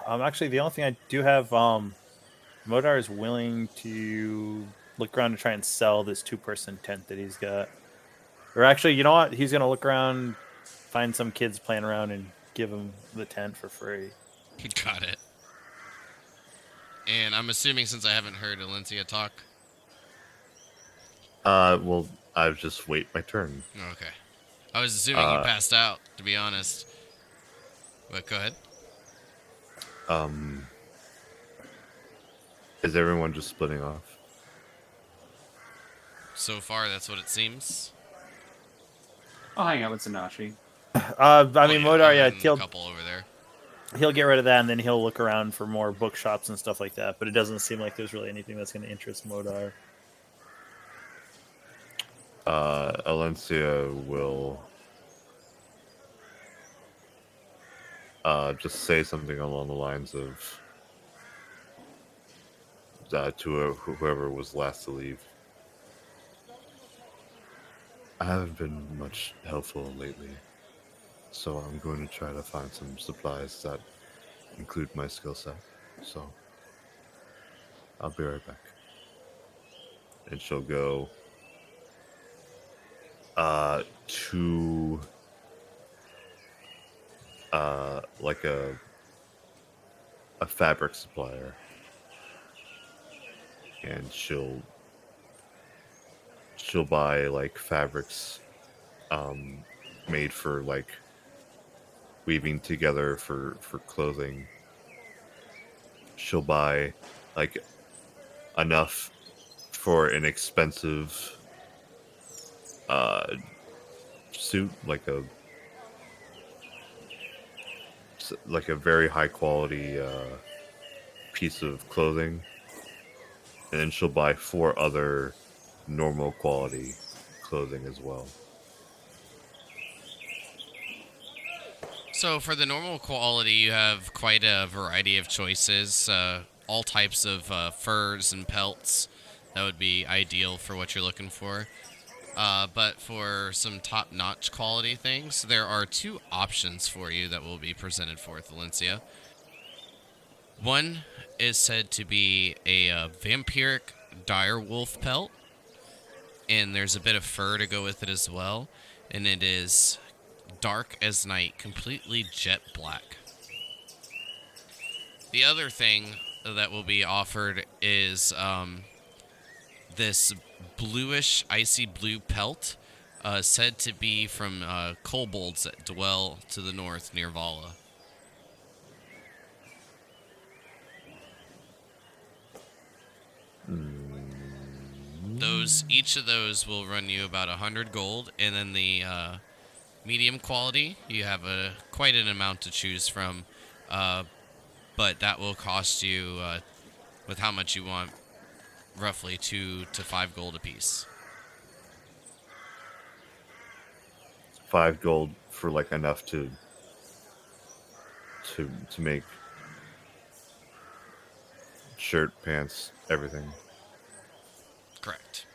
Actually, the only thing I do have, Modar is willing to look around and try and sell this 2-person tent that he's got. Or actually, you know what? He's gonna look around, find some kids playing around, and give them the tent for free. Got it. And I'm assuming, since I haven't heard Alencia talk. Well, I just wait my turn. Okay. I was assuming you passed out, to be honest. But go ahead. Is everyone just splitting off? So far, that's what it seems. I'll hang out with Zanashi. Modar, yeah, and a couple over there. he'll get rid of that, and then he'll look around for more bookshops and stuff like that. But it doesn't seem like there's really anything that's going to interest Modar. Alencia will just say something along the lines of to whoever was last to leave. I haven't been much helpful lately, so I'm going to try to find some supplies that include my skill set. So I'll be right back. And she'll go to like a fabric supplier, and she'll buy like fabrics made for like weaving together for clothing. She'll buy like enough for an expensive suit, like a very high quality piece of clothing, and then she'll buy 4 other normal quality clothing as well. So for the normal quality, you have quite a variety of choices. All types of furs and pelts. That would be ideal for what you're looking for. But for some top-notch quality things, there are 2 options for you that will be presented forth, Alencia. One is said to be a vampiric direwolf pelt, and there's a bit of fur to go with it as well, and it is dark as night, completely jet black. The other thing that will be offered is this bluish, icy blue pelt, said to be from kobolds that dwell to the north near Vala. Each of those will run you about 100 gold, and then the medium quality, you have quite an amount to choose from, but that will cost you, with how much you want, roughly 2 to 5 gold apiece. 5 gold for like enough to make shirt, pants, everything. Correct.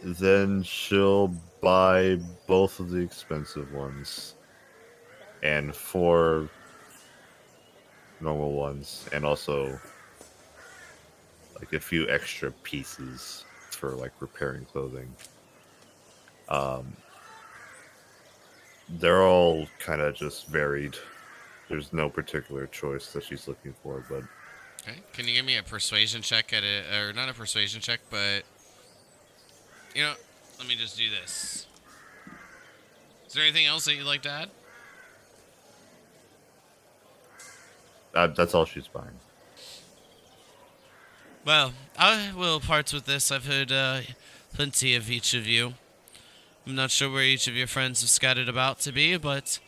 Then she'll buy both of the expensive ones and 4 normal ones, and also like a few extra pieces for like repairing clothing. They're all kind of just varied. There's no particular choice that she's looking for, but Okay. Can you give me a persuasion check or not a persuasion check, but let me just do this. Is there anything else that you'd like to add? that's all she's buying. Well, I will part with this. I've heard plenty of each of you. I'm not sure where each of your friends have scattered about to be, but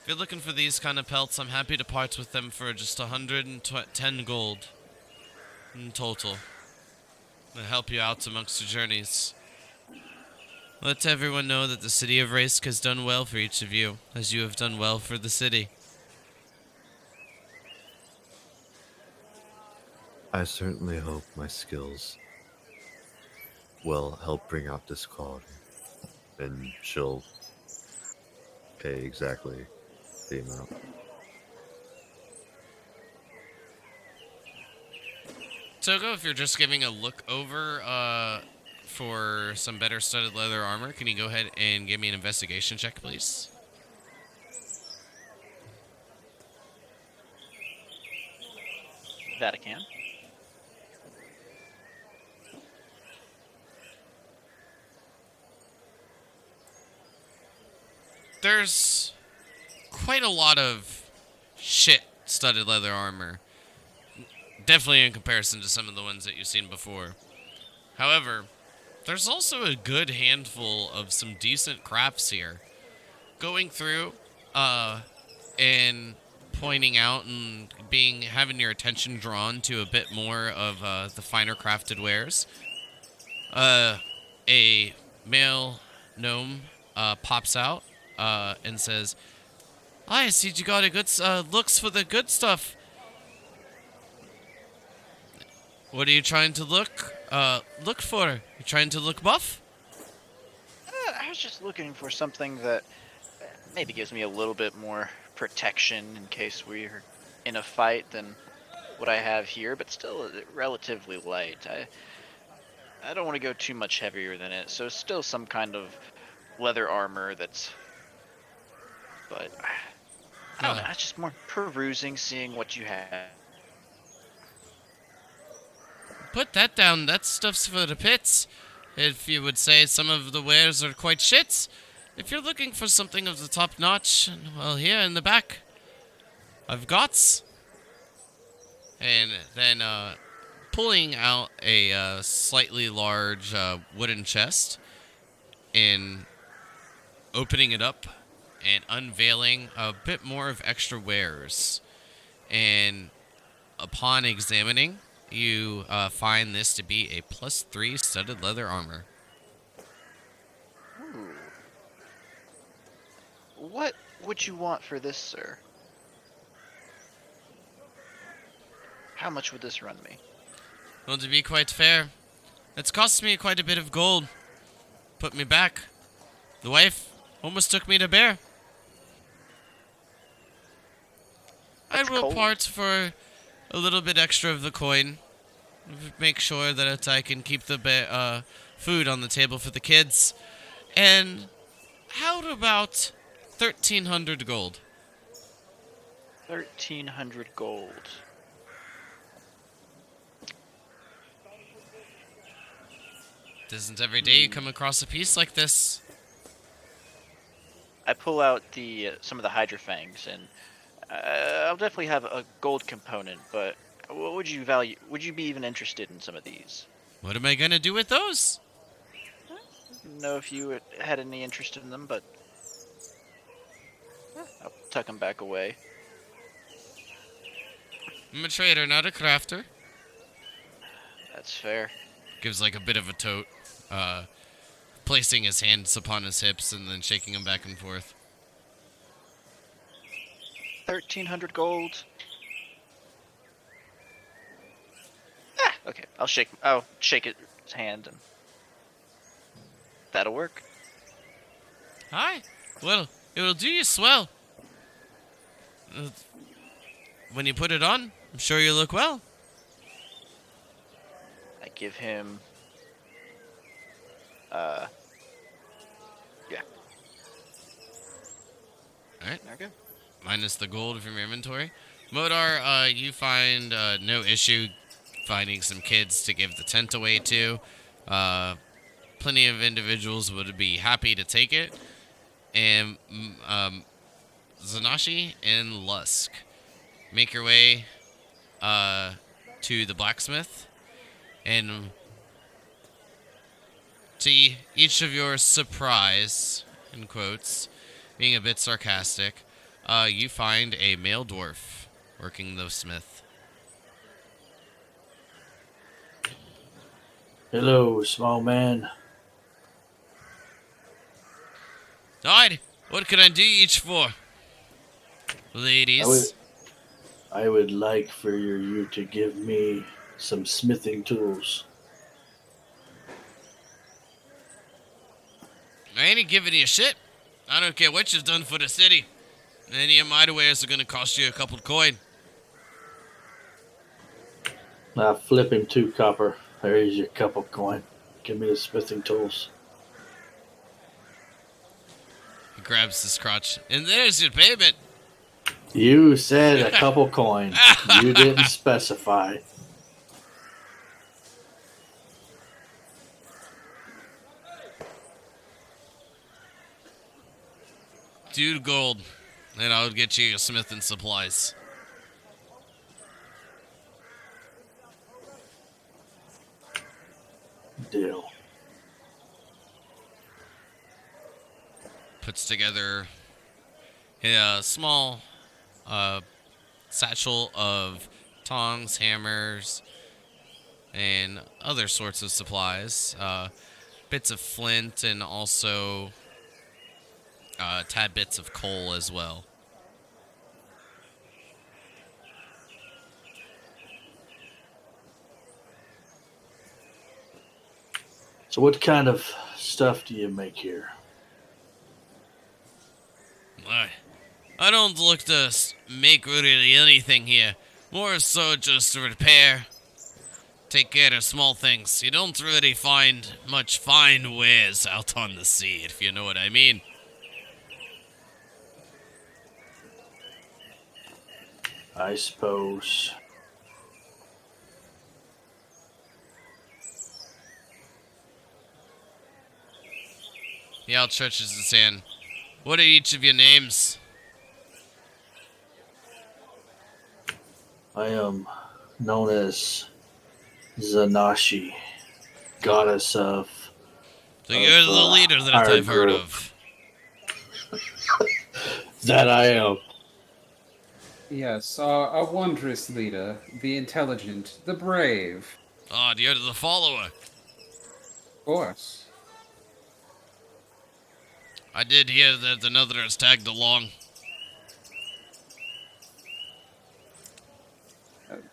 if you're looking for these kind of pelts, I'm happy to part with them for just 110 gold in total. To help you out amongst your journeys. Let everyone know that the city of Raisk has done well for each of you, as you have done well for the city. I certainly hope my skills will help bring out this quality. And she'll pay exactly the amount. Togo, if you're just giving a look over for some better studded leather armor, can you go ahead and give me an investigation check, please? That I can. There's quite a lot of shit studded leather armor. Definitely in comparison to some of the ones that you've seen before. However, there's also a good handful of some decent crafts here. Going through and pointing out and having your attention drawn to a bit more of the finer crafted wares. A male gnome pops out and says, "I see you got a good looks for the good stuff. What are you trying to look for? You trying to look buff?" I was just looking for something that maybe gives me a little bit more protection in case we're in a fight than what I have here, but still relatively light. I don't want to go too much heavier than it, so still some kind of leather armor that's... But I don't know, it's just more perusing, seeing what you have. Put that down. That stuff's for the pits. If you would say some of the wares are quite shit. If you're looking for something of the top notch, well, here in the back, I've got. And then pulling out a slightly large wooden chest and opening it up and unveiling a bit more of extra wares. And upon examining, you find this to be a +3 studded leather armor. Ooh. What would you want for this, sir? How much would this run me? Well, to be quite fair, it's cost me quite a bit of gold. Put me back. The wife almost took me to bear. will cold. part for a little bit extra of the coin. Make sure that I can keep the food on the table for the kids. And how about 1,300 gold? 1,300 gold. It isn't every day you come across a piece like this. I pull out the some of the Hydra Fangs, and I'll definitely have a gold component, but what would you value? Would you be even interested in some of these? What am I gonna do with those? Didn't know if you had any interest in them, but I'll tuck them back away. I'm a trader, not a crafter. That's fair. Gives like a bit of a tote, placing his hands upon his hips and then shaking them back and forth. 1,300 gold. Okay. I'll shake his hand, and that'll work. Hi. Well, it will do you swell. When you put it on, I'm sure you look well. I give him. Yeah. Alright. There we go. Minus the gold from your inventory. Modar, you find no issue finding some kids to give the tent away to. Plenty of individuals would be happy to take it. And Zanashi and Lusk, make your way to the blacksmith, and to each of your surprise, in quotes, being a bit sarcastic, you find a male dwarf working the smith. Hello, small man. Alright, what can I do each for? Ladies. I would like for you to give me some smithing tools. I ain't giving you shit. I don't care what you've done for the city. Any of my wares are gonna cost you a couple coin. Now flip him 2 copper. There's your couple coin. Give me the smithing tools. He grabs his crotch. And there's your payment. You said a couple coin. You didn't specify. $2 gold. And I'll get you your smithing supplies. Deal. Puts together a small satchel of tongs, hammers, and other sorts of supplies. Bits of flint and also tad bits of coal as well. So what kind of stuff do you make here? I don't look to make really anything here. More so just to repair. Take care of small things. You don't really find much fine wares out on the sea, if you know what I mean. I suppose. He outstretches his hand. What are each of your names? I am known as Zanashi, goddess of. So you're the leader that I've heard group. of. That I am. Yes, a wondrous leader, the intelligent, the brave. Oh, you're the follower. Of course. I did hear that another has tagged along.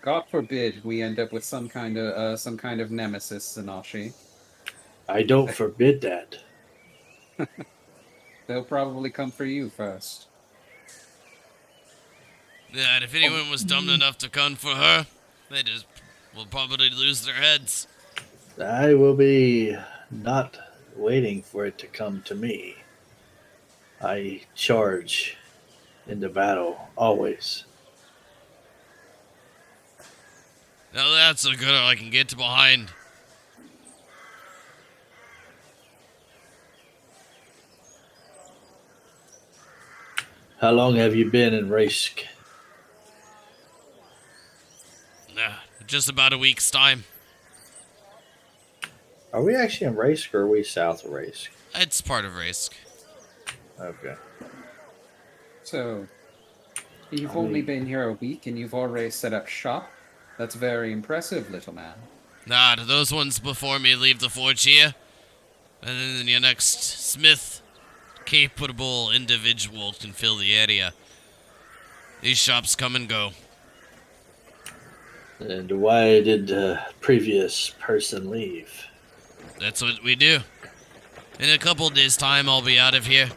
God forbid we end up with some kind of nemesis, Zanashi. I don't forbid that. They'll probably come for you first. Yeah, and if anyone was dumb enough to come for her, they just will probably lose their heads. I will be not waiting for it to come to me. I charge into battle always. Now that's a good I can get behind. How long have you been in Raisk? Just about a week's time. Are we actually in Raisk or are we south of Raisk? It's part of Raisk. Okay. So, you've I only mean- been here a week and you've already set up shop? That's very impressive, little man. Nah, those ones before me leave the forge here. And then your next smith, capable individual can fill the area. These shops come and go. And why did the previous person leave? That's what we do. In a couple days' time, I'll be out of here.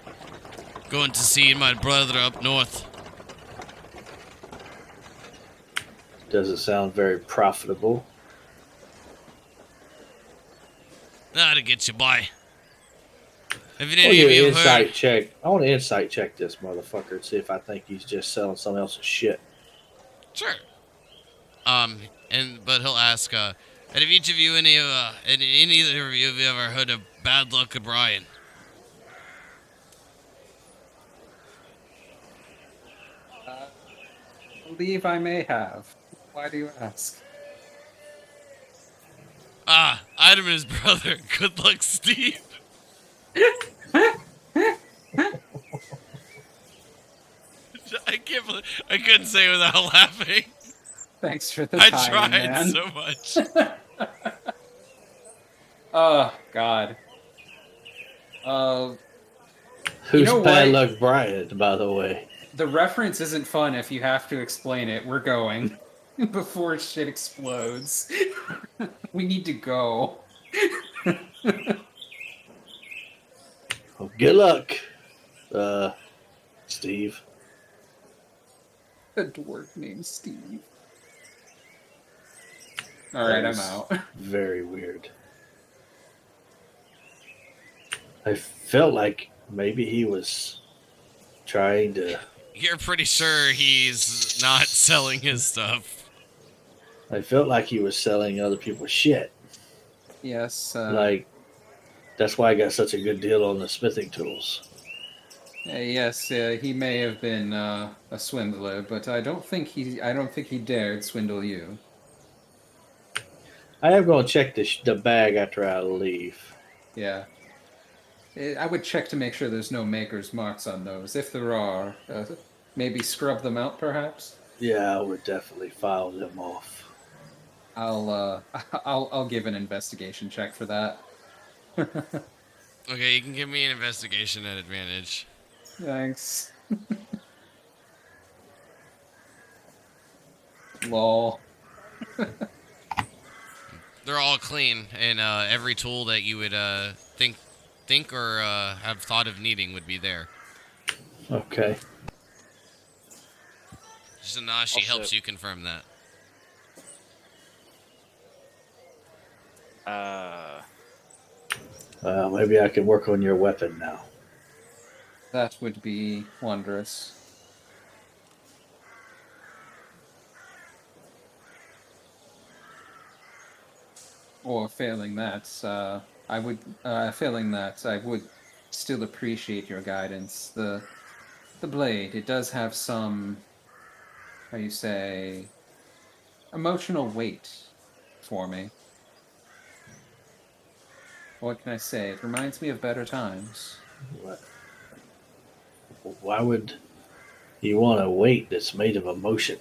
Going to see my brother up north. Doesn't sound very profitable. Nah, to get you by. If I any of you have heard... insight check. I want to insight check this motherfucker and see if I think he's just selling someone else's shit. Sure. But he'll ask, and have each of you, any either of you, have you ever heard of Bad Luck O'Brien? I believe I may have. Why do you ask? Adam and his brother. Good luck, Steve. I can't believe I couldn't say it without laughing. Thanks for the I time, tried man. so much. Oh, God. Who's know Bad what? Luck Brian, by the way? The reference isn't fun if you have to explain it. We're going. Before shit explodes. We need to go. Well, good luck, Steve. A dwarf named Steve. Alright, I'm out. Very weird. I felt like maybe he was trying to. You're pretty sure he's not selling his stuff. I felt like he was selling other people's shit. Yes. Like, that's why I got such a good deal on the smithing tools. Yes, he may have been a swindler, but I don't think he dared swindle you. I am going to check the bag after I leave. Yeah. I would check to make sure there's no maker's marks on those. If there are, maybe scrub them out, perhaps. Yeah, I would definitely file them off. I'll give an investigation check for that. Okay, you can give me an investigation at advantage. Thanks. Lol. They're all clean, and every tool that you would think or have thought of needing would be there. Okay. Zanashi Also- helps you confirm that. Maybe I can work on your weapon now. That would be wondrous. Or failing that, I would still appreciate your guidance. The blade, it does have some, how you say, emotional weight for me. What can I say? It reminds me of better times. What? Why would you want a weight that's made of emotion?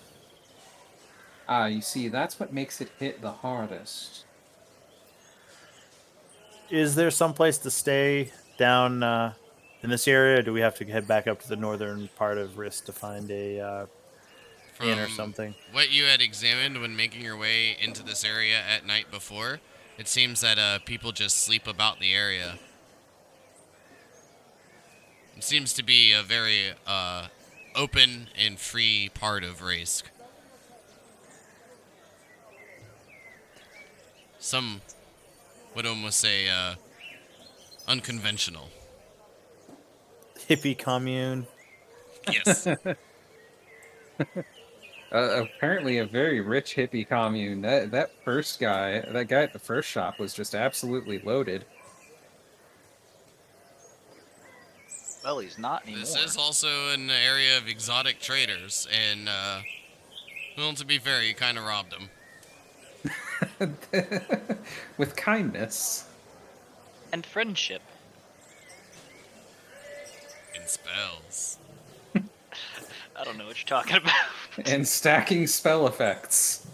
You see, that's what makes it hit the hardest. Is there some place to stay down in this area, or do we have to head back up to the northern part of Risk to find a inn or something? What you had examined when making your way into this area at night before, it seems that people just sleep about the area. It seems to be a very open and free part of Raisk. Some would almost say unconventional. Hippie commune. Yes. Apparently, a very rich hippie commune. That guy at the first shop was just absolutely loaded. Well, he's not anymore. This is also an area of exotic traders, and well, to be fair, you kind of robbed them. With kindness. And friendship. In spells. I don't know what you're talking about. And stacking spell effects.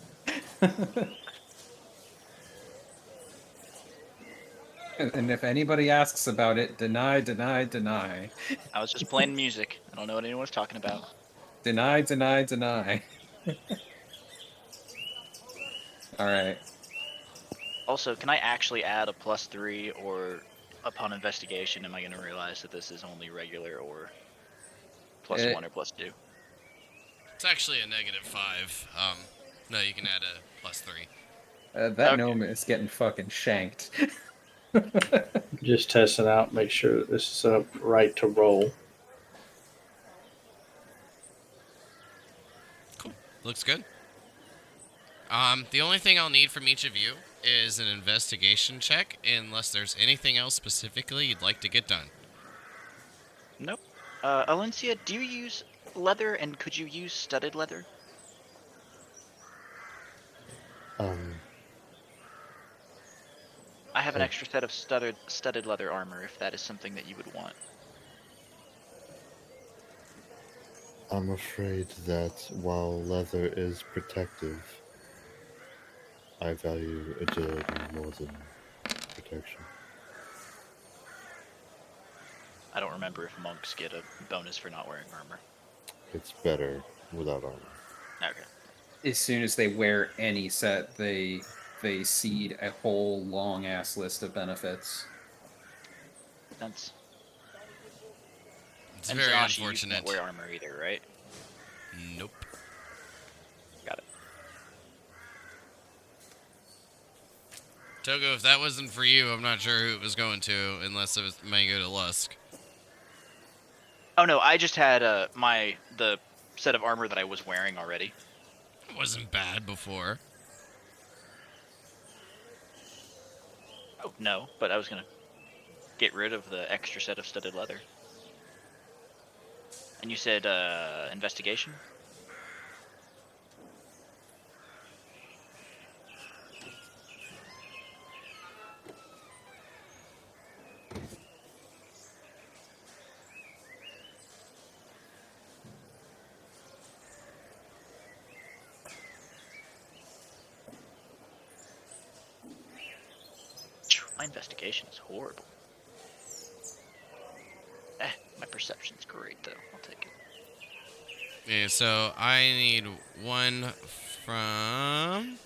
And if anybody asks about it, deny, deny, deny. I was just playing music. I don't know what anyone was talking about. Deny, deny, deny. Alright. Also, can I actually add a +3, or upon investigation, am I going to realize that this is only regular, or +1 or +2? It's actually a -5. No, you can add a +3. That Okay. gnome is getting fucking shanked. Just testing out, make sure that this is up right to roll. Cool. Looks good. The only thing I'll need from each of you is an investigation check, unless there's anything else specifically you'd like to get done. Nope. Alencia, do you use leather, and could you use studded leather? I have an extra set of studded leather armor, if that is something that you would want. I'm afraid that while leather is protective, I value agility more than protection. I don't remember if monks get a bonus for not wearing armor. It's better without armor. Okay. As soon as they wear any set, they seed a whole long ass list of benefits. That's... It's And very Josh, you unfortunate. don't wear armor either, right? Nope. Got it. Togo, if that wasn't for you, I'm not sure who it was going to, unless it was may go to Lusk. Oh no, I just had the set of armor that I was wearing already. It wasn't bad before. Oh no, but I was gonna get rid of the extra set of studded leather. And you said investigation? My investigation is horrible. My perception's great though. I'll take it. Yeah, so I need one from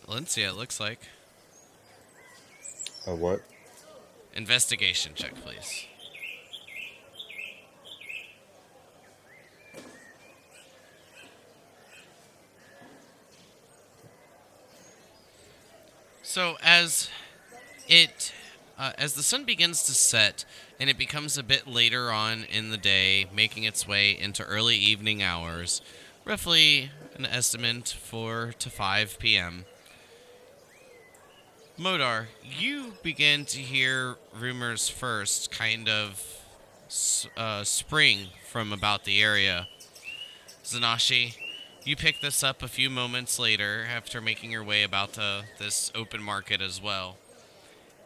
Valencia, it looks like. A what? Investigation check, please. So as the sun begins to set and it becomes a bit later on in the day, making its way into early evening hours, roughly an estimate 4 to 5 p.m., Modar, you begin to hear rumors first kind of spring from about the area. Zanashi, you pick this up a few moments later after making your way about this open market as well.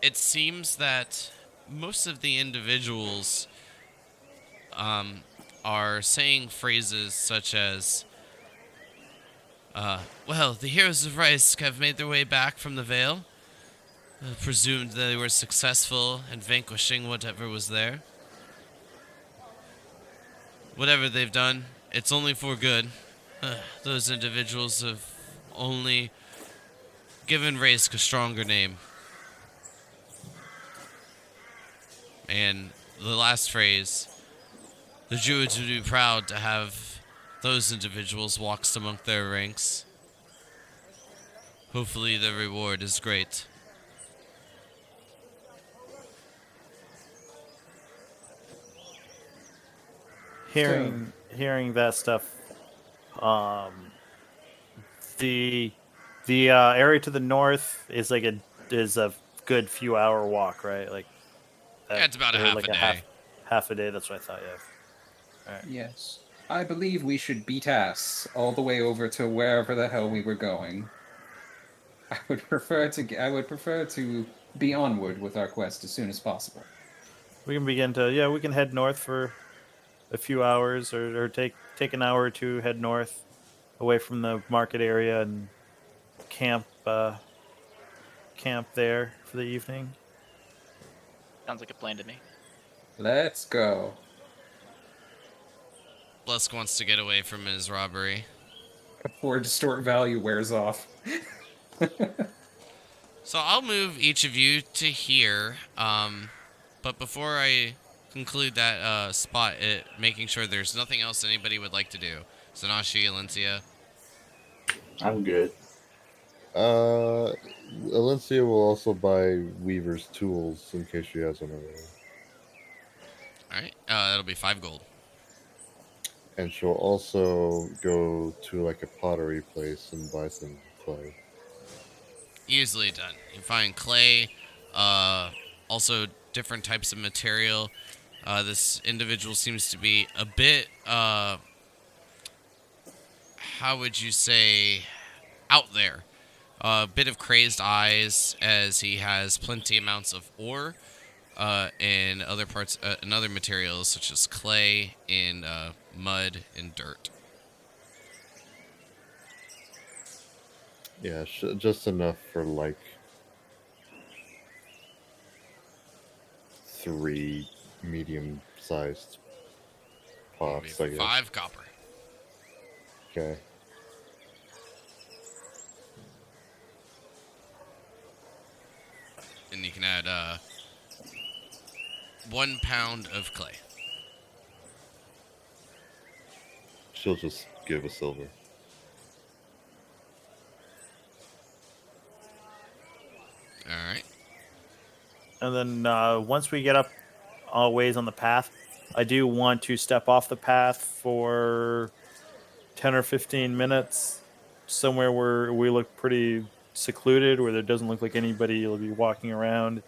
It seems that most of the individuals are saying phrases such as, well, the heroes of Rice have made their way back from the Vale. Presumed they were successful in vanquishing whatever was there. Whatever they've done, it's only for good. Those individuals have only given Raisk a stronger name. And the last phrase, The Druids would be proud to have those individuals walked among their ranks. Hopefully the reward is great. Hearing that stuff, um, the area to the north is a good few hour walk, right? Like Yeah, it's about a or half like a day. half a day. That's what I thought. Yeah. All right. Yes. I believe we should beat ass all the way over to wherever the hell we were going. I would prefer to be onward with our quest as soon as possible. We can head north for a few hours, or take an hour or two, head north away from the market area and camp there for the evening. Sounds like a plan to me. Let's go. Lusk wants to get away from his robbery. Before distort value wears off. So I'll move each of you to here. But before I conclude that spot, making sure there's nothing else anybody would like to do. Zanashi, Alencia. I'm good. Alencia will also buy Weaver's tools in case she has another one. Alright, that'll be 5 gold. And she'll also go to like a pottery place and buy some clay. Easily done. You find clay, also different types of material. This individual seems to be a bit, how would you say, out there. A bit of crazed eyes, as he has plenty amounts of ore, and other parts, and other materials such as clay and mud and dirt. Yeah, just enough for like 3 medium-sized pots, I guess. 5 copper. Okay. And you can add 1 pound of clay. She'll just give a silver. Alright. And then once we get up all ways on the path, I do want to step off the path for 10 or 15 minutes, somewhere where we look pretty secluded, where there doesn't look like anybody will be walking around.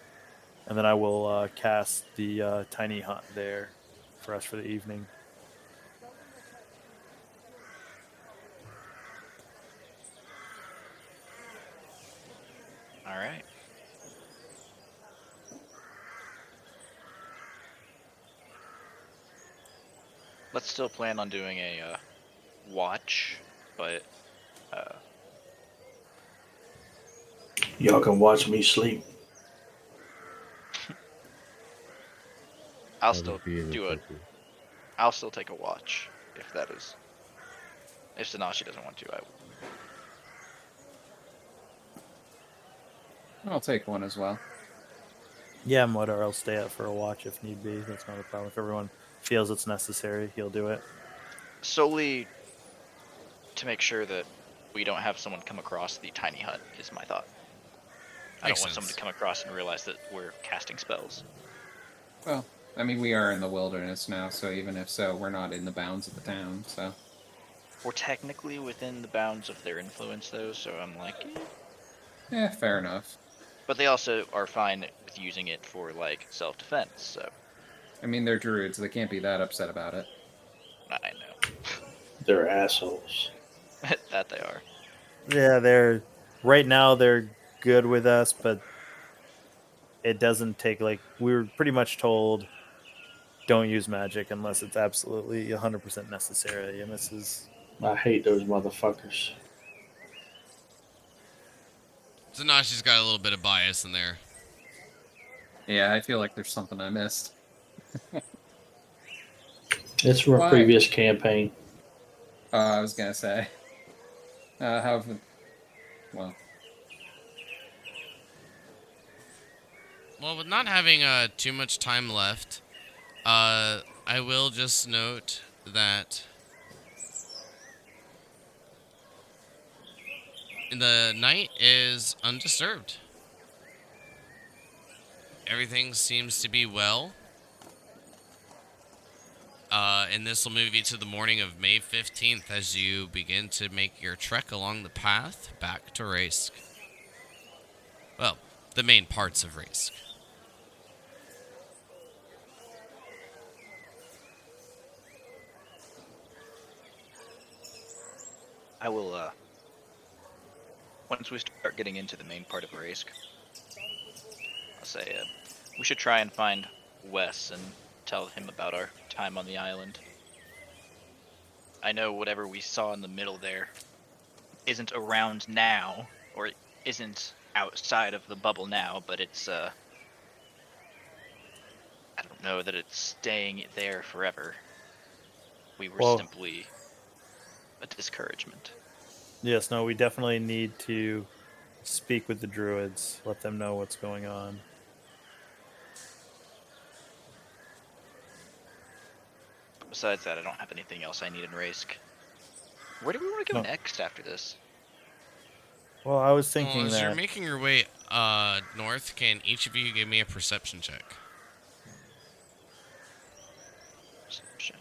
And then I will cast the tiny hut there for us for the evening. All right. Let's still plan on doing a watch, but Y'all can watch me sleep. I'll That still would be do it. inappropriate. I'll still take a watch if that is. If Sanashi doesn't want to, I will. I'll take one as well. Yeah, Modar, I'll stay up for a watch if need be. That's not a problem. If everyone feels it's necessary, he'll do it. Solely to make sure that we don't have someone come across the tiny hut is my thought. I don't Makes want someone sense. to come across and realize that we're casting spells. Well, I mean, we are in the wilderness now, so even if so, we're not in the bounds of the town, so. We're technically within the bounds of their influence, though, so I'm like, eh. Yeah, fair enough. But they also are fine with using it for, like, self-defense, so I mean, they're druids, they can't be that upset about it. I know. They're assholes. That they are. Yeah, right now they're good with us, but it doesn't take, like, we were pretty much told don't use magic unless it's absolutely 100% necessary, and this is... I hate those motherfuckers. Zanashi's got a little bit of bias in there. Yeah, I feel like there's something I missed. It's from a Why? previous campaign. I was gonna say. Well, Well, with not having too much time left, I will just note that the night is undisturbed. Everything seems to be well. And this will move you to the morning of May 15th as you begin to make your trek along the path back to Raisk. Well, the main parts of Raisk. I will, once we start getting into the main part of Raisk, I'll say, we should try and find Wes and tell him about our time on the island. I know whatever we saw in the middle there isn't around now, or isn't outside of the bubble now, but it's, I don't know that it's staying there forever. We were Well- simply a discouragement. Yes, no, we definitely need to speak with the druids, let them know what's going on. Besides that, I don't have anything else I need in Raisk. Where do we want to go No. next after this? Well, I was Well, thinking as you're that making your way north, can each of you give me a perception check? Perception.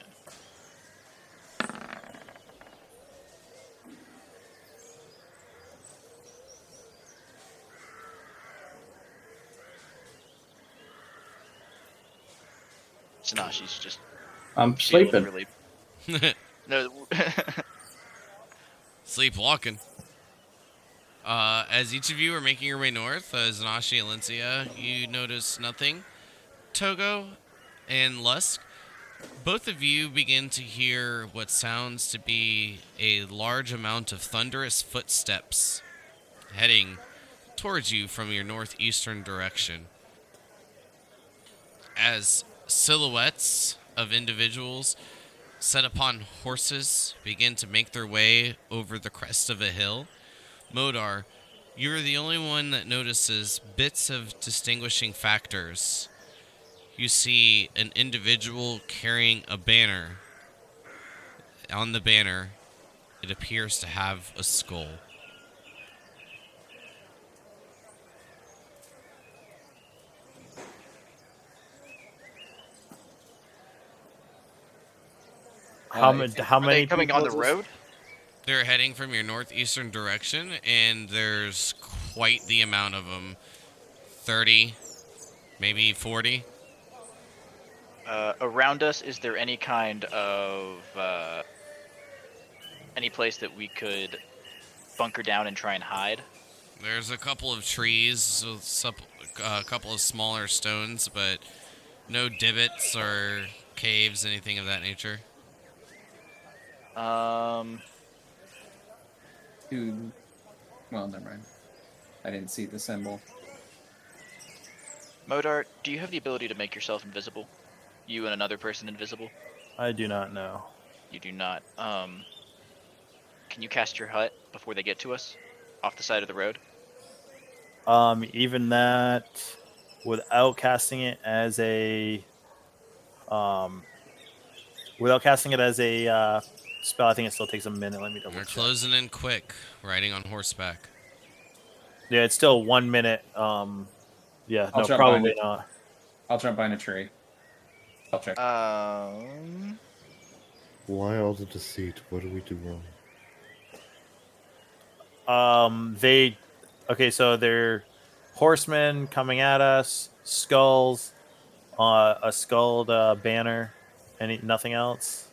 Sanashi's just I'm feeling sleeping. really. No. Sleepwalking. As each of you are making your way north, Zanashi and Lencia, you notice nothing. Togo and Lusk, both of you begin to hear what sounds to be a large amount of thunderous footsteps heading towards you from your northeastern direction. As silhouettes of individuals set upon horses begin to make their way over the crest of a hill, Modar, you're the only one that notices bits of distinguishing factors. You see an individual carrying a banner. On the banner, it appears to have a skull. how If- how Are many they coming people on the is this? road? They're heading from your northeastern direction, and there's quite the amount of them. 30, maybe 40. Around us, is there any kind of any place that we could bunker down and try and hide? There's a couple of trees, a couple of smaller stones, but no divots or caves, anything of that nature. Dude. Well, never mind. I didn't see the symbol. Modar, do you have the ability to make yourself invisible? You and another person invisible? I do not know. You do not. Can you cast your hut before they get to us? Off the side of the road? Even that, without casting it as a, spell, I think it still takes a minute. Let me double They're check. closing in quick, riding on horseback. Yeah, it's still 1 minute. Yeah, I'll no, jump probably behind it. not. I'll jump behind a tree. I'll check. Why all the deceit? What do we do wrong? So they're horsemen coming at us, skulls, a skulled banner, nothing else.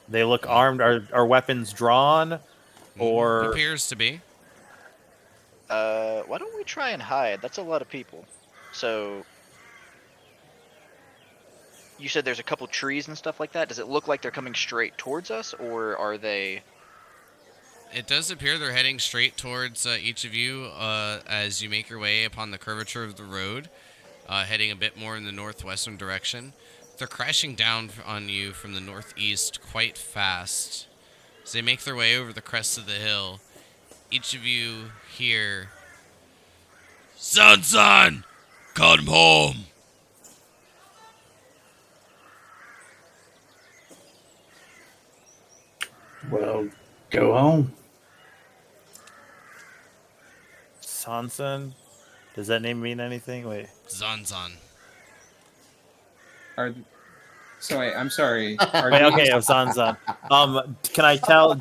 They look armed. Are weapons drawn, or Appears to be. why don't we try and hide? That's a lot of people. So, you said there's a couple trees and stuff like that. Does it look like they're coming straight towards us, or are they? It does appear they're heading straight towards each of you as you make your way upon the curvature of the road, heading a bit more in the northwestern direction. They're crashing down on you from the northeast quite fast. As they make their way over the crest of the hill, each of you hear, "Son, come home!" Well, go home. Sansan? Does that name mean anything? Wait. Zanzan. I'm sorry. Are Wait, okay, these, it was Sansan. Can I tell?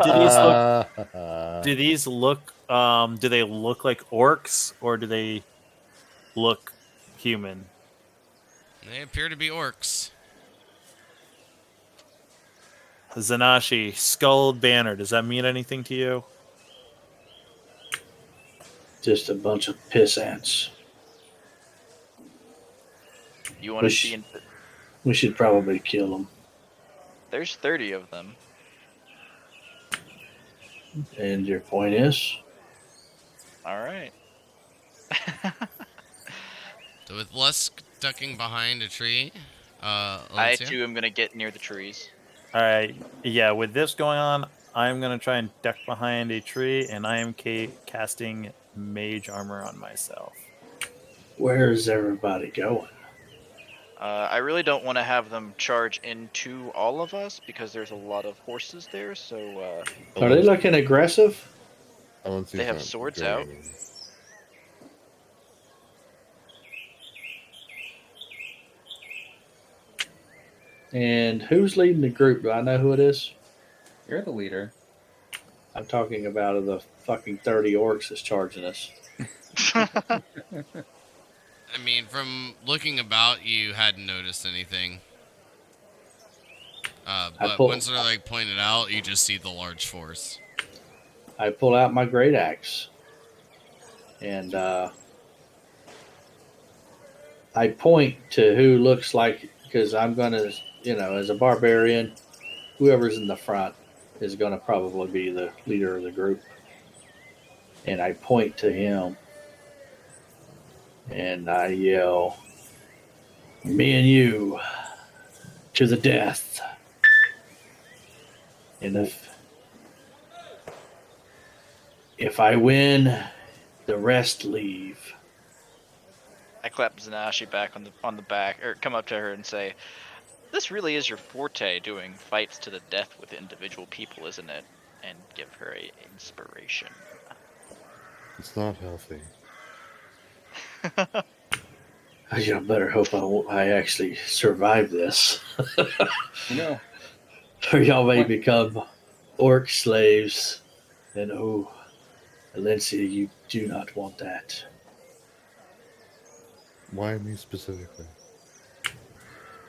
Do these look? Do they look like orcs or do they look human? They appear to be orcs. Zanashi, skulled banner. Does that mean anything to you? Just a bunch of piss ants. You want to Which- see? We should probably kill them. There's 30 of them. And your point is? All right. So with Lusk ducking behind a tree, I Valencia? too am gonna get near the trees. All right. Yeah, with this going on, I'm going to try and duck behind a tree, and I am casting mage armor on myself. Where's everybody going? I really don't want to have them charge into all of us because there's a lot of horses there. So Are they looking aggressive? They have swords out. And who's leading the group? Do I know who it is? you're the leader. I'm talking about the fucking 30 orcs that's charging us. I mean, from looking about, you hadn't noticed anything. But once they're like pointed out, you just see the large force. I pull out my great axe. And I point to who looks like, because I'm going to, as a barbarian, whoever's in the front is going to probably be the leader of the group. And I point to him. And I yell, "Me and you, to the death." And if I win, the rest leave. I clap Zanashi back on the back, or come up to her and say, "This really is your forte, doing fights to the death with individual people, isn't it?" And give her a inspiration. It's not healthy. I better hope I actually survive this. No. Or y'all may What? become orc slaves. And oh, Valencia, you do not want that. Why me specifically?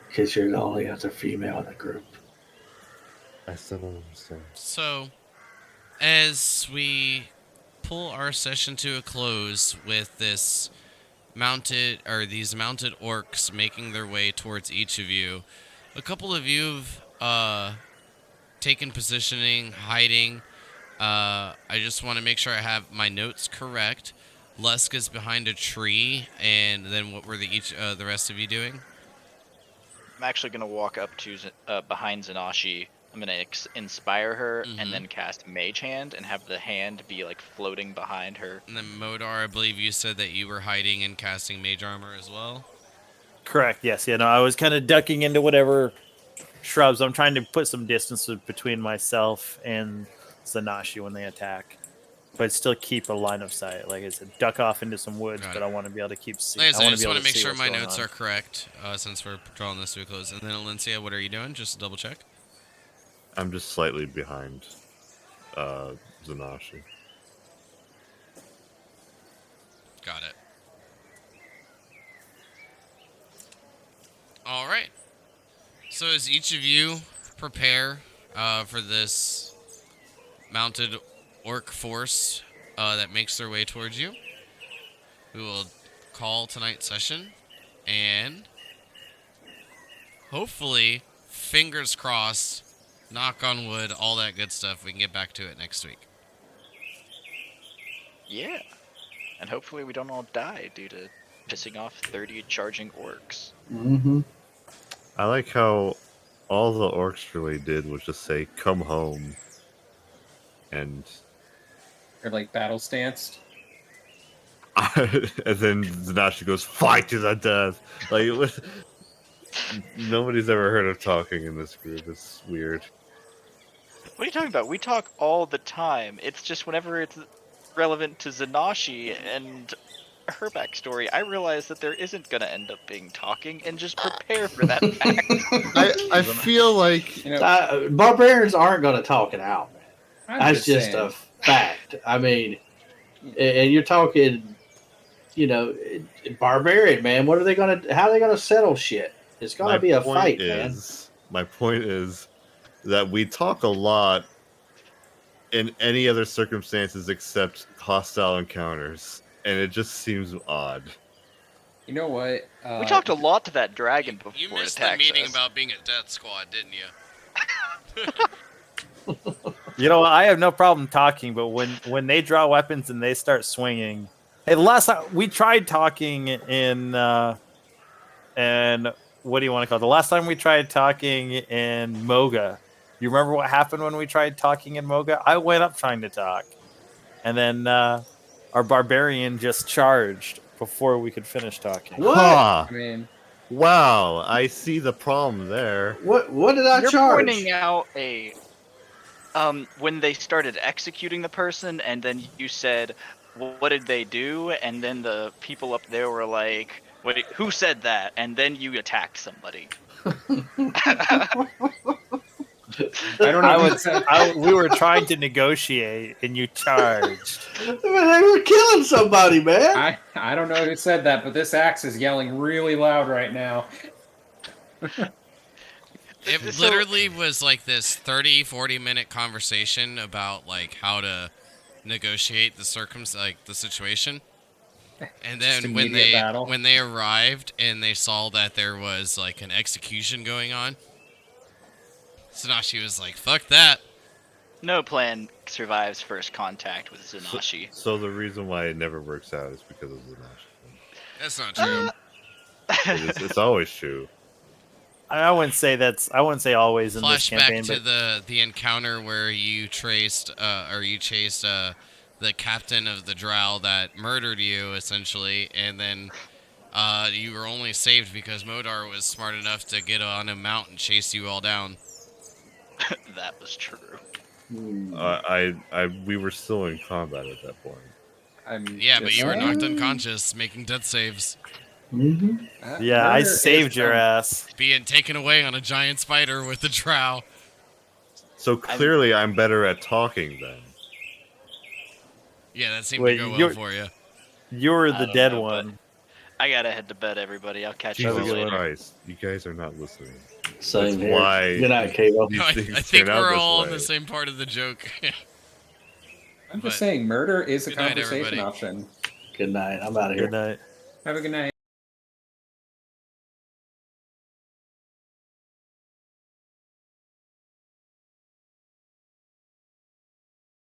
Because you're the only other female in the group. I still don't understand. So, as we pull our session to a close with these mounted orcs making their way towards each of you, a couple of you've taken positioning, hiding. I just want to make sure I have my notes correct. Lusk is behind a tree, and then what were the rest of you doing? I'm actually gonna walk up to behind Zanashi. I'm gonna inspire her and then cast Mage Hand and have the hand be like floating behind her. And then Modar, I believe you said that you were hiding and casting mage armor as well. Correct. Yes. Yeah. No, I was kind of ducking into whatever shrubs. I'm trying to put some distance between myself and Zanashi when they attack, but still keep a line of sight. Like I said, duck off into some woods, Got but it. I want to be able to keep. Like I said, I just want want to make sure my notes are correct since we're drawing this to a close. And then Alencia, what are you doing? Just to double check. I'm just slightly behind Zanashi. Got it. All right. So as each of you prepare for this mounted orc force that makes their way towards you, we will call tonight's session, and hopefully, fingers crossed, knock on wood, all that good stuff, we can get back to it next week. Yeah. And hopefully we don't all die due to pissing off 30 charging orcs. Mm-hmm. I like how all the orcs really did was just say, "Come home." And Or like battle stanced. and then Zanashi goes, "Fight to the death." Like, it was, nobody's ever heard of talking in this group. It's weird. What are you talking about? We talk all the time. It's just whenever it's relevant to Zanashi and her backstory, I realize that there isn't going to end up being talking, and just prepare for that fact. I feel like You know, Barbarians aren't going to talk it out, man. I'm That's just saying. a fact. I mean, and you're talking, barbarian, man. What are they going to? How are they going to settle shit? It's going to be a fight, man. my point is that we talk a lot in any other circumstances except hostile encounters, and it just seems odd. You know what? We talked a lot to that dragon before You it missed the attacked meeting us. about being a death squad, didn't you? You know, I have no problem talking, but when they draw weapons and they start swinging, hey, the last time we tried talking and what do you want to call it? The last time we tried talking in Moga, you remember what happened when we tried talking in Moga? I went up trying to talk, and then our barbarian just charged before we could finish talking. What? Huh. I mean, Wow, I see the problem there. What did I You're charge? pointing out when they started executing the person, and then you said, "What did they do?" And then the people up there were like, "Wait, who said that?" And then you attacked somebody. I don't know. We were trying to negotiate, and you charged. They were killing somebody, man. I don't know who said that, but this axe is yelling really loud right now. It literally was like this 30-40 minute conversation about like how to negotiate the situation. And Just then when immediate battle. when they arrived and they saw that there was like an execution going on, Zanashi was like, "Fuck that." No plan survives first contact with Zanashi. So the reason why it never works out is because of the Nash. That's not true. It's always true. I wouldn't say always in this Flashback campaign, to but the encounter where you chased the captain of the drow that murdered you essentially, and then you were only saved because Modar was smart enough to get on a mount and chase you all down. That was true. We were still in combat at that point. Yeah, but you were knocked unconscious, making death saves, yeah, I saved your ass. being taken away on a giant spider with the drow. So clearly, I'm better at talking then. Yeah, that seemed Wait, to go well you're- for you. You were I the don't dead know, one. I gotta head to bed, everybody. I'll catch you Jesus later. Christ, you guys are not listening. Same That's here. why Good night, Cable. these I things think turn out we're this all in way. the same part of the joke. I'm But- just saying, murder is a Good night, conversation everybody. option. Good night. I'm out of here. Good night. Have a good night.